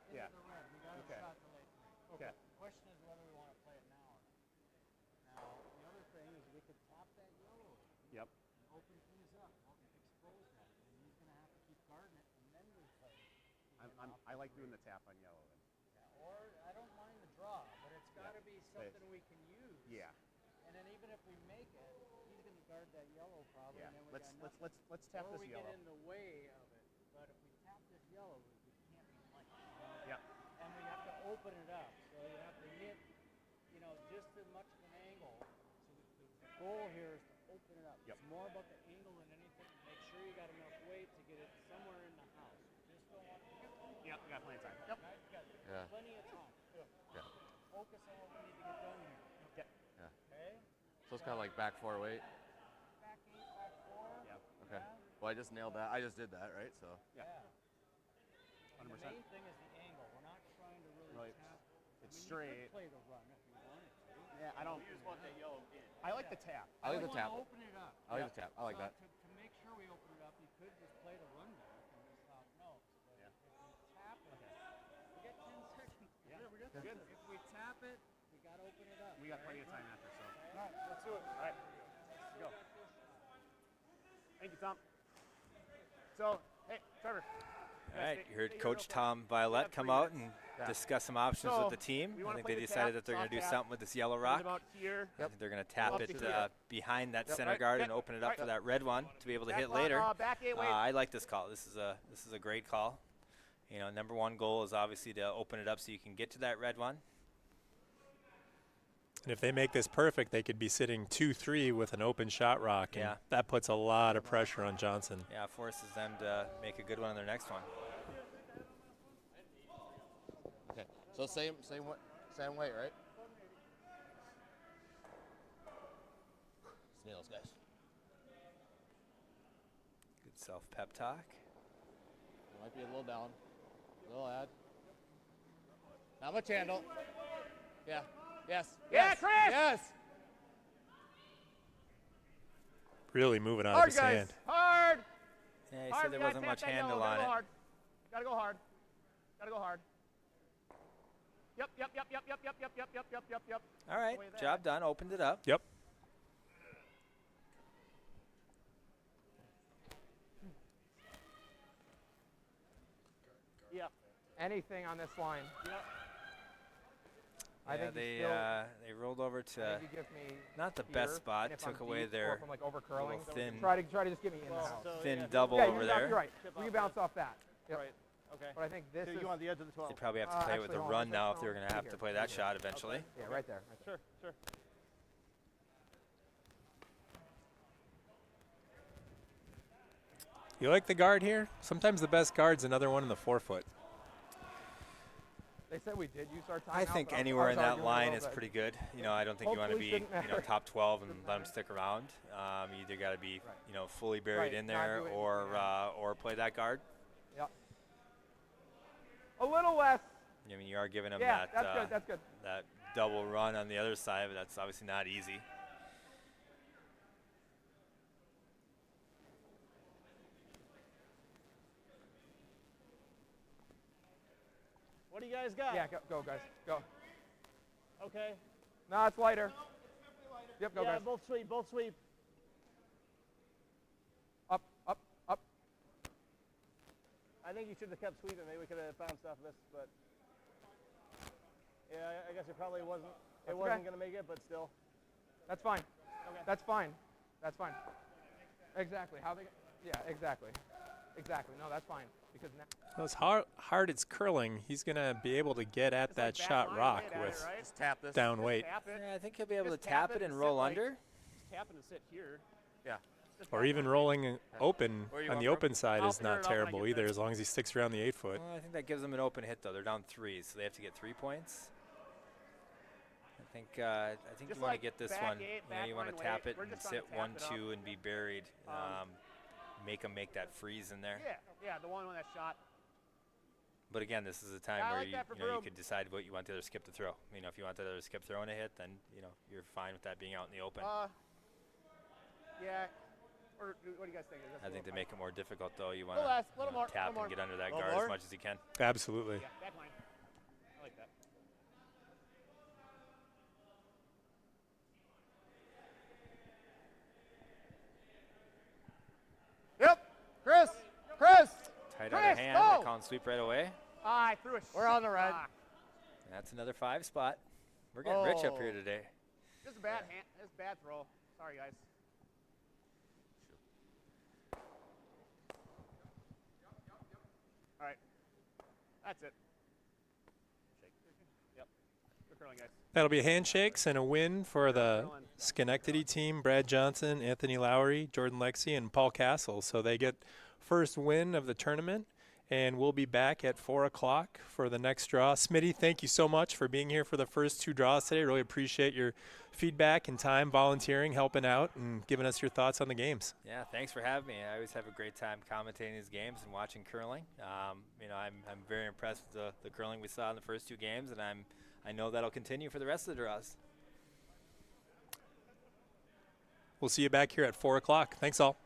into Yeah. the red. We got Okay. a shot to lay through. Okay. The question is whether we want to play it now or not. Now, the other thing is we could tap that yellow Yep. and open things up, expose that. And he's going to have to keep guarding it and then we play. I like doing the tap on yellow. Then. Yeah, or I don't mind the draw, but it's got to be something we can use. Yeah. And then even if we make it, he's going to guard that yellow probably. Yeah. And then we Let's got nothing. let's tap or this we yellow. get in the way of it. But if we tap this yellow, we can't be late. Yep. And we have to open it up. So you have to hit, just as much of an angle. So the goal here is to open it up. Yep. It's more about the angle than anything. Make sure you got enough weight to get it somewhere in the house. Just don't want to get Yep. We got plenty of time. Yep. Guys, you got Yeah. plenty of time. Yeah. Focus on what we need to get done here. Okay. Okay? So it's kind of like back 4 weight. Back 8, back 4. Yep. Okay. Well, I just nailed that. I just did that, right? So. Yeah. And the 100%. main thing is the angle. We're not trying to really Right. tap. It's You straight. could play the run if you wanted to. Yeah, I don't. I like the tap. I like the tap. Open it up. I like the tap. I like that. To make sure we open it up, you could just play the runback and just stop nose. But if we tap it, we get 10 seconds. Yeah, we got good. If we tap it, we got to open it up. We got plenty of time after, so. All right, let's do it. All right, let's go. Thank you, Tom. So, hey, Trevor. All right, you heard Coach Tom Violette come out and discuss some options So, with the team. we I wanna think play they the decided tap, that they're going to do soft something with this yellow rock. About here. I think they're going to tap Up it to here. behind that Yep. center Right, guard good. and open it up Right. for that red one to be able to Back hit block, later. back eight, wait. I like this call. This is a great call. You know, number one goal is obviously to open it up so you can get to that red one. And if they make this perfect, they could be sitting 2-3 with an open shot rock, and Yeah. that puts a lot of pressure on Johnson. Yeah, forces them to make a good one on their next one. Okay. So same weight, right? Snails, guys. Good self-pep talk. It might be a little down. A little add. Not much handle. Yeah. Yes. Yeah, yes. Chris! Yes. Really moving out of Hard, his guys. hand. Hard. Yeah, he Hard. said there We gotta wasn't tap much that handle yellow. on Gotta it. go hard. Gotta go hard. Gotta go hard. Yep. All right, Way there. job done. Opened it up. Yep. Yep. Anything on this line. Yep. I Yeah, think you they still, they rolled over I to think you give me not the here, best spot. and if Took I'm away deep or their if I'm like over curling. little thin Try to just get me in the house. So, thin yeah, double Yeah, over you're there. right. Chip We off can bounce off that. Yep. Right. Okay. But I think this So is you want the edge of the 12. They probably have to play with actually, the hold on, run just now if no, they're going to right have here, to play right that here. shot eventually. yeah, right there. Sure, sure. You like the guard here? Sometimes the best guard's another one in the 4-foot. They said we did use our timeout. I think but I was anywhere in that arguing line well is that- pretty good. You know, I don't think you want to Hopefully be shouldn't matter. top 12 and Shouldn't let them matter. stick around. You either got to be Right. fully buried Right, in not there do it, or play that guard. Yep. A little less. I mean, you are giving them Yeah, that that's good. That's good. that double run on the other side, but that's obviously not easy. What do you guys got? Yeah, go guys. Go. Okay. No, it's lighter. Yep, go yeah, guys. both sweep, both sweep. Up. I think you should have kept sweeping. Maybe we could have bounced off this, but yeah, I guess it probably wasn't. That's It wasn't okay. going to make it, but still. That's fine. Okay. That's fine. That's fine. Exactly. How they? Yeah, exactly. Exactly. No, that's fine because now. Well, as hard it's curling, he's going to be able to get at that It's like shot back line, rock lay it at it, with right? Just tap this. down weight. Tap it. Yeah, I think he'll be able Just to tap it and and sit roll like- under. Just tap it and sit here. Yeah. Just Or back even line. rolling open Where you on want the from? open side I'll is figure not it out when I terrible get either, there. as long as he sticks around the 8-foot. Well, I think that gives them an open hit though. They're down 3, so they have to get 3 points. I think Just you want like to get this back one. eight, You know, you want to back tap line it weight. We're and just trying sit to tap it up. 1-2 and be buried. Make them make that freeze in there. Yeah, the one that shot. But again, this is a time Yeah, I where like you, that for you know you Broom. could decide what you want the other skip to throw. You know, if you want the other skip throwing a hit, then you're fine with that being out in the open. Yeah. Or what do you guys think? Is this I a think to little make it more difficult though, you Little want less, little to more, tap little and get under that Little guard more? as much as you can. Absolutely. Yeah, back line. I like that. Yep. Chris. Chris. Tight out Chris, of hand. go! They're calling sweep right away. I threw a We're on the red. rock. That's another 5 spot. We're getting rich up here Oh. today. This is a bad hand. This is a bad throw. Sorry, guys. All right. That's it. Shake. Yep. We're curling, guys. That'll be handshakes and a win for the Curling. Schenectady team. Brad Johnson, Anthony Lowry, Jordan Lexi, and Paul Castle. So they get first win of the tournament, and we'll be back at 4 o'clock for the next draw. Smitty, thank you so much for being here for the first 2 draws today. Really appreciate your feedback and time, volunteering, helping out, and giving us your thoughts on the games. Yeah, thanks for having me. I always have a great time commentating these games and watching curling. You know, I'm very impressed with the curling we saw in the first 2 games, and I know that'll continue for the rest of the draws. We'll see you back here at 4 o'clock. Thanks all.